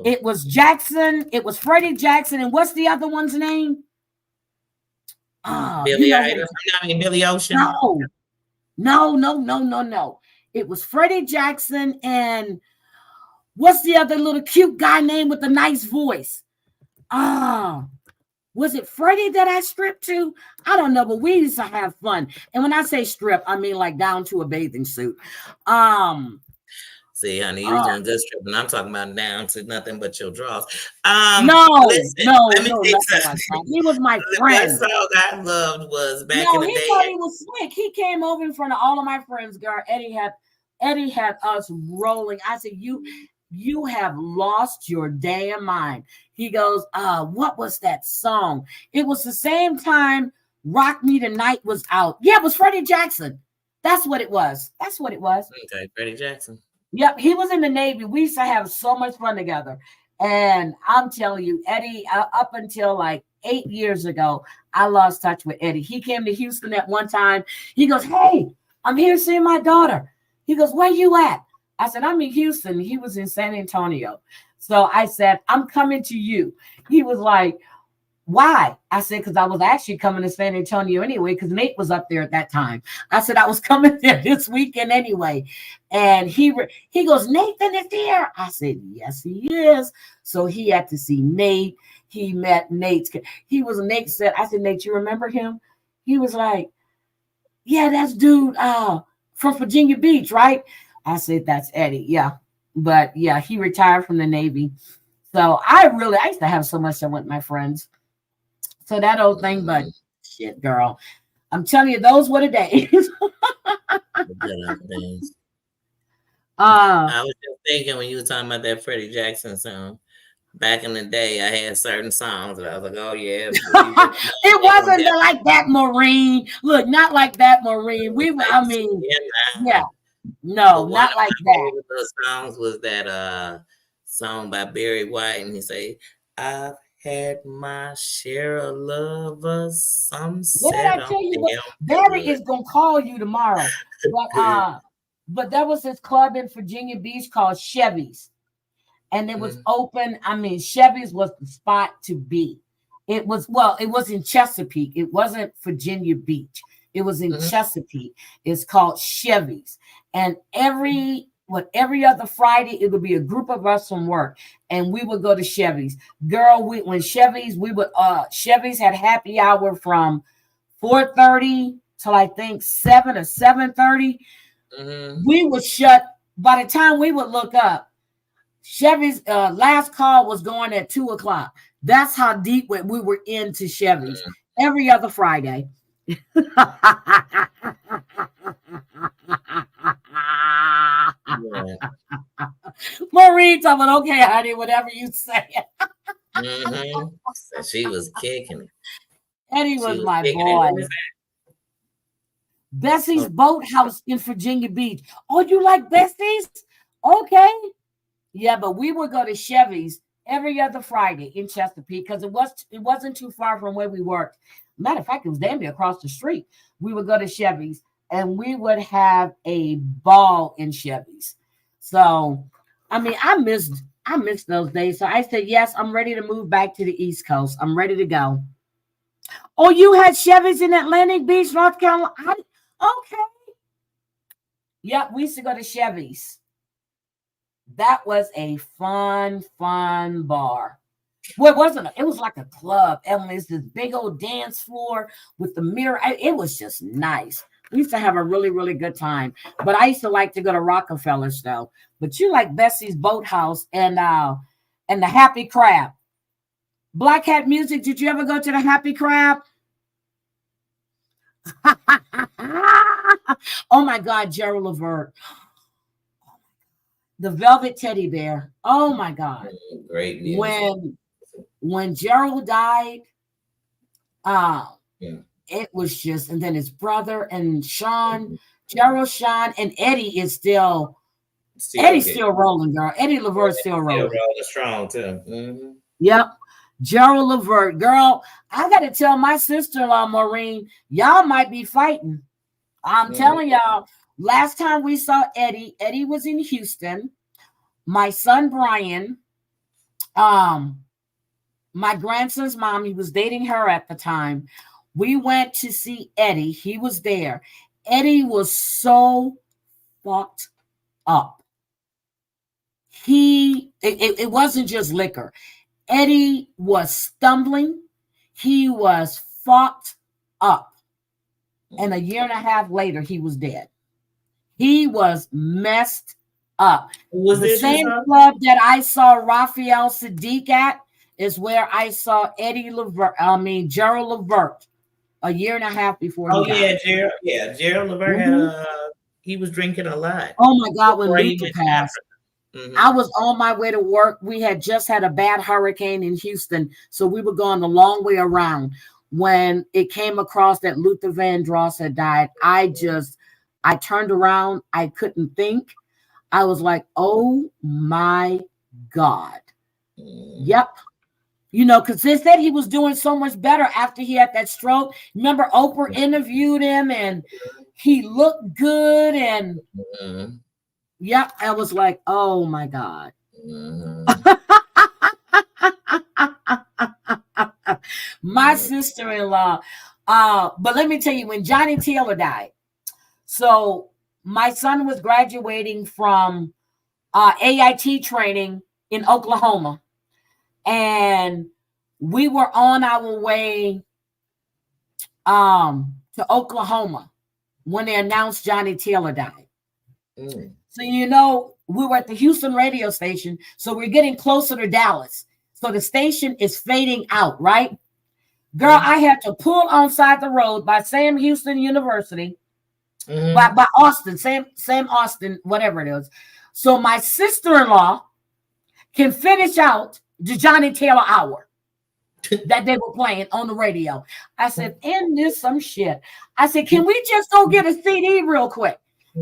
A: It was Jackson. It was Freddie Jackson. And what's the other one's name?
B: Billy Billy Ocean.
A: No. It was Freddie Jackson and what's the other little cute guy name with the nice voice? Was it Freddie that I stripped to? I don't know, but we used to have fun. And when I say strip, I mean like down to a bathing suit.
B: See, honey, you was doing good stripping. I'm talking about down to nothing but your drawers.
A: No, he was my friend.
B: The song I loved was back in the day.
A: He thought he was slick. He came over in front of all of my friends, girl. Eddie had us rolling. I said, you have lost your damn mind. He goes, what was that song? It was the same time Rock Me Tonight was out. Yeah, it was Freddie Jackson. That's what it was.
B: Okay, Freddie Jackson.
A: Yep, he was in the Navy. We used to have so much fun together. And I'm telling you, Eddie, up until like 8 years ago, I lost touch with Eddie. He came to Houston at one time. He goes, hey, I'm here seeing my daughter. He goes, where you at? I said, I'm in Houston. He was in San Antonio. So I said, I'm coming to you. He was like, why? I said, because I was actually coming to San Antonio anyway, because Nate was up there at that time. I said, I was coming there this weekend anyway. And he goes, Nathan is here. I said, yes, he is. So he had to see Nate. He met Nate. Nate said, I said, Nate, you remember him? He was like, yeah, that's dude from Virginia Beach, right? I said, that's Eddie. Yeah. But yeah, he retired from the Navy. So I used to have so much fun with my friends. So that old thing, but shit, girl, I'm telling you, those were the days.
B: I was just thinking when you were talking about that Freddie Jackson song. Back in the day, I had certain songs that I was like, "Oh yeah."
A: It wasn't like that, Maureen. Look, not like that, Maureen. I mean, yeah, no, not like that.
B: Those songs was that song by Barry White, and he say, "I've had my share of lovers. Some
A: What did
B: said
A: I tell you? Barry is gonna call you tomorrow, but there was this club in Virginia Beach called Chevy's. And it was open. I mean, Chevy's was the spot to be. It was in Chesapeake. It wasn't Virginia Beach. It was in Chesapeake. It's called Chevy's. And every other Friday, it would be a group of us from work, and we would go to Chevy's. Girl, when Chevy's had happy hour from 4:30 till I think 7 or 7:30. We would shut. By the time we would look up, Chevy's last call was going at 2:00. That's how deep we were into Chevy's every other Friday. Maureen told me, okay, honey, whatever you say.
B: So she was kicking it.
A: Eddie was my boy. Bessie's Boathouse in Virginia Beach. Oh, you like Bessie's? Okay. Yeah, but we would go to Chevy's every other Friday in Chesapeake because it wasn't too far from where we worked. Matter of fact, it was damn near across the street. We would go to Chevy's and we would have a ball in Chevy's. So, I mean, I missed those days. So I said, yes, I'm ready to move back to the East Coast. I'm ready to go. Oh, you had Chevy's in Atlantic Beach, North Carolina? Okay. Yep, we used to go to Chevy's. That was a fun bar. Well, it wasn't. It was like a club. And it's this big old dance floor with the mirror. It was just nice. We used to have a really, really good time. But I used to like to go to Rockefeller's though. But you like Bessie's Boathouse and the Happy Crab. Black Hat Music. Did you ever go to the Happy Crab? Oh my God, Gerald Levert. The Velvet Teddy Bear. Oh my God.
B: Great music.
A: When Gerald died, it was just, and then his brother and Sean, Gerald, Sean, and Eddie is still Eddie's still rolling, girl. Eddie Levert's still rolling.
B: Still rolling strong too.
A: Yep. Gerald Levert. Girl, I gotta tell my sister-in-law, Maureen, y'all might be fighting. I'm telling y'all. Last time we saw Eddie was in Houston. My son, Brian, my grandson's mom, he was dating her at the time. We went to see Eddie. He was there. Eddie was so fucked up. It wasn't just liquor. Eddie was stumbling. He was fucked up. And a year and a half later, he was dead. He was messed up. Was the same club that I saw Raphael Sadiq at is where I saw Gerald Levert a year and a half before he died.
B: Gerald Levert had he was drinking a lot.
A: Oh my God, when Luther passed. I was on my way to work. We had just had a bad hurricane in Houston, so we were going the long way around. When it came across that Luther Vandross had died, I turned around. I couldn't think. I was like, oh my God. Yep. You know, because they said he was doing so much better after he had that stroke. Remember, Oprah interviewed him and he looked good. And yep, I was like, oh my God. My sister-in-law. But let me tell you, when Johnny Taylor died, so my son was graduating from AIT training in Oklahoma. And we were on our way to Oklahoma when they announced Johnny Taylor died. So, you know, we were at the Houston radio station. So we're getting closer to Dallas. So the station is fading out, right? Girl, I had to pull on side the road by Sam Houston University, by Austin, Sam Austin, whatever it is. so my sister-in-law can finish out the Johnny Taylor hour that they were playing on the radio. I said, "In this some shit." I said, "Can we just go get a CD real quick?"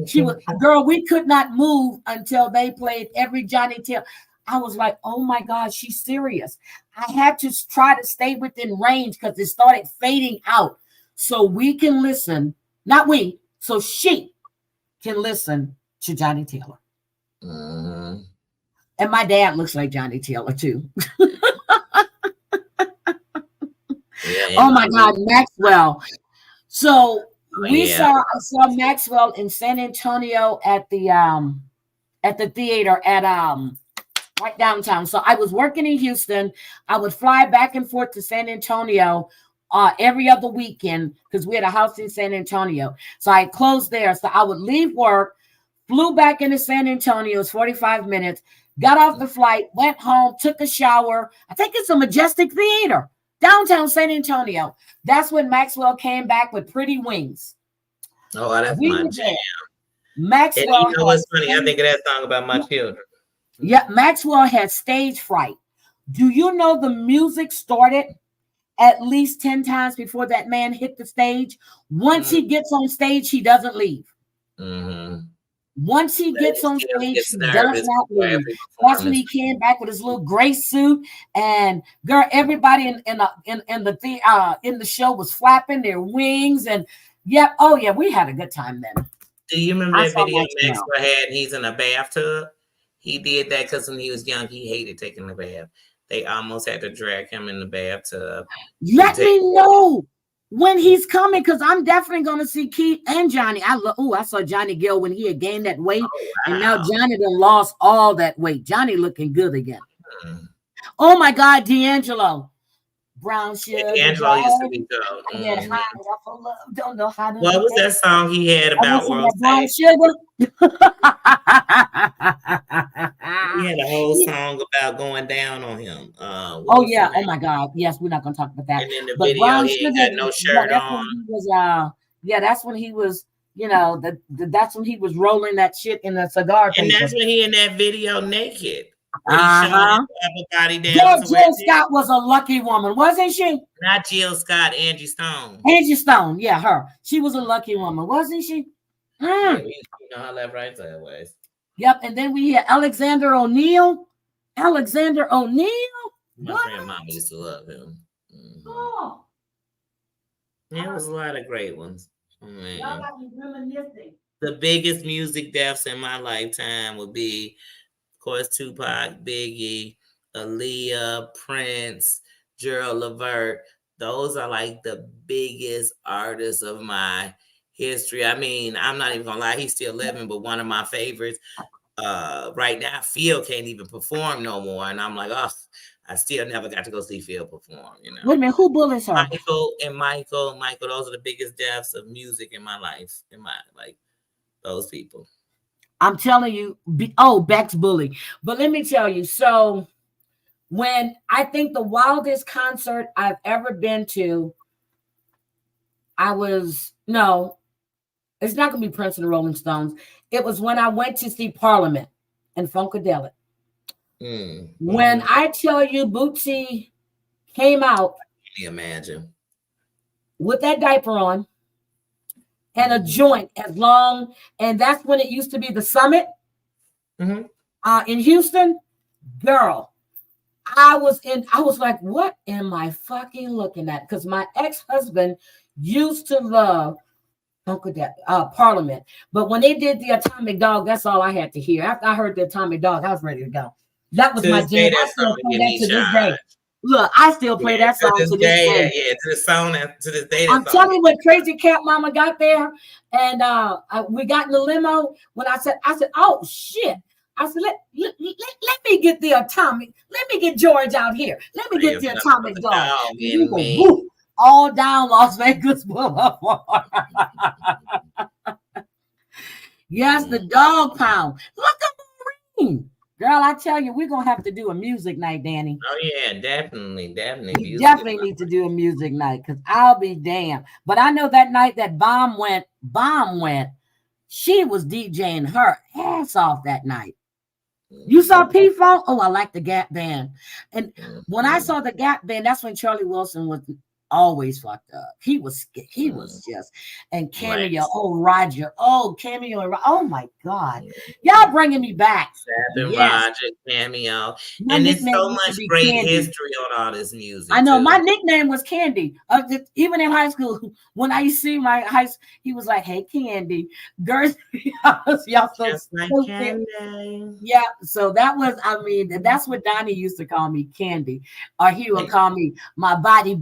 A: She was, girl, we could not move until they played every Johnny Taylor. I was like, "Oh my God, she's serious." I had to try to stay within range because it started fading out, so we can listen. Not we, so she can listen to Johnny Taylor. And my dad looks like Johnny Taylor too. Oh my God, Maxwell. So I saw Maxwell in San Antonio at the theater at right downtown. So I was working in Houston. I would fly back and forth to San Antonio every other weekend because we had a house in San Antonio. So I closed there. So I would leave work, flew back into San Antonio. It was 45 minutes. Got off the flight, went home, took a shower. I think it's a Majestic Theater, downtown San Antonio. That's when Maxwell came back with Pretty Wings.
B: Oh, that's my jam.
A: Maxwell.
B: And you know what's funny? I think of that song about my children.
A: Yeah, Maxwell had stage fright. Do you know the music started at least 10 times before that man hit the stage? Once he gets on stage, he doesn't leave. Once he gets on stage, he does not leave. That's when he came back with his little gray suit, and girl, everybody in the show was flapping their wings, and we had a good time then.
B: Do you remember that video Maxwell had? He's in a bathtub. He did that because when he was young, he hated taking the bath. They almost had to drag him in the bathtub.
A: Let me know when he's coming, because I'm definitely going to see Keith and Johnny. I saw Johnny Gill when he had gained that weight, and now Johnny done lost all that weight. Johnny looking good again. Oh my God, D'Angelo. Brown sugar.
B: D'Angelo used to be dope.
A: Don't know how to.
B: What was that song he had about world
A: brown sugar?
B: He had a whole song about going down on him.
A: Oh my God. Yes, we're not gonna talk about that.
B: And in the video, he ain't got no shirt on.
A: That's when he was, that's when he was rolling that shit in the cigar.
B: And that's when he in that video naked.
A: Jill Scott was a lucky woman, wasn't she?
B: Not Jill Scott, Angie Stone.
A: Angie Stone, yeah, her. She was a lucky woman, wasn't she?
B: Yeah, you know how left right sideways.
A: Yep, and then we had Alexander O'Neal. My friend
B: Mama used to love him.
A: Oh.
B: There was a lot of great ones. The biggest music deaths in my lifetime would be, of course, Tupac, Biggie, Aaliyah, Prince, Gerald Levert. Those are like the biggest artists of my history. I mean, I'm not even gonna lie, he's still living, but one of my favorites right now, Phil can't even perform no more. And I'm like, oh, I still never got to go see Phil perform,
A: Wait a minute, who bullets her?
B: Michael, those are the biggest deaths of music in my life, those people.
A: I'm telling you, Beck's bully. But let me tell you, so when I think the wildest concert I've ever been to, it's not going to be Prince and the Rolling Stones. It was when I went to see Parliament in Funkadelic. When I tell you Bootsy came out,
B: can you imagine,
A: with that diaper on and a joint as long, and that's when it used to be the Summit in Houston. Girl, I was like, what am I fucking looking at? Because my ex-husband used to love Parliament, but when they did the Atomic Dog, that's all I had to hear. After I heard the Atomic Dog, I was ready to go. That was my jam. I still play that to this day. Look, I still play that song to this day.
B: Yeah, to the song and to this day.
A: I'm telling you, when Crazy Cat Mama got there, and we got in the limo. When I said, oh shit. I said, let me get the Atomic. Let me get George out here. Let me get the Atomic Dog. All down Las Vegas Boulevard. Yes, the dog pound. Look at Maureen. Girl, I tell you, we're going to have to do a music night, Danny.
B: Oh, yeah, definitely.
A: We definitely need to do a music night, because I'll be damned. But I know that night that Bomb went, she was DJing her ass off that night. You saw P-Funk? Oh, I like the Gap Band. And when I saw the Gap Band, that's when Charlie Wilson was always fucked up. He was just, and Cameo,
B: Right.
A: oh, Roger, oh, Cameo, oh my God. Y'all bringing me back.
B: Seven
A: Yes.
B: Roger, Cameo.
A: My
B: And there's
A: nickname
B: so
A: used to
B: much
A: be
B: great
A: Candy.
B: history on all this music.
A: I know
B: too.
A: my nickname was Candy. Even in high school, when I used to see my he was like, "Hey, Candy, girls, y'all so
B: Just like
A: stupid."
B: Candy.
A: Yeah, so that was, I mean, that's what Donnie used to call me, Candy, or he would call me my body,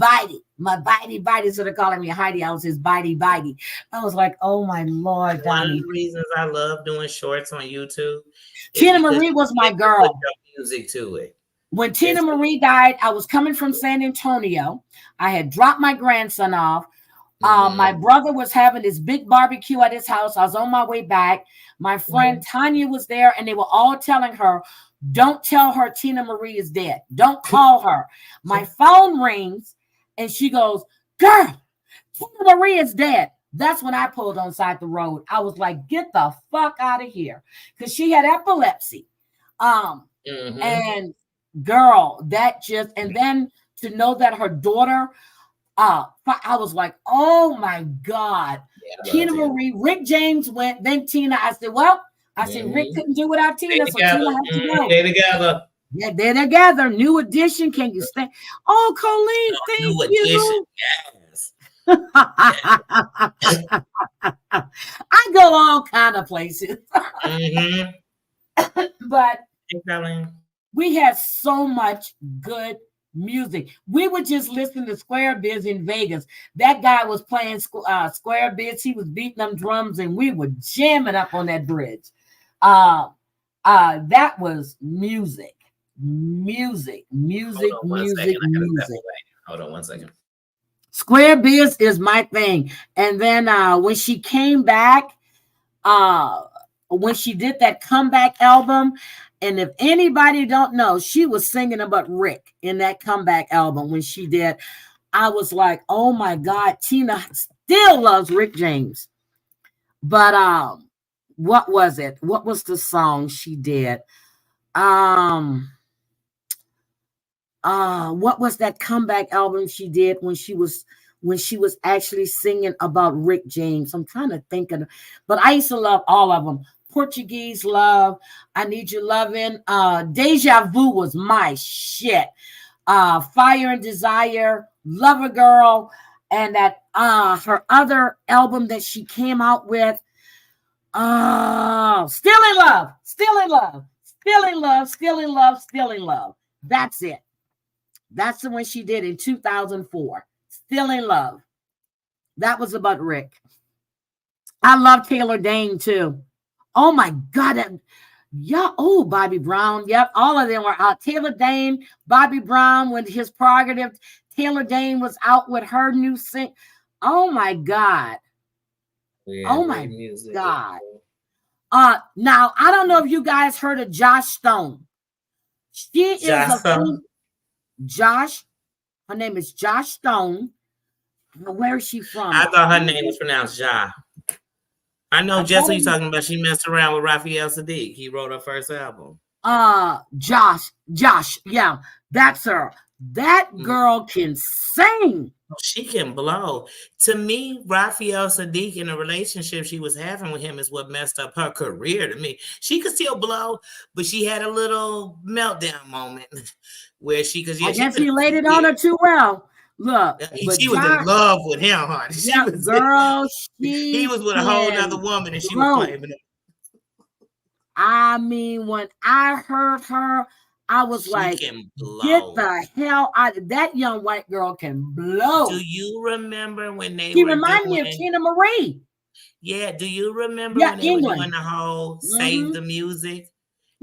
A: my body. Instead of calling me Heidi, I was his body. I was like, oh my Lord,
B: One of
A: Donnie.
B: the reasons I love doing shorts on YouTube.
A: Tina Marie was my girl.
B: Put music to it.
A: When Tina Marie died, I was coming from San Antonio. I had dropped my grandson off. My brother was having this big barbecue at his house. I was on my way back. My friend Tanya was there, and they were all telling her, don't tell her Tina Marie is dead. Don't call her. My phone rings, and she goes, girl, Tina Marie is dead. That's when I pulled on side the road. I was like, get the fuck out of here. Because she had epilepsy. And girl, that just, and then to know that her daughter, I was like, oh my God. Yeah, Tina Marie, Rick James went, then Tina. I said, well, Rick couldn't do without Tina, so Tina had to go.
B: They're together.
A: Yeah, they're together. New Edition. Can you stand? Oh, Colleen, thank you.
B: Yes.
A: I go all kind of places. But we had so much good music. We would just listen to Square Biz in Vegas. That guy was playing Square Biz. He was beating them drums, and we were jamming up on that bridge. That was music.
B: Hold on one second.
A: Square Biz is my thing. And then when she came back, when she did that comeback album, and if anybody don't know, she was singing about Rick in that comeback album when she did. I was like, oh my God, Tina still loves Rick James. But what was it? What was the song she did? What was that comeback album she did when she was actually singing about Rick James? I'm trying to think of, but I used to love all of them. Portuguese Love, I Need Your Lovin', Deja Vu was my shit. Fire and Desire, Lover Girl, and that her other album that she came out with, Still in Love. That's it. That's the one she did in 2004. Still in Love. That was about Rick. I love Taylor Dayne too. Oh my God. Yeah. Oh, Bobby Brown. Yep. All of them were out. Taylor Dayne, Bobby Brown with his prerogative. Taylor Dayne was out with her new sing. Oh my God.
B: Yeah,
A: oh my God. Now I don't know if you guys heard of Josh Stone. She is Josh. Her name is Josh Stone. Where is she from?
B: I thought her name was pronounced Ja. I know just who you're talking about. She messed around with Raphael Sadiq. He wrote her first album.
A: Josh. Yeah, that's her. That girl can sing.
B: She can blow. To me, Raphael Sadiq in the relationship she was having with him is what messed up her career to me. She could still blow, but she had a little meltdown moment where
A: I guess he laid it on her too well. Look,
B: she was in love with him, honey. He was with a whole other woman, and she was claiming it.
A: I mean, when I heard her, I was like, get the hell out of that young white girl can blow.
B: Do you remember when they
A: She reminded me of Tina Marie.
B: Yeah, do you remember when they were doing the whole Save the Music?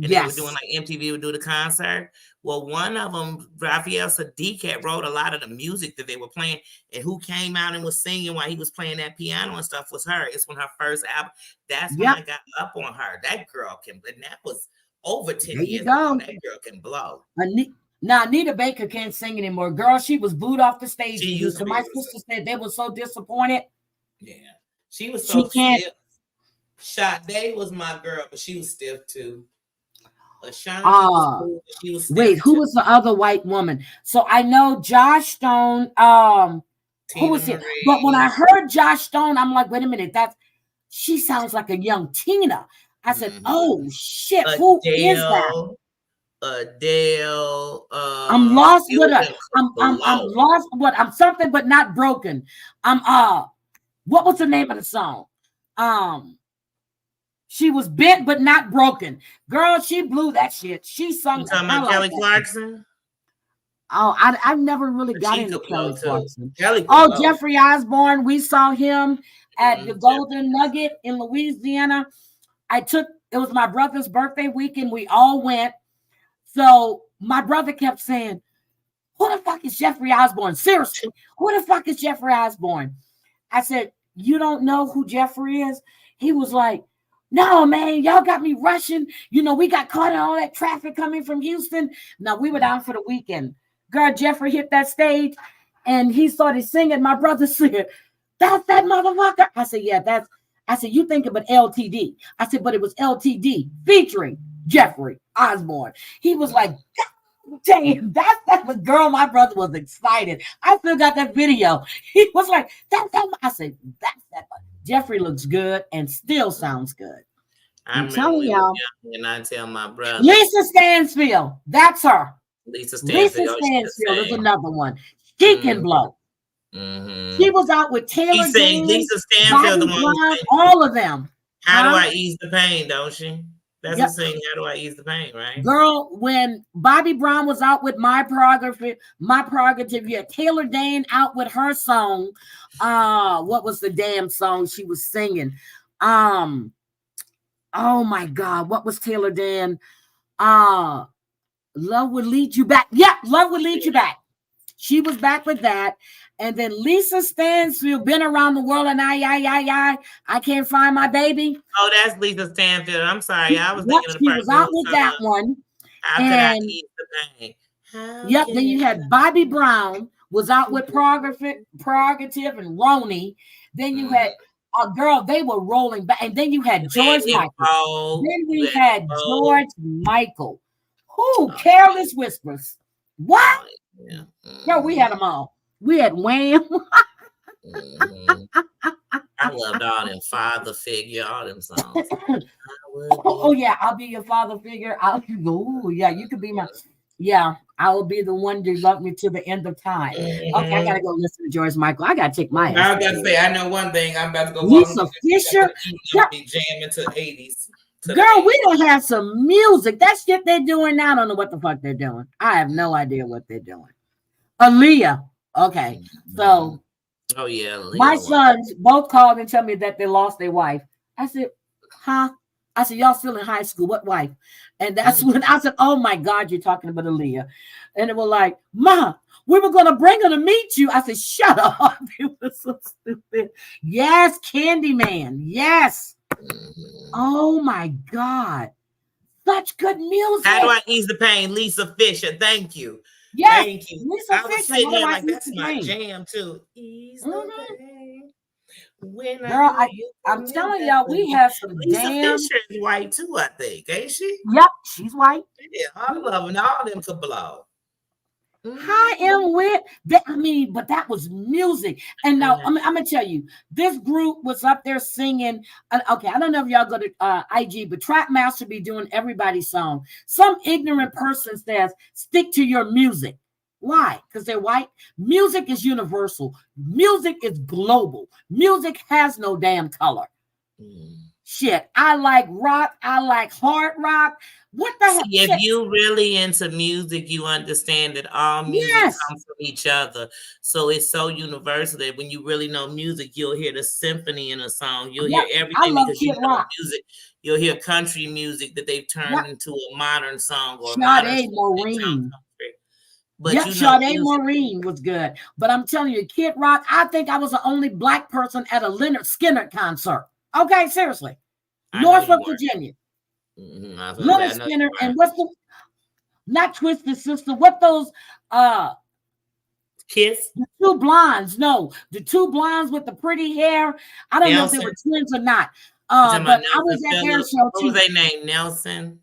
B: And they were doing like MTV would do the concert. Well, one of them, Raphael Sadiq, had wrote a lot of the music that they were playing, and who came out and was singing while he was playing that piano and stuff was her. It's when her first album. That's when I got up on her. That girl can, and that was over 10 years ago. That girl can blow.
A: Now, Anita Baker can't sing anymore. Girl, she was booed off the stage. So my sister said they were so disappointed.
B: Yeah. She was so stiff. Sade was my girl, but she was stiff too. Ashanti was cool, but she was still
A: wait, who was the other white woman? So I know Josh Stone. Who was it? But when I heard Josh Stone, I'm like, wait a minute, she sounds like a young Tina. I said, oh shit, who is that?
B: Adele.
A: I'm lost with her. I'm lost. What? I'm something, but not broken. What was the name of the song? She was bent but not broken. Girl, she blew that shit. She sung.
B: You talking about Kelly Clarkson?
A: Oh, I've never really got into Kelly Clarkson. Jeffrey Osborne. We saw him at the Golden Nugget in Louisiana. It was my brother's birthday weekend. We all went. So my brother kept saying, who the fuck is Jeffrey Osborne? Seriously, who the fuck is Jeffrey Osborne? I said, you don't know who Jeffrey is? He was like, no, man, y'all got me rushing. You know, we got caught in all that traffic coming from Houston. Now, we were down for the weekend. Girl, Jeffrey hit that stage and he started singing. My brother said, that's that motherfucker. I said, yeah, I said, you think about LTD. I said, but it was LTD featuring Jeffrey Osborne. He was like, damn, that's the girl. My brother was excited. I still got that video. He was like, I said, that's that. Jeffrey looks good and still sounds good. I'm telling y'all.
B: And I tell my brother.
A: Lisa Stansfield. That's her.
B: Lisa Stansfield
A: is another one. She can blow. She was out with Taylor.
B: She's saying Lisa Stansfield, the one
A: all of them.
B: How do I ease the pain, don't she? That's the saying, how do I ease the pain, right?
A: Girl, when Bobby Brown was out with My Prerogative, you had Taylor Dane out with her song. What was the damn song she was singing? Oh my God, what was Taylor Dane? Love Would Lead You Back. Yeah, Love Would Lead You Back. She was back with that. And then Lisa Stansfield, Been Around the World, and I Can't Find My Baby.
B: Oh, that's Lisa Stansfield. I'm sorry. I was thinking of the person.
A: She was out with that one.
B: How could I ease the pain?
A: Then you had Bobby Brown was out with Prerogative and Roni. Then you had girl, they were rolling back. And then you had George Michael. Then we had George Michael. Who? Careless Whispers. What?
B: Yeah.
A: Yo, we had them all. We had Wham.
B: I loved all them father figure, all them songs.
A: Yeah, I'll be your father figure. You could be my. Yeah, I will be the one to love me to the end of time. Okay, I gotta go listen to George Michael. I gotta take my.
B: I was gonna say, I know one thing. I'm about to go.
A: Lisa Fisher.
B: Be jamming to 80s.
A: Girl, we don't have some music. That shit they're doing now. I don't know what the fuck they're doing. I have no idea what they're doing. Aaliyah. Okay, so.
B: Oh yeah. Aaliyah.
A: My sons both called and tell me that they lost their wife. I said, huh? I said, y'all still in high school. What wife? And that's when I said, oh my God, you're talking about Aaliyah. And they were like, Ma, we were going to bring her to meet you. I said, shut up. It was so stupid. Yes, Candyman. Yes. Oh my God. Such good music.
B: How do I ease the pain? Lisa Fisher. Thank you.
A: Yes.
B: Thank you.
A: Lisa
B: I was
A: Fisher,
B: sitting there like, that's my jam too. Ease the pain.
A: Girl, I'm telling y'all, we have some
B: Lisa Fisher is white too, I think, ain't she?
A: Yep, she's white.
B: Yeah, I love it. All them could blow.
A: I am with that. I mean, but that was music. And now I'm gonna tell you, this group was up there singing. Okay, I don't know if y'all go to IG, but Trap Master be doing everybody's song. Some ignorant person says, "Stick to your music." Why? Because they're white. Music is universal. Music is global. Music has no damn color. Shit, I like rock. I like hard rock. What the hell?
B: If you really into music, you understand that all music comes from each other. So it's so universal that when you really know music, you'll hear the symphony in a song. You'll hear everything because you know music. You'll hear country music that they've turned into a modern song or
A: Sade Maureen.
B: But
A: yep, Sade Maureen was good. But I'm telling you, Kid Rock, I think I was the only black person at a Leonard Skinner concert. Okay, seriously. Norfolk, Virginia. Leonard Skinner and what's the not Twisted Sister? What those
B: Kiss?
A: The two blondes. No, the two blondes with the pretty hair. I don't know if they were twins or not. But I was at their show too.
B: What was their name? Nelson.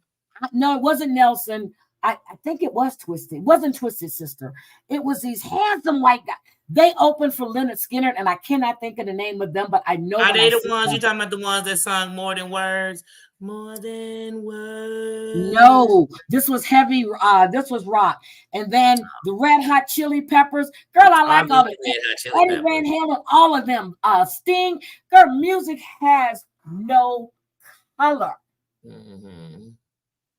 A: No, it wasn't Nelson. I think it was Twisted. It wasn't Twisted Sister. It was these handsome white guys. They opened for Leonard Skinner, and I cannot think of the name of them, but I know.
B: Are they the ones you talking about? The ones that sung More Than Words? More Than Words.
A: No, this was heavy. This was rock, and then the Red Hot Chili Peppers. Girl, I like all of them. Eddie Van Halen, all of them. Sting. Girl, music has no color.
B: Mm-hmm.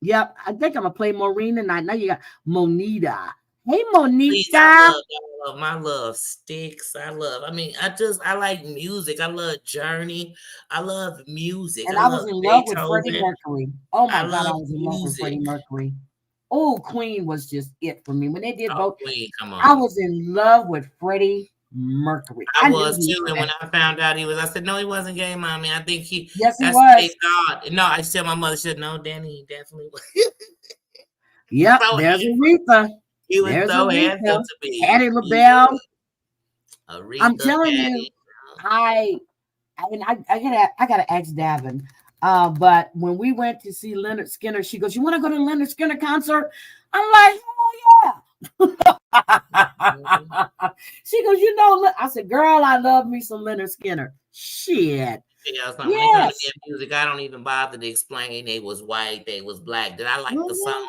A: Yep, I think I'm gonna play Maureen tonight. Now you got Monita. Hey, Monita.
B: Please, I love my love Sticks. I like music. I love Journey. I love music.
A: And I was in love with Freddie Mercury. Oh my God, I was in love with Freddie Mercury. Oh, Queen was just it for me. When they did both,
B: Queen, come on.
A: I was in love with Freddie Mercury.
B: I was too, and when I found out he was, I said, no, he wasn't gay, Mommy. I think he.
A: Yes, he
B: was. Thought. No, I said my mother should know. Danny, he definitely was.
A: Yep, so there's Aretha.
B: He was so handsome to me.
A: Patti LaBelle.
B: Aretha,
A: I'm telling you, I gotta ask Davin. But when we went to see Leonard Skinner, she goes, "You want to go to Leonard Skinner concert?" I'm like, "Oh yeah." She goes, "You know," I said, "Girl, I love me some Leonard Skinner." Shit.
B: Yes. When it comes to music, I don't even bother to explain they was white, they was black. Did I like the song?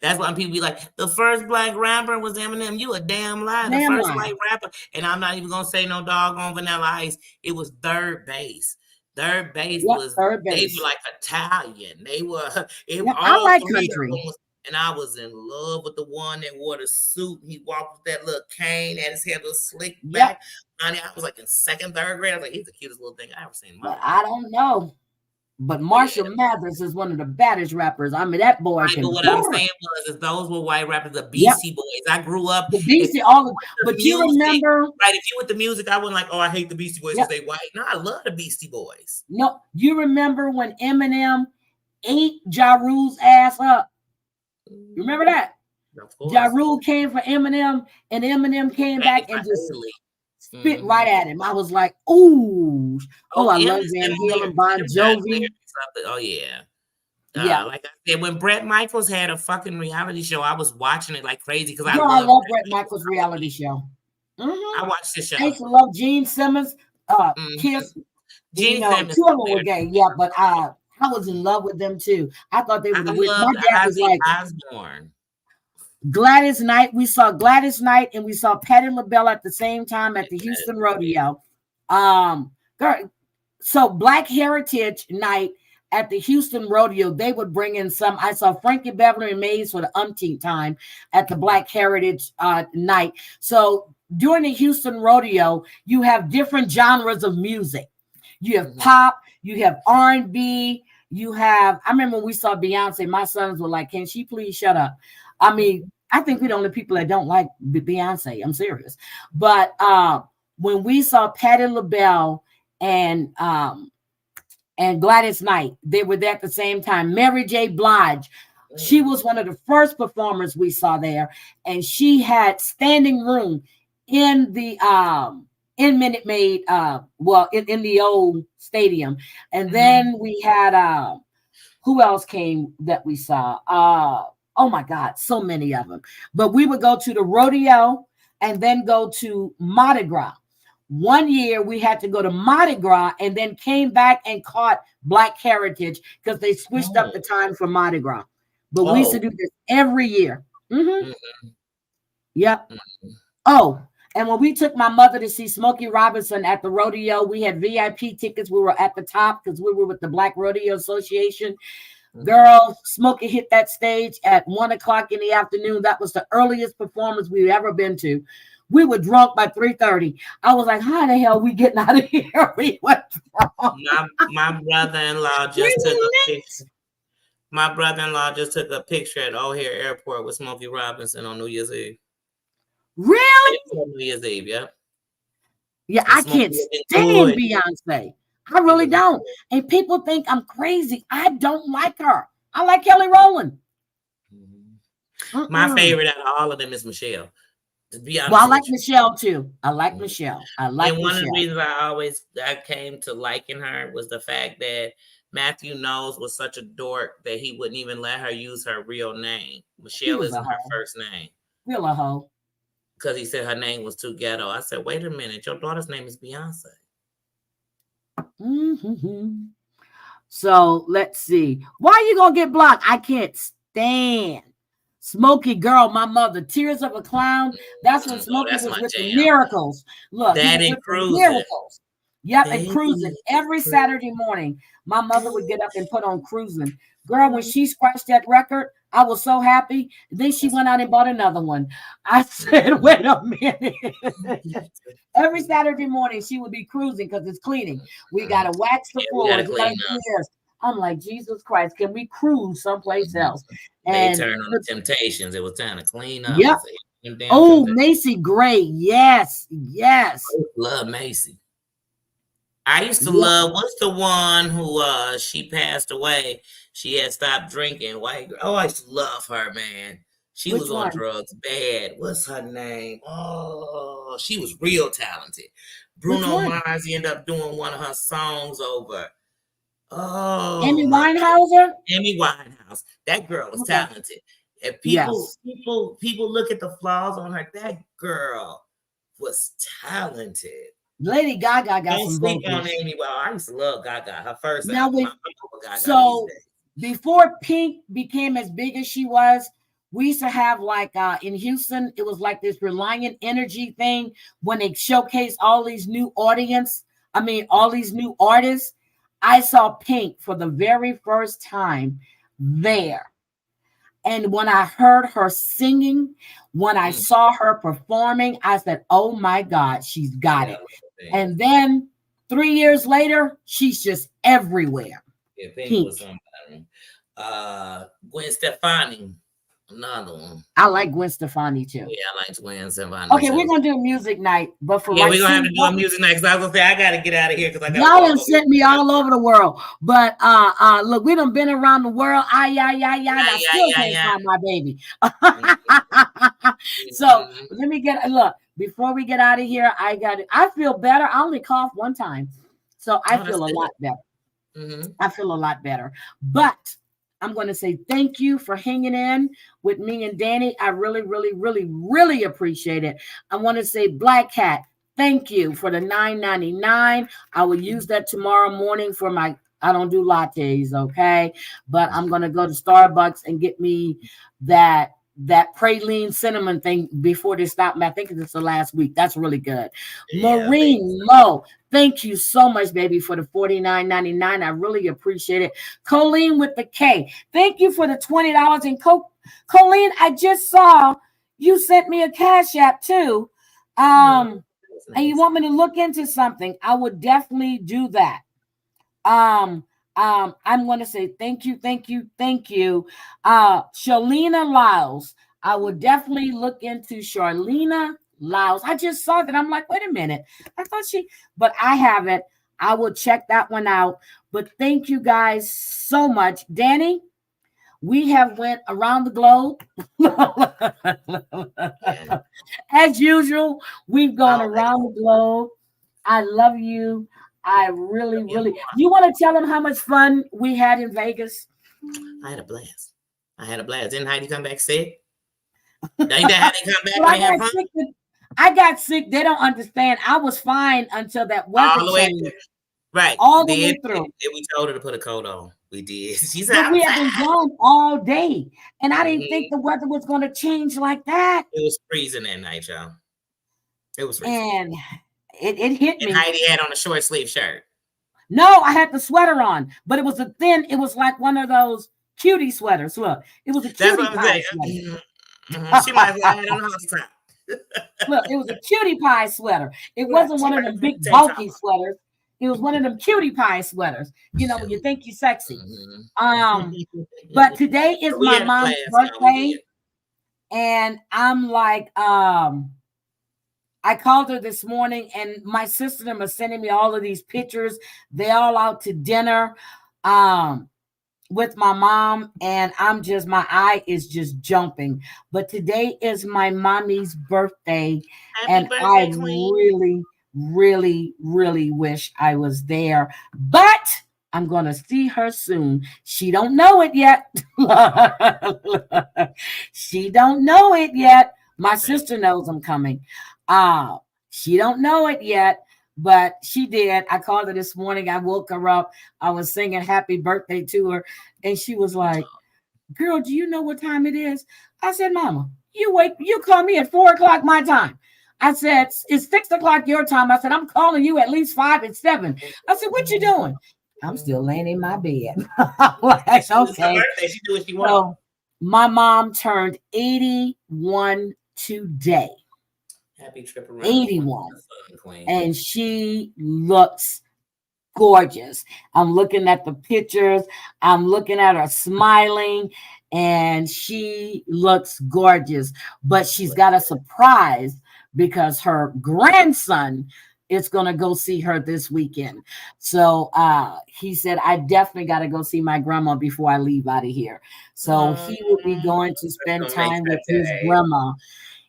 B: That's why people be like, the first black rapper was Eminem. You a damn lie. The first white rapper, and I'm not even gonna say no doggone Vanilla Ice. It was Third Base. Third Base was they were like Italian. They were
A: I like country.
B: And I was in love with the one that wore the suit. He walked with that little cane, had his hair little slick back. Honey, I was like in second, third grade. I was like, he's the cutest little thing I ever seen.
A: But I don't know. But Marshall Mathers is one of the baddest rappers. I mean, that boy can.
B: But what I'm saying was, those were white rappers, the Beastie Boys. I grew up.
A: The Beastie, but you remember,
B: right? If you with the music, I wasn't like, oh, I hate the Beastie Boys because they white. No, I love the Beastie Boys.
A: No, you remember when Eminem ate Ja Rule's ass up? You remember that? Ja Rule came for Eminem, and Eminem came back and just spit right at him. I was like, ooh. Oh, I love Van Halen, Bon Jovi.
B: Oh, yeah. Like I said, when Bret Michaels had a fucking reality show, I was watching it like crazy because
A: I love Bret Michaels' reality show.
B: I watched the show.
A: I used to love Gene Simmons, Kiss.
B: Gene Simmons.
A: Two of them were gay, but I was in love with them too. I thought they were the weird. My dad was like
B: Osborne.
A: Gladys Knight. We saw Gladys Knight and we saw Patti LaBelle at the same time at the Houston Rodeo. So Black Heritage Night at the Houston Rodeo, they would bring in some. I saw Frankie Beverly and Mays for the umpteenth time at the Black Heritage Night. So during the Houston Rodeo, you have different genres of music. You have pop, you have R&B, you have. I remember when we saw Beyonce, my sons were like, "Can she please shut up?" I mean, I think we're the only people that don't like Beyonce. I'm serious. But when we saw Patti LaBelle and Gladys Knight, they were there at the same time. Mary J. Blige, she was one of the first performers we saw there, and she had standing room in the in Minute Maid, in the old stadium. And then we had who else came that we saw? Oh my God, so many of them. But we would go to the rodeo and then go to Mardi Gras. One year we had to go to Mardi Gras and then came back and caught Black Heritage because they switched up the time for Mardi Gras. But we used to do this every year. Yep. Oh, and when we took my mother to see Smokey Robinson at the rodeo, we had VIP tickets. We were at the top because we were with the Black Rodeo Association. Girl, Smokey hit that stage at 1:00 in the afternoon. That was the earliest performance we've ever been to. We were drunk by 3:30. I was like, how the hell are we getting out of here? We went
B: my brother-in-law just took a picture. My brother-in-law just took a picture at O'Hare Airport with Smokey Robinson on New Year's Eve.
A: Really?
B: New Year's Eve, yeah.
A: Yeah, I can't stand Beyonce. I really don't. And people think I'm crazy. I don't like her. I like Kelly Rowland.
B: My favorite out of all of them is Michelle. To be honest,
A: well, I like Michelle too. I like Michelle. I like
B: and one
A: Michelle.
B: of the reasons I came to liking her was the fact that Matthew Knowles was such a dork that he wouldn't even let her use her real name. Michelle isn't her first name.
A: Real a hoe.
B: Because he said her name was too ghetto. I said, wait a minute, your daughter's name is Beyonce.
A: Mm-hmm. So let's see. Why you gonna get blocked? I can't stand Smokey Girl, my mother. Tears of a Clown. That's when Smokey was with the Miracles. Look,
B: that
A: he was with the Miracles. Yep, and Cruising every Saturday morning. My mother would get up and put on Cruising. Girl, when she scratched that record, I was so happy. Then she went out and bought another one. I said, wait a minute. Every Saturday morning, she would be cruising because it's cleaning. We got to wax the floors. I'm like, Jesus Christ, can we cruise someplace else? And
B: they turned on the Temptations. It was time to clean up.
A: Yep. Oh, Macy Gray. Yes. Yes.
B: I love Macy. I used to love, what's the one who she passed away? She had stopped drinking. White girl. Oh, I used to love her, man. She was on drugs bad. What's her name? Oh, she was real talented. Bruno Mars ended up doing one of her songs over. Oh,
A: Amy Winehouse.
B: Amy Winehouse. That girl was talented. If people look at the flaws on her, that girl was talented.
A: Lady Gaga got some vocals.
B: On Amy. Well, I used to love Gaga. Her first
A: now
B: album.
A: So before Pink became as big as she was, we used to have like in Houston, it was like this Reliant Energy thing when they showcased all these new all these new artists. I saw Pink for the very first time there. And when I heard her singing, when I saw her performing, I said, oh my God, she's got it. And then 3 years later, she's just everywhere.
B: Yeah, Pink was somebody. Gwen Stefani, another one.
A: I like Gwen Stefani too.
B: Yeah, I like Gwen Stefani.
A: Okay, we're gonna do a music night, but for
B: we're gonna have to do a music night because I was gonna say I gotta get out of here because I got
A: y'all have sent me all over the world. But look, we done been around the world. I still can't find my baby. So let me look before we get out of here. I feel better. I only coughed one time, so I feel a lot better. I feel a lot better, but I'm going to say thank you for hanging in with me and Danny. I really, really, really, really appreciate it. I want to say Black Cat, thank you for the $9.99. I will use that tomorrow morning for I don't do lattes, okay? But I'm going to go to Starbucks and get me that praline cinnamon thing before they stop me. I think it's the last week. That's really good. Yeah, Maureen Lowe, thank you so much, baby, for the $49.99. I really appreciate it. Colleen with the K, thank you for the $20. And Colleen, I just saw you sent me a Cash App too. And you want me to look into something. I would definitely do that. I'm going to say thank you. Charlena Lyles. I would definitely look into Charlena Lyles. I just saw that. I'm like, wait a minute. I thought but I haven't. I will check that one out. But thank you guys so much. Danny, we have went around the globe. As usual, we've gone around the globe. I love you. I really, really. You want to tell them how much fun we had in Vegas?
B: I had a blast. Didn't Heidi come back sick? Ain't that how they come back and have fun?
A: I got sick. They don't understand. I was fine until that weather changed.
B: Right.
A: All the way through.
B: We told her to put a coat on. We did. She said,
A: we have been gone all day. And I didn't think the weather was going to change like that.
B: It was freezing that night, y'all. It was freezing.
A: And it hit me.
B: And Heidi had on a short sleeve shirt.
A: No, I had the sweater on, but it was it was like one of those cutie sweaters. Look, it was a cutie pie sweater.
B: She might have had on her top.
A: Look, it was a cutie pie sweater. It wasn't one of them big bulky sweaters. It was one of them cutie pie sweaters. You know, when you think you're sexy. But today is my mom's birthday. And I'm like, I called her this morning, and my sister and them are sending me all of these pictures. They all out to dinner with my mom, and my eye is just jumping. But today is my mommy's birthday, and I really, really, really wish I was there. But I'm going to see her soon. She don't know it yet. She don't know it yet. My sister knows I'm coming. She don't know it yet, but she did. I called her this morning. I woke her up. I was singing happy birthday to her, and she was like, girl, do you know what time it is? I said, Mama, you call me at 4 o'clock my time. I said, it's 6 o'clock your time. I said, I'm calling you at least 5 and 7. I said, what you doing? I'm still laying in my bed. Like, okay.
B: She do what she
A: So
B: wants.
A: my mom turned 81 today.
B: Happy trip around.
A: 81. And she looks gorgeous. I'm looking at the pictures. I'm looking at her smiling, and she looks gorgeous. But she's got a surprise because her grandson is going to go see her this weekend. So he said, I definitely got to go see my grandma before I leave out of here. So he will be going to spend time with his grandma.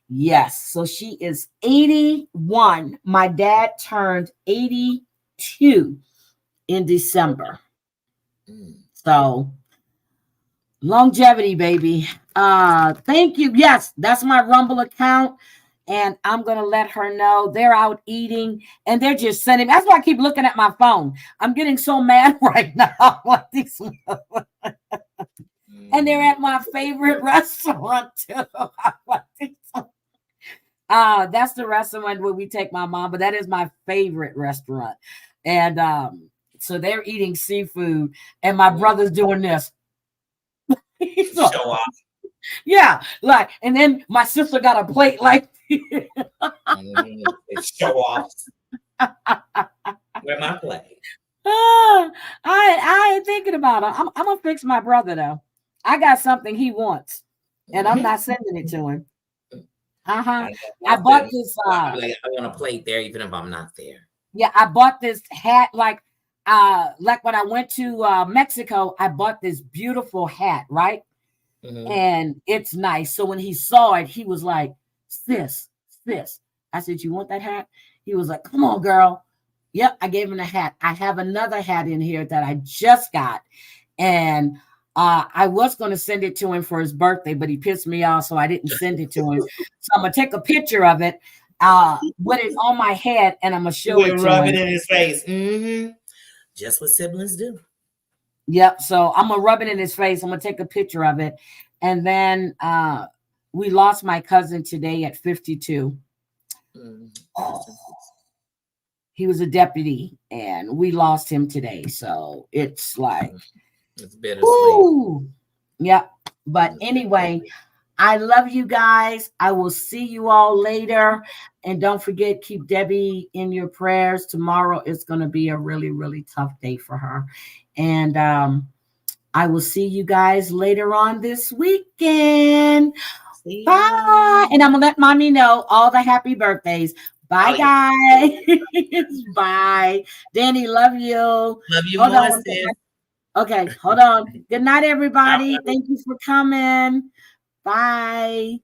A: Yes. So she is 81. My dad turned 82 in December. So longevity, baby. Thank you. Yes, that's my Rumble account. And I'm going to let her know they're out eating and they're just sending. That's why I keep looking at my phone. I'm getting so mad right now. And they're at my favorite restaurant too. That's the restaurant where we take my mom, but that is my favorite restaurant. And so they're eating seafood, and my brother's doing this. Show
B: off.
A: Yeah, like, and then my sister got a plate like
B: show off. Where my plate?
A: I ain't thinking about it. I'm gonna fix my brother though. I got something he wants, and I'm not sending it to him. I bought this.
B: I want a plate there, even if I'm not there.
A: Yeah, I bought this hat like when I went to Mexico. I bought this beautiful hat, right? And it's nice. So when he saw it, he was like, sis. I said, you want that hat? He was like, come on, girl. Yep, I gave him the hat. I have another hat in here that I just got. And I was going to send it to him for his birthday, but he pissed me off, so I didn't send it to him. So I'm going to take a picture of it, put it on my head, and I'm going to show it to
B: rub
A: him.
B: it in his face. Just what siblings do.
A: Yep. So I'm going to rub it in his face. I'm going to take a picture of it. And then we lost my cousin today at 52. He was a deputy, and we lost him today. So it's like,
B: it's bittersweet.
A: Yeah. But anyway, I love you guys. I will see you all later. And don't forget, keep Debbie in your prayers. Tomorrow is going to be a really, really tough day for her. And I will see you guys later on this weekend. Bye. And I'm going to let mommy know all the happy birthdays. Bye, guys. Bye. Danny, love you.
B: Love you
A: Hold
B: more,
A: on.
B: sis.
A: Okay, hold on. Good night, everybody. Thank you for coming. Bye.